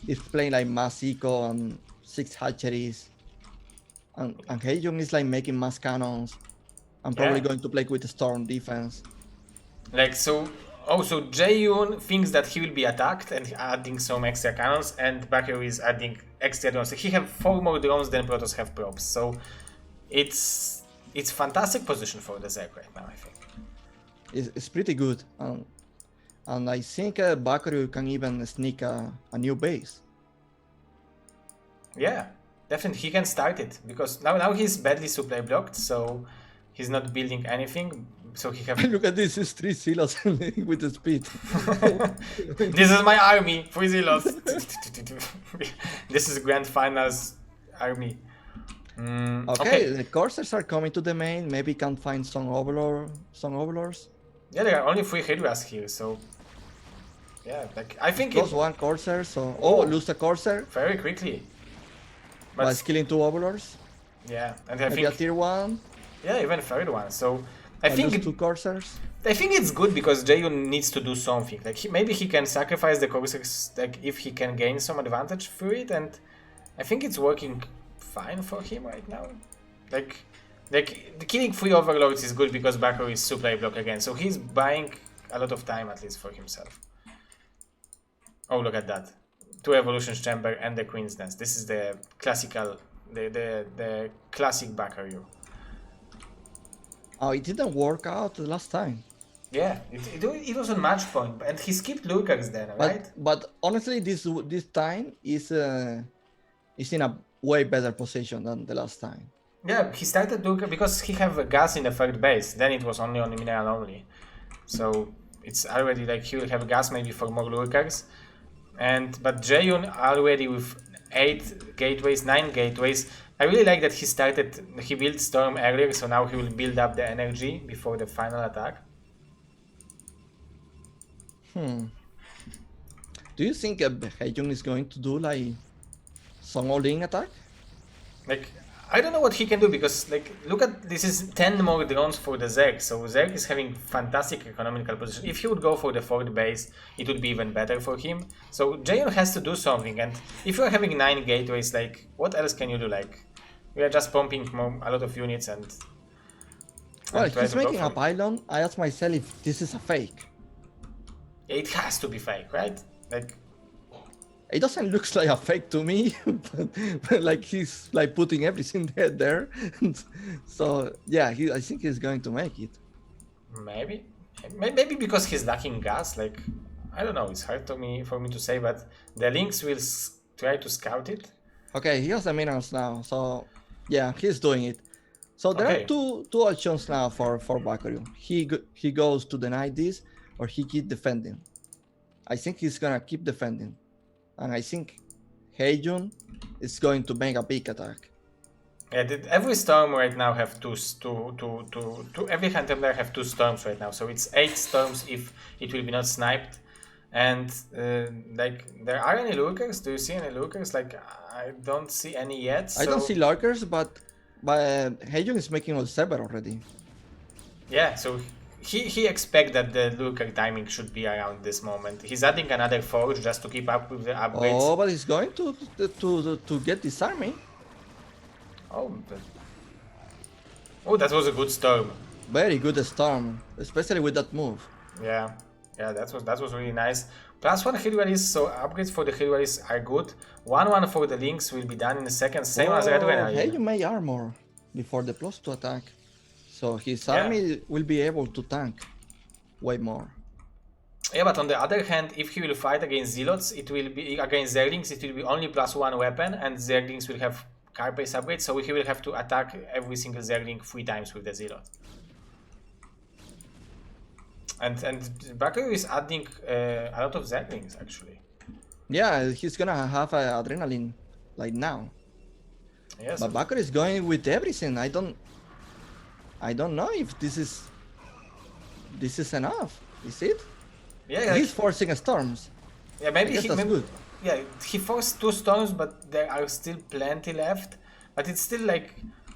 he's playing like mass eco and 6 hatcheries, and Jaeyun is like making mass cannons. I'm probably going to play with the storm defense. Like so. Also, Jaeyun thinks that he will be attacked and adding some extra cannons, and Bakuryu is adding extra drones. He have 4 more drones than Protoss have probes, so it's fantastic position for the ZZZero right now, I think. It's pretty good, and I think Bakuryu can even sneak a new base. Yeah, definitely he can start it, because now he's badly supply blocked, so he's not building anything. So he have... Look at this, it's 3 Zealots with the speed. This is my army, 3 Zealots. This is Grand Finals army. Okay, the Corsairs are coming to the main. Maybe can find some Overlords. Yeah, there are only 3 Hydras here, so... Yeah, like, I think Plus 1 Corsair, so... lose the Corsair. Very quickly. But by killing 2 Overlords. Yeah, and I maybe think... a tier 1. Yeah, even a third one, so... I think 2 Corsairs. I think it's good because Jaeyun needs to do something. Like maybe he can sacrifice the Corsairs, like if he can gain some advantage through it, and I think it's working fine for him right now. Like the killing 3 Overlords is good because Bakuryu is supply block again, so he's buying a lot of time at least for himself. Oh, look at that! 2 Evolutions Chamber and the Queen's Nest. This is the classical, the classic Bakuryu. Oh, it didn't work out the last time. Yeah, it was on match point, and he skipped Lurkers then, right? But honestly, this time is in a way better position than the last time. Yeah, he started Lurker because he have a gas in the third base. Then it was only on the mineral only, so it's already like he will have gas maybe for more Lurkers. But Jaeyun already with 8 gateways, 9 gateways. I really like that he built Storm earlier, so now he will build up the energy before the final attack. Do you think Jaeyun is going to do like some all-in attack? Like, I don't know what he can do because, like, look at this is 10 more drones for the ZZZero, so ZZZero is having fantastic economical position. If he would go for the 4th base, it would be even better for him. So Jaeyun has to do something, and if you're having 9 gateways, like, what else can you do? Like, we are just pumping a lot of units and well, he's making a pylon. I asked myself if this is a fake. It has to be fake, right? Like, it doesn't look like a fake to me, but like he's like putting everything there. So yeah, I think he's going to make it. Maybe because he's lacking gas. Like, I don't know. It's hard for me to say, but the Lynx will try to scout it. Okay, he has the minerals now, so yeah, he's doing it. So there are two options now for Bakuryu. He goes to deny this, or he keep defending. I think he's gonna keep defending. And I think Jaeyun is going to make a big attack. Yeah, every storm right now have every hunter player have 2 storms right now, so it's 8 storms if it will be not sniped. And like, there are any lurkers? Do you see any lurkers? Like, I don't see any yet. So... I don't see lurkers, but Jaeyun is making all 7 already. Yeah, so he expects that the lurker timing should be around this moment. He's adding another forge just to keep up with the upgrades. Oh, but he's going to get this army. Oh, oh, that was a good storm. Very good storm, especially with that move. Yeah, that was really nice. +1 hit rallies, so upgrades for the hit rallies are good. 1-1 for the links will be done in a second, same as Red Renarian. Hey, you may armor before the +2 attack, so his army will be able to tank way more. Yeah, but on the other hand, if he will fight against Zealots, it will be against Zerglings, it will be only +1 weapon, and Zerglings will have Carapace upgrade, so he will have to attack every single Zergling 3 times with the Zealot. And Bakuryu is adding a lot of Zerglings actually. Yeah, he's gonna have adrenaline like now. Yes. But Bakuryu is going with everything. I don't know if this is enough. Is it? Yeah, he's forcing storms. Yeah, maybe that's good. Yeah, he forced 2 storms, but there are still plenty left. But it's still like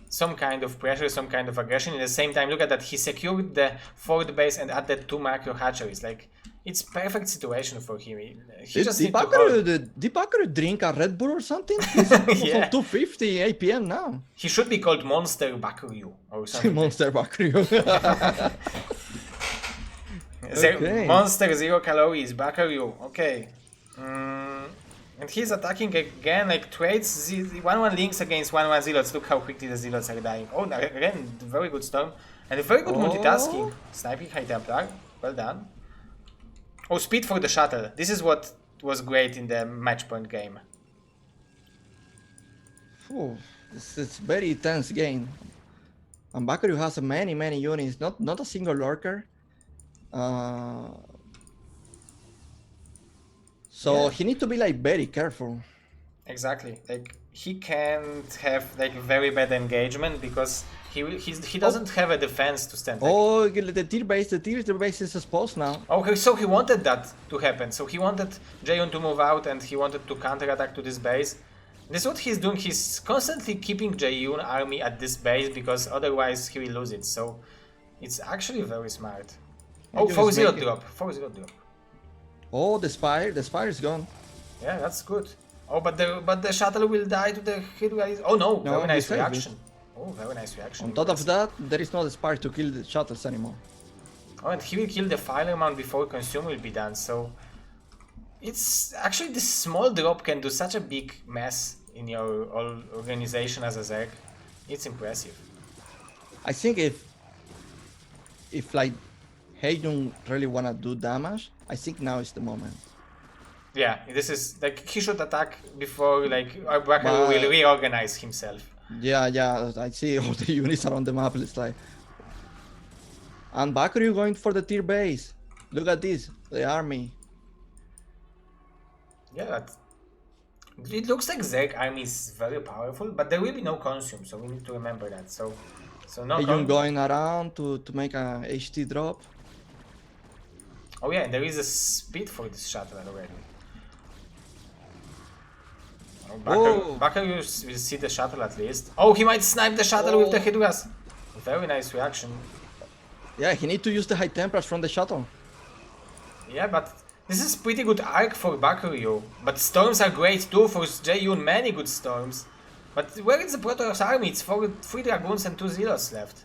some kind of pressure, some kind of aggression. At the same time, look at that, he secured the 4th base and added 2 macro hatcheries. Like, it's perfect situation for him. He just did Bakuryu drink a Red Bull or something? He's yeah. 250 APM now. He should be called Monster Bakuryu or something. Monster Bakuryu. Okay. Monster 0 calories, Bakuryu. Okay. And he's attacking again, like trades 1-1 links against 1-1 Zealots. Look how quickly the Zealots are dying. Oh, again, very good storm. And a very good multitasking. Sniping High Templar. Well done. Oh, speed for the shuttle. This is what was great in the match point game. Oh, it's very tense game. And Bakuryu has many units, not a single lurker. So he needs to be like very careful. Exactly. Like he can't have like very bad engagement because he doesn't have a defense to stand. Oh, the tier base is exposed now. Okay, so he wanted that to happen. So he wanted Jaeyun to move out and he wanted to counterattack to this base. This is what he's doing. He's constantly keeping Jaeyun army at this base because otherwise he will lose it. So it's actually very smart. Oh, 4-0 drop. 4-0 drop. Oh, the spire is gone. Yeah, that's good. Oh, but the shuttle will die to the hit rallies. Oh no, very nice reaction. Oh, very nice reaction. On top of that, there is no the spire to kill the shuttles anymore. Oh, and he will kill the Filer Mount before consume will be done. So it's actually this small drop can do such a big mess in your whole organization as a Zerg. It's impressive. I think if like Jaeyun really wanna do damage, I think now is the moment. Yeah, this is like he should attack before like Bakuryu will reorganize himself. Yeah, I see all the units around the map. It's like, and Bakuryu going for the tier base. Look at this, the army. Yeah, it looks like Zerg army is very powerful, but there will be no consume, so we need to remember that. So no. Jaeyun going around to make a HT drop. Oh yeah, and there is a speed for this shuttle already. Bakuryu will see the shuttle at least. Oh, he might snipe the shuttle with the Hydras. Very nice reaction. Yeah, he need to use the high temperatures from the shuttle. Yeah, but this is pretty good arc for Bakuryu. But storms are great too for Jaeyun, many good storms. But where is the Protoss army? It's 3 Dragoons and 2 Zealots left.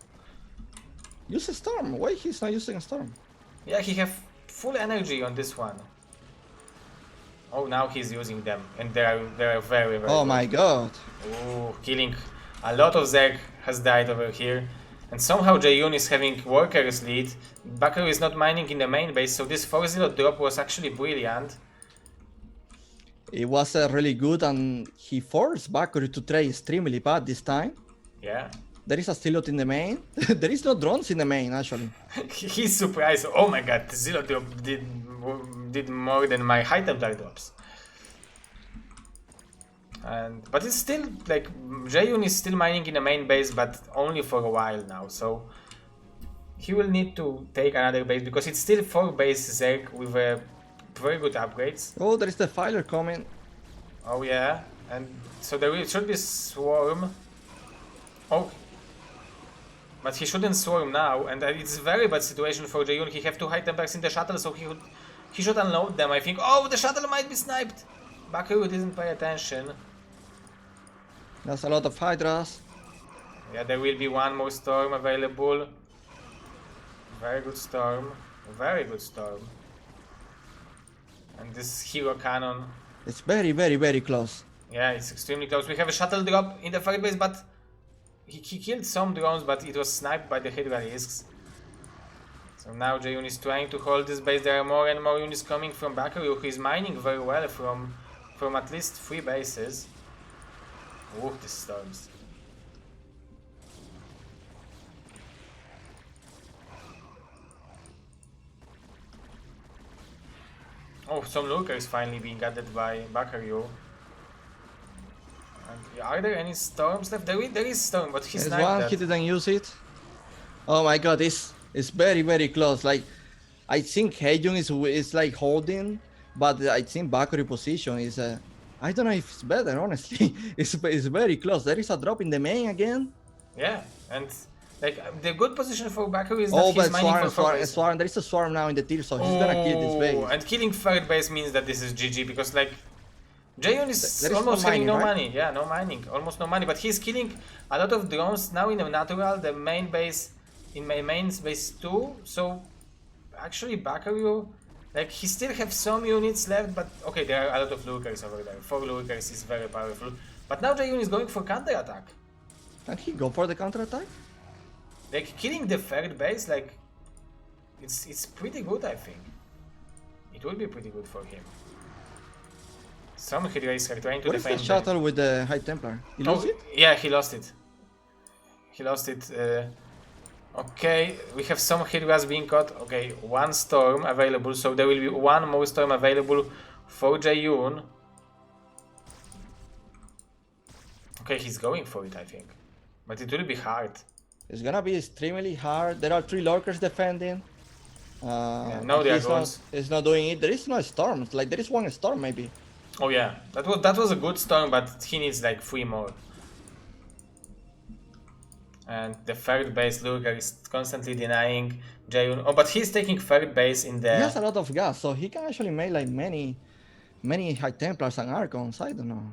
Use a storm. Why he's not using a storm? Yeah, he have full energy on this one. Oh, now he's using them, and they are very Oh good. my god! Oh, killing a lot of Zerg has died over here, and somehow Jaeyun is having workers lead. Bakuryu is not mining in the main base, so this 4-0 drop was actually brilliant. It was really good, and he forced Bakuryu to trade extremely bad this time. Yeah. There is a Zealot in the main. There is no drones in the main, actually. He's surprised. Oh my god, the Zero drop did more than my high Templar drops. But it's still like Jaeyun is still mining in the main base, but only for a while now. So he will need to take another base because it's still 4 base Zerg with very good upgrades. Oh, there is the Filer coming. Oh yeah, and so there should be Swarm. Oh. But he shouldn't swarm now, and it's a very bad situation for Jaeyun. He have 2 high templars in the shuttle, so he should unload them, I think. Oh, the shuttle might be sniped! Bakuryu didn't pay attention. That's a lot of Hydras. Yeah, there will be one more storm available. Very good storm. Very good storm. And this hero cannon. It's very, very, very close. Yeah, it's extremely close. We have a shuttle drop in the third base, but he killed some drones, but it was sniped by the Hydra risks. So now Jaeyun is trying to hold this base. There are more and more units coming from Bakuryu, who is mining very well from at least 3 bases. Ooh, the storms. Oh, some lurkers finally being added by Bakuryu. And are there any storms left? There is storm, but he's There's not. one, he didn't use it. Oh my god, it's very, very close. Like, I think Jaeyun is like holding, but I think Bakuryu position is I don't know if it's better, honestly. It's very close. There is a drop in the main again. Yeah, and like the good position for Bakuryu is that he's mining for Swarm. There is a Swarm now in the tier, so he's gonna kill this base. And killing third base means that this is GG, because like Jaeyun is almost no having mining, no right? money. Yeah, no mining, almost no money. But he's killing a lot of drones now in the natural, the main base, in my main base too. So actually Bakuryu, like he still have some units left, but okay, there are a lot of lurkers over there. 4 lurkers is very powerful. But now Jaeyun is going for counter attack. Can he go for the counter attack? Like killing the third base, like it's pretty good, I think. It will be pretty good for him. Some Hydras are trying to What is defend. the shuttle with the High Templar? He lost it? Yeah, he lost it. He lost it. Okay, we have some Hydras being caught. Okay, 1 storm available, so there will be 1 more storm available for Jaeyun. Okay, he's going for it, I think. But it will be hard. It's gonna be extremely hard. There are 3 lurkers defending. No, they are drones. It's not doing it. There is no storm. Like there is 1 storm maybe. Oh yeah, that was a good storm, but he needs like 3 more. And the third base lurker is constantly denying Jaeyun. Oh, but he's taking third base in the... He has a lot of gas, so he can actually make like many High Templars and Archons. I don't know.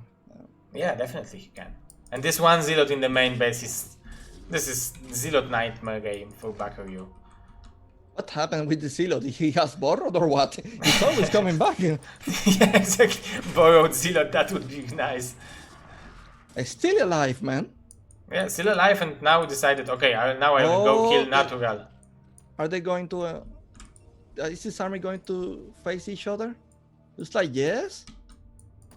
Yeah, definitely he can. And this 1 Zealot in the main base is... This is Zealot nightmare game for Bakuryu. What happened with the Zealot? He has borrowed or what? He's always coming back. Yeah, exactly. Borrowed Zealot, that would be nice. He's still alive, man. Yeah, still alive, and now decided, okay, now I will go kill Natural. Are they going to... is this army going to face each other? Looks like yes.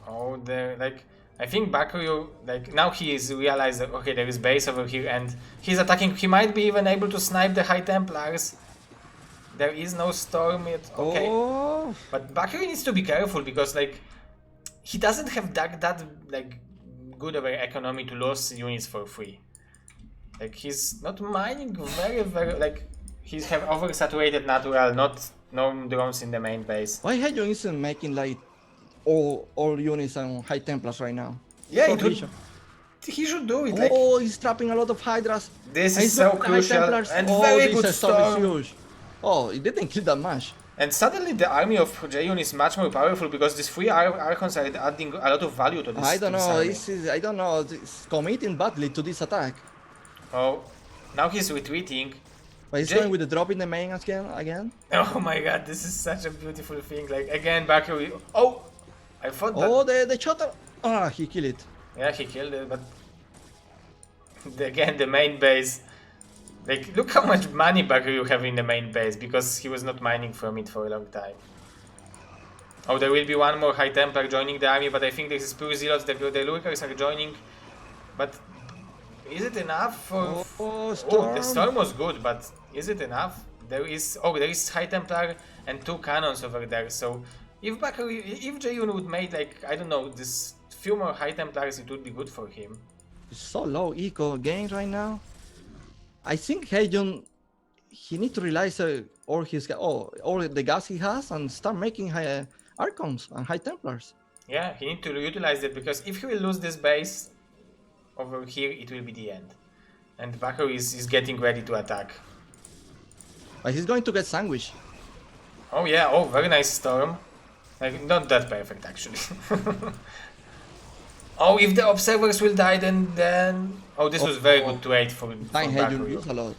Oh, they're like... I think Bakuryu, like, now he is realized that, okay, there is base over here, and he's attacking. He might be even able to snipe the High Templars. There is no storm yet. Okay. Oh. But Bakuryu needs to be careful, because, like, he doesn't have that like, good of an economy to lose units for free. Like, he's not mining very, like, he's have oversaturated natural, no drones in the main base. Why Jaeyun isn't making, like, all units on High Templars right now? Yeah, he should do it. Like, oh, he's trapping a lot of Hydras. This is so crucial, and very good storm. Huge. Oh, it didn't kill that much. And suddenly the army of Jaeyun is much more powerful, because these 3 Archons are adding a lot of value to this. I don't know, I don't know, it's committing badly to this attack. Oh, now he's retreating. But he's going with the drop in the main again. Oh my god, this is such a beautiful thing. Like, again, Bakuryu. Oh! I thought that... Oh, the shuttle! Ah, he killed it. Yeah, he killed it, but... Again, the main base... Like, look how much money Bakuryu have in the main base, because he was not mining from it for a long time. Oh, there will be 1 more High Templar joining the army, but I think this is pure Zealots. The lurkers are joining. But... Is it enough for... Oh, storm. Oh, the storm was good, but is it enough? There is High Templar and 2 cannons over there, so... If Jaeyun would make, like, I don't know, this few more High Templars, it would be good for him. It's so low eco gain right now. I think Jaeyun, he needs to realize all the gas he has and start making Archons and High Templars. Yeah, he needs to utilize it, because if he will lose this base over here, it will be the end. And Bakuryu is getting ready to attack. But he's going to get sandwiched. Oh yeah, oh, very nice storm. Like, not that perfect, actually. Oh, if the observers will die, then... Oh, this was very good trade for Jaeyun Bakuryu. use a lot.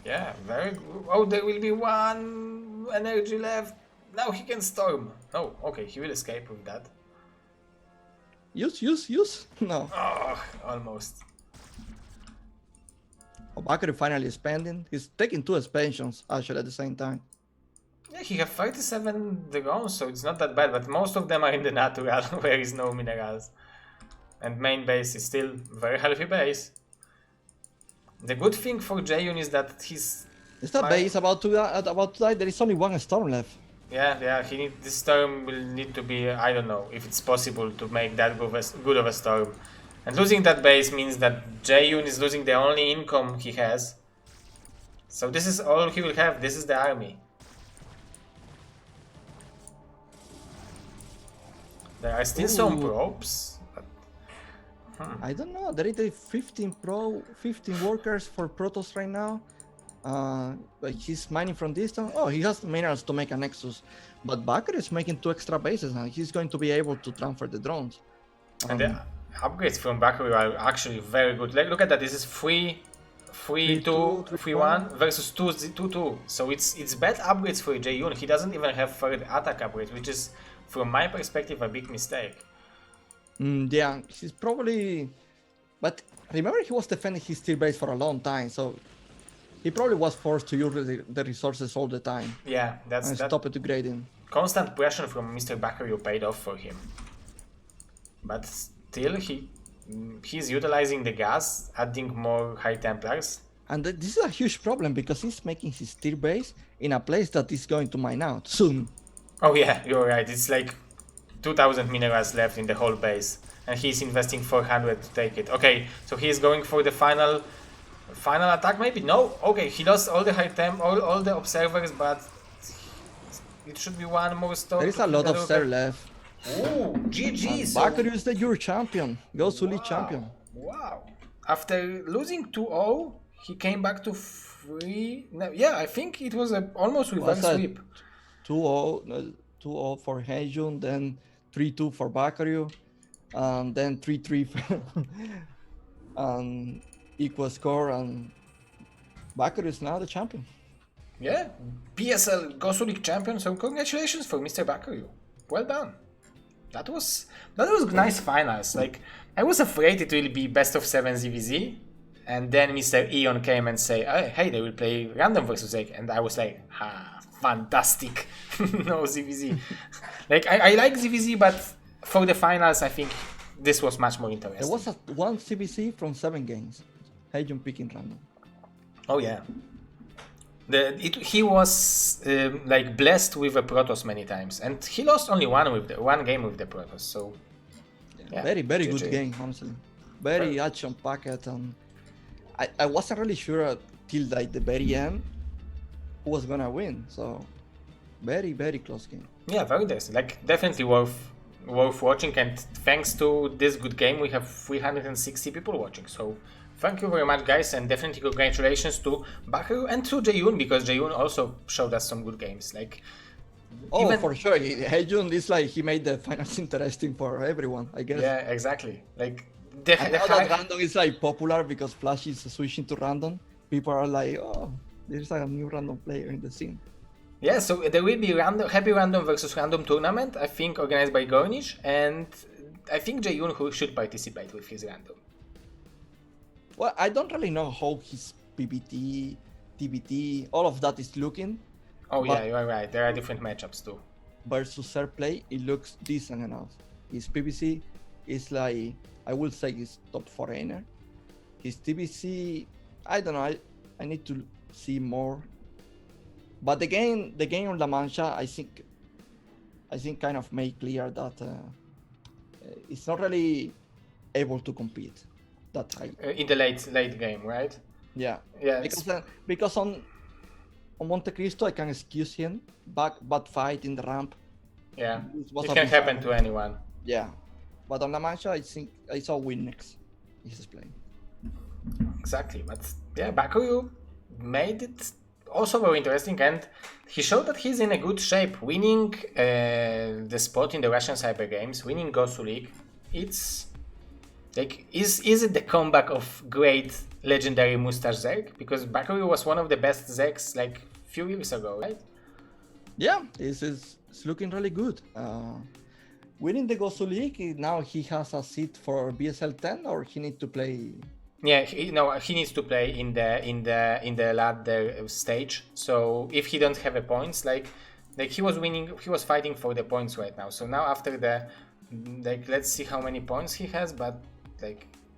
Yeah, very good. Oh, there will be one energy left. Now he can storm. Oh, okay, he will escape with that. Use. No. Oh, almost. Oh, Bakuryu finally expanding. He's taking 2 expansions actually at the same time. Yeah, he have 37 drones, so it's not that bad, but most of them are in the natural, where is no minerals. And main base is still very healthy base. The good thing for Jaeyun is that he's... Is that base about to die? There is only 1 storm left. Yeah, this storm will need to be, I don't know, if it's possible to make that good of a storm. And losing that base means that Jaeyun is losing the only income he has. So this is all he will have, this is the army. There are still some probes. But... I don't know, there is a 15 workers for Protoss right now. But he's mining from distance. Oh, he has minerals to make a Nexus. But Bakuryu is making 2 extra bases and he's going to be able to transfer the drones. And the upgrades from Bakuryu are actually very good. Look at that, this is 3-2, 3-1 versus 2-2. So it's bad upgrades for Jaeyun. He doesn't even have third attack upgrades, which is, from my perspective, a big mistake. Yeah, he's probably... But remember, he was defending his tier base for a long time, so he probably was forced to use the resources all the time. Yeah, that's and that. Stop degrading. Constant pressure from Mr. Bakuryu paid off for him. But still, he's utilizing the gas, adding more High Templars. And this is a huge problem because he's making his tier base in a place that is going to mine out soon. Oh yeah, you're right. It's like 2,000 minerals left in the whole base, and he's investing 400 to take it. Okay, so he's going for the final attack. Maybe no. Okay, he lost all the high temp, all the observers, but it should be one more stop. There is a lot of serve left. Ooh, GG. So Bakuryu is the Euro champion, Gosuleague champion. Wow. After losing 2-0, he came back to 3. No, yeah, I think it was almost reverse sweep. 2-0 for Jaeyun, then 3-2 for Bakuryu, then 3-3 equal score, and Bakuryu is now the champion. Yeah, BSL Gosuleague champion, so congratulations for Mr. Bakuryu. Well done. That was nice finals. Like, I was afraid it will be best of 7 ZVZ, and then Mr. Eon came and say, hey, they will play random versus egg, and I was like, fantastic. No ZVZ. Like, I like ZVZ, but for the finals, I think this was much more interesting. There was one CBC from 7 games. Jaeyun picking random. Oh yeah. He was like blessed with a Protoss many times, and he lost only one game with the Protoss. So yeah, very GG. good game, honestly. Very action packed, and I wasn't really sure till like the very end who was gonna win. So very close game. Yeah, very interesting. Like, definitely worth watching, and thanks to this good game, we have 360 people watching. So thank you very much, guys, and definitely congratulations to Bakuryu and to Jaeyun, because Jaeyun also showed us some good games. Like, for sure, Jaeyun is like, he made the finals interesting for everyone, I guess. Yeah, exactly. Like, that random is like popular because Flash is switching to random. People are like, oh, there's a new random player in the scene. Yeah, so there will be happy random versus random tournament, I think, organized by Gornish, and I think Jaeyun should participate with his random. Well, I don't really know how his PBT, TBT, all of that is looking. Oh yeah, you are right. There are different matchups too. Versus Serve play, it looks decent enough. His PBC is like, I will say he's top 4-ainer. His TBC, I don't know, I need to see more. But the game on La Mancha, I think kind of made clear that it's not really able to compete that high. In the late game, right? Yeah. Yeah. Because on Monte Cristo, I can excuse him. Bad fight in the ramp. Yeah. It can happen to anyone. Yeah. But on La Mancha, I think I saw win next. He's playing. exactly. But yeah, Bakuryu made it also very interesting, and he showed that he's in a good shape, winning the spot in the Russian Cyber Games, winning Gosuleague. It's like, is it the comeback of great legendary Mustache Zerg? Because Bakuryu was one of the best Zergs like a few years ago, right? Yeah, it's looking really good. Winning the Gosuleague, now he has a seat for BSL10, or he need to play. Yeah, he needs to play in the ladder stage. So if he don't have a points, like he was winning, he was fighting for the points right now. So now after the let's see how many points he has, but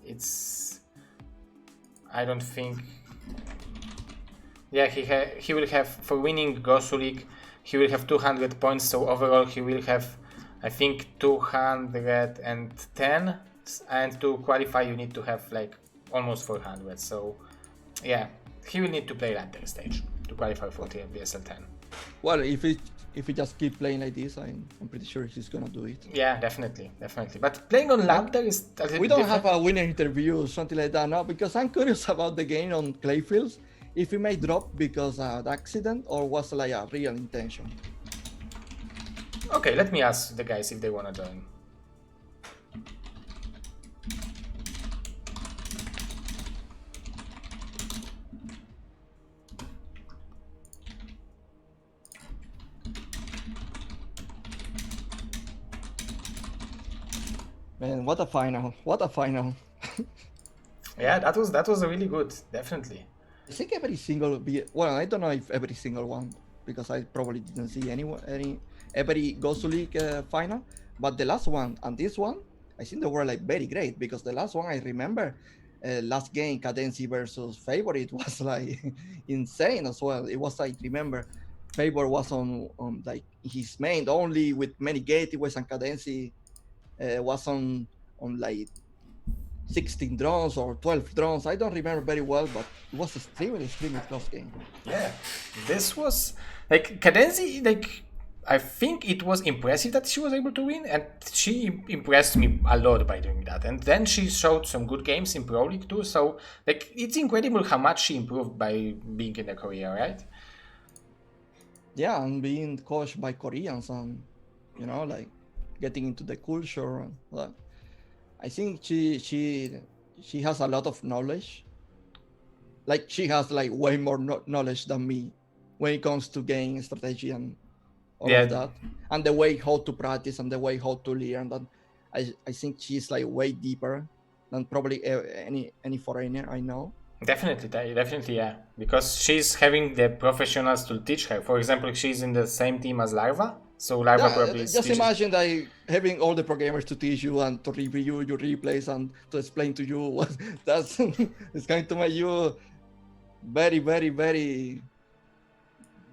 it's, I don't think. Yeah, he will have, for winning Gosuleague, he will have 200 points. So overall he will have, I think, 210, and to qualify you need to have like almost 400. So yeah, he will need to play ladder stage to qualify for the BSL10. Well, if he just keep playing like this, I'm pretty sure he's gonna do it. Yeah, definitely. But playing on ladder is a little we don't different. have a winner interview or something like that now, because I'm curious about the game on Clayfields. If he may drop because of accident or was like a real intention. Okay, let me ask the guys if they wanna join. Man, what a final! What a final! Yeah, that was really good, definitely. I think every single well, I don't know if every single one, because I probably didn't see every Gosuleague final, but the last one and this one, I think they were like very great, because the last one I remember, last game Cadency versus Favorite was like insane as well. It was, I remember, Favor was on like his main only with many gateways, and Cadency was on like 16 drones or 12 drones. I don't remember very well, but it was extremely close game. Yeah, this was like Cadency. Like, I think it was impressive that she was able to win, and she impressed me a lot by doing that. And then she showed some good games in Pro League too. So like, it's incredible how much she improved by being in the Korea, right? Yeah, and being coached by Koreans, and like getting into the culture, and I think she has a lot of knowledge. Like, she has like way more knowledge than me when it comes to game strategy and all of that, and the way how to practice and the way how to learn. And I think she's like way deeper than probably any foreigner I know. Definitely, yeah. Because she's having the professionals to teach her. For example, she's in the same team as Larva, so Larva probably just imagine like having all the programmers to teach you and to review your replays and to explain to you what that's it's going to make you very, very, very,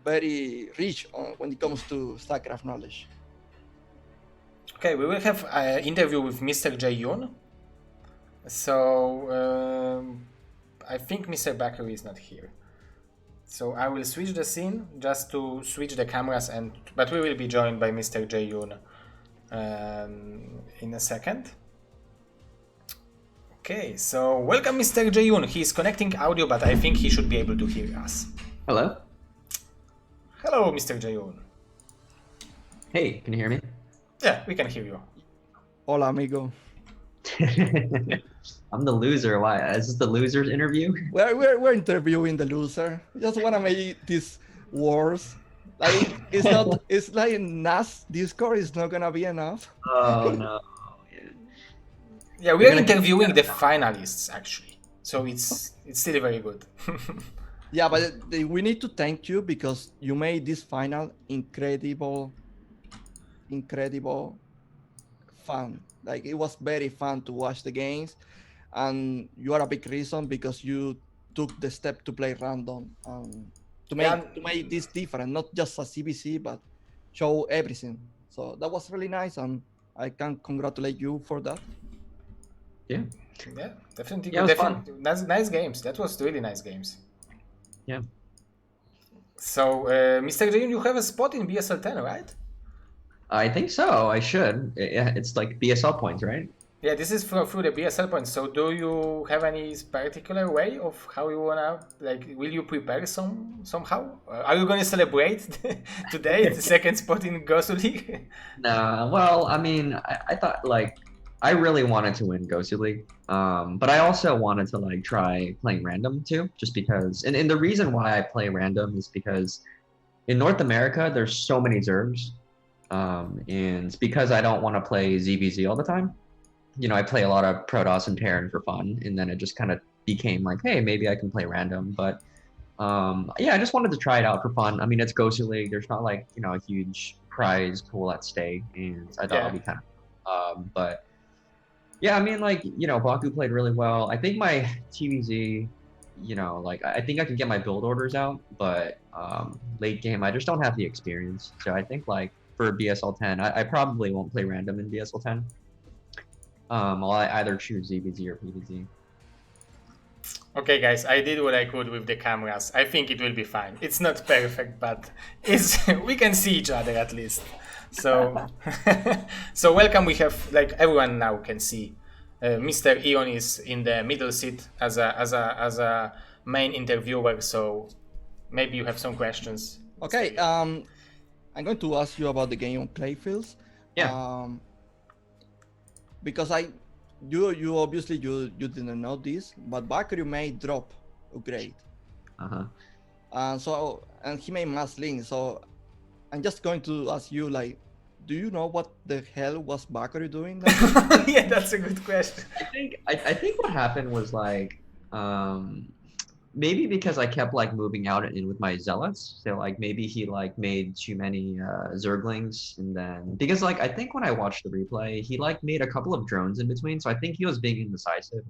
very rich when it comes to StarCraft knowledge. Okay, we will have an interview with Mr. Jaeyun. So I think Mr. Bakuryu is not here. So I will switch the scene just to switch the cameras, but we will be joined by Mr. Jaeyun in a second. Okay, so welcome Mr. Jaeyun. He is connecting audio, but I think he should be able to hear us. Hello? Hello, Mr. Jaeyun. Hey, can you hear me? Yeah, we can hear you. Hola, amigo. I'm the loser. Why? Is this the loser's interview? We're interviewing the loser. We just want to make this worse. Like, it's not. It's like NAS Discord is not gonna be enough. Oh no. Yeah, we are interviewing the finalists actually, so it's still very good. Yeah, but we need to thank you because you made this final incredible fun. Like, it was very fun to watch the games, and you are a big reason because you took the step to play random to make this different, not just a CBC but show everything. So that was really nice, and I can congratulate you for that. Yeah. Yeah, definitely. Yeah, it was fun. That's nice games. That was really nice games. Yeah. So, Mr. Jaeyun, you have a spot in BSL10, right? I think so. I should. It's like BSL points, right? Yeah, this is through the BSL points. So do you have any particular way of how you wanna, like, will you prepare somehow? Are you gonna celebrate today the second spot in Gosuleague? No, well, I mean, I thought like I really wanted to win Gosuleague, but I also wanted to like try playing random too, just because. And the reason why I play random is because in North America there's so many Zergs, and because I don't want to play ZVZ all the time. You know, I play a lot of Protoss and Terran for fun, and then it just kind of became like, hey, maybe I can play random. But yeah, I just wanted to try it out for fun. I mean, it's Gosuleague. There's not like, you know, a huge prize pool at stake, and I thought it'd be kind of but yeah, I mean, like, you know, Baku played really well. I think my TVZ, you know, like I think I can get my build orders out, but late game I just don't have the experience. So I think like for BSL 10, I probably won't play random in BSL 10. I'll either choose ZVZ or PVZ. Okay, guys, I did what I could with the cameras. I think it will be fine. It's not perfect, but it's we can see each other at least. So, so welcome. We have, like, everyone now can see. Mr. Eon is in the middle seat as a main interviewer. So maybe you have some questions. Okay, I'm going to ask you about the game on Clayfields. Yeah. Because you obviously you didn't know this, but Bakuryu made drop upgrade. And he made mass link. So I'm just going to ask you, like, do you know what the hell was Bakuryu doing there? Yeah, that's a good question. I think what happened was like maybe because I kept like moving out and in with my zealots, so like maybe he like made too many zerglings, and then because like I think when I watched the replay he like made a couple of drones in between, so I think he was being indecisive.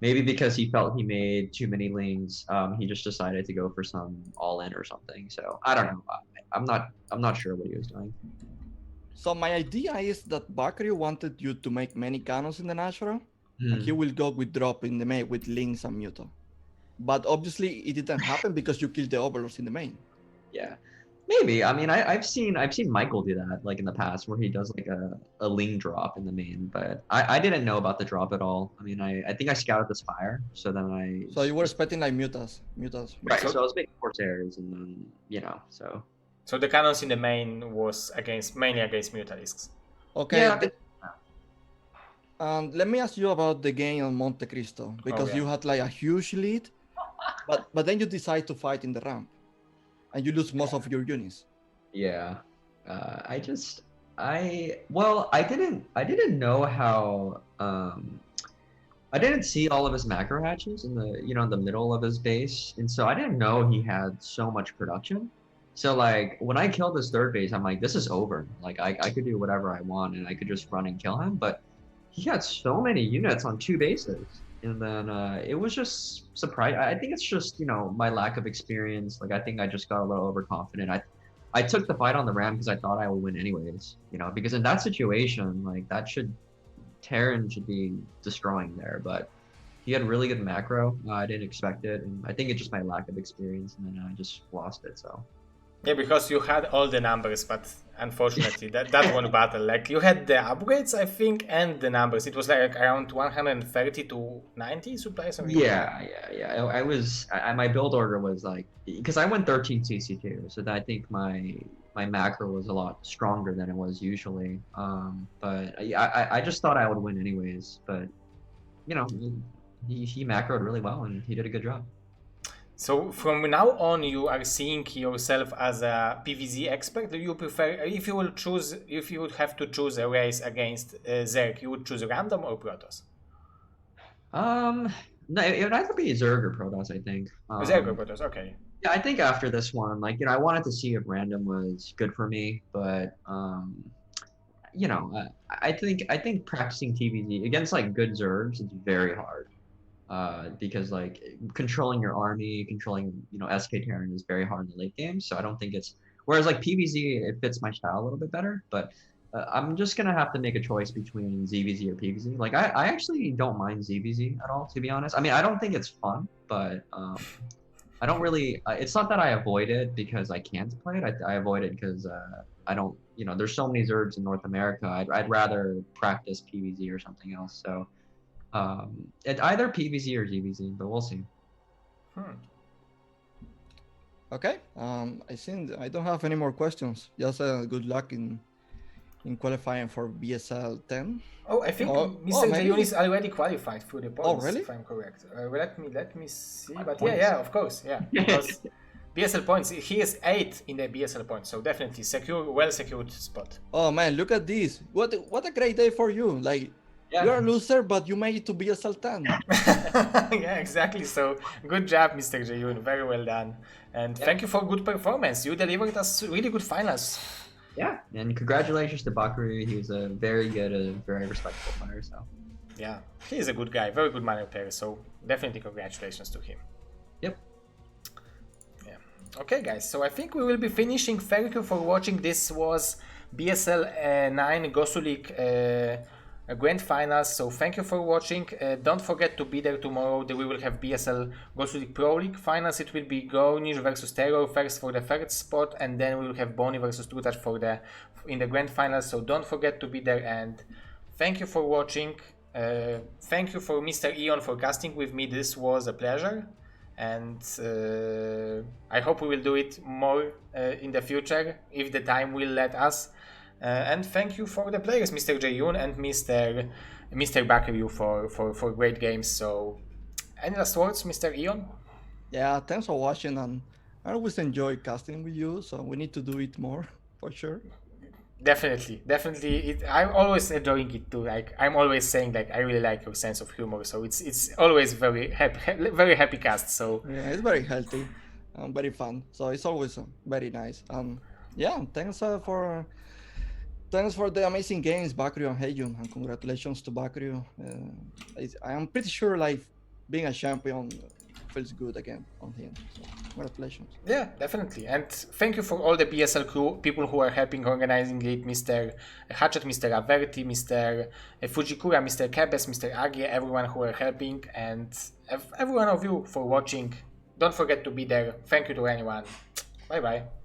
Maybe because he felt he made too many lings, he just decided to go for some all in or something. So I don't know. I'm not sure what he was doing. So my idea is that Bakuryu wanted you to make many cannons in the natural, and he will go with drop in the main with lings and muto. But obviously it didn't happen because you killed the overlords in the main. Yeah, maybe. I mean, I've seen Michael do that like in the past where he does like a ling drop in the main, but I didn't know about the drop at all. I mean, I think I scouted this fire, so then So you were expecting like mutas. Right. So I was making Corsairs, and then you know, so. So the cannons in the main was mainly against Mutalisks. Okay. Yeah. And let me ask you about the game on Monte Cristo, because you had like a huge lead, but then you decide to fight in the ramp, and you lose most of your units. Yeah, I didn't know how I didn't see all of his macro hatches in the middle of his base, and so I didn't know he had so much production. So like when I killed his third base, I'm like, this is over. Like I could do whatever I want and I could just run and kill him, but he had so many units on two bases. And then it was just surprising. I think it's just, my lack of experience. Like I think I just got a little overconfident. I took the fight on the ram because I thought I would win anyways, because in that situation, like Terran should be destroying there, but he had really good macro. I didn't expect it, and I think it's just my lack of experience, and then I just lost it. So. Yeah, because you had all the numbers, but unfortunately, that one battle, like you had the upgrades, I think, and the numbers. It was like around 130 to 90 supplies. Yeah. My build order was like, because I went 13 CC2, so I think my macro was a lot stronger than it was usually. But I just thought I would win anyways. But he macroed really well and he did a good job. So from now on, you are seeing yourself as a PvZ expert. Do you prefer, if you would have to choose a race against Zerg, you would choose random or Protoss? No, it would either be Zerg or Protoss, I think. Zerg or Protoss, okay. Yeah, I think after this one, I wanted to see if random was good for me, but I think practicing TvZ against good Zergs is very hard. Because controlling your army, controlling SK Terran is very hard in the late game. So I don't think it's, whereas PvZ it fits my style a little bit better. But I'm just gonna have to make a choice between ZVZ or PvZ. I actually don't mind ZVZ at all, to be honest. I mean, I don't think it's fun, but I don't really. It's not that I avoid it because I can't play it. I avoid it because I don't, there's so many Zergs in North America. I'd rather practice PvZ or something else. So it's either PvZ or GvZ, but we'll see. Okay. I think I don't have any more questions. Just good luck in qualifying for BSL 10. Oh, I think Mr. Jaeyun is already qualified through the points, really? if I'm correct. Let me see. But yeah, of course, yeah. Because BSL points, he is 8 in the BSL points, so definitely well secured spot. Oh man, look at this! What a great day for you! Like you're a loser, but you made it to BSL 10. Yeah, exactly. So good job, Mr. Jaeyun. Very well done, and thank you for good performance. You delivered us really good finals. Yeah, and congratulations to Bakuryu. He's a very good, very respectable player. So yeah, he is a good guy, very good minor player. So definitely congratulations to him. Yep. Yeah. Okay, guys. So I think we will be finishing. Thank you for watching. This was BSL9 Gosuleague Grand Finals. So thank you for watching. Don't forget to be there tomorrow. We will have BSL Gosuleague Pro League Finals. It will be Gornish versus Terror first for the third spot, and then we will have Bonnie versus Trutach in the Grand Finals. So don't forget to be there. And thank you for watching. Thank you for Mr. eOn for casting with me. This was a pleasure, and I hope we will do it more in the future if the time will let us. And thank you for the players, Mr. Jaeyun and Mr. Bakuryu for great games. So, any last words, Mr. eOn? Yeah, thanks for watching, and I always enjoy casting with you. So we need to do it more for sure. Definitely. I'm always enjoying it too. Like I'm always saying, like I really like your sense of humor. So it's always very happy cast. So yeah, it's very healthy, very fun. So it's always very nice. Yeah, thanks for the amazing games, Bakuryu and Jaeyun, and congratulations to Bakuryu. I am pretty sure like being a champion feels good again on him. So congratulations. Yeah, definitely. And thank you for all the BSL crew, people who are helping organizing it, Mr. Hatchet, Mr. Averti, Mr. Fujikura, Mr. Kebes, Mr. Agi, everyone who are helping, and every one of you for watching. Don't forget to be there. Thank you to anyone. Bye bye.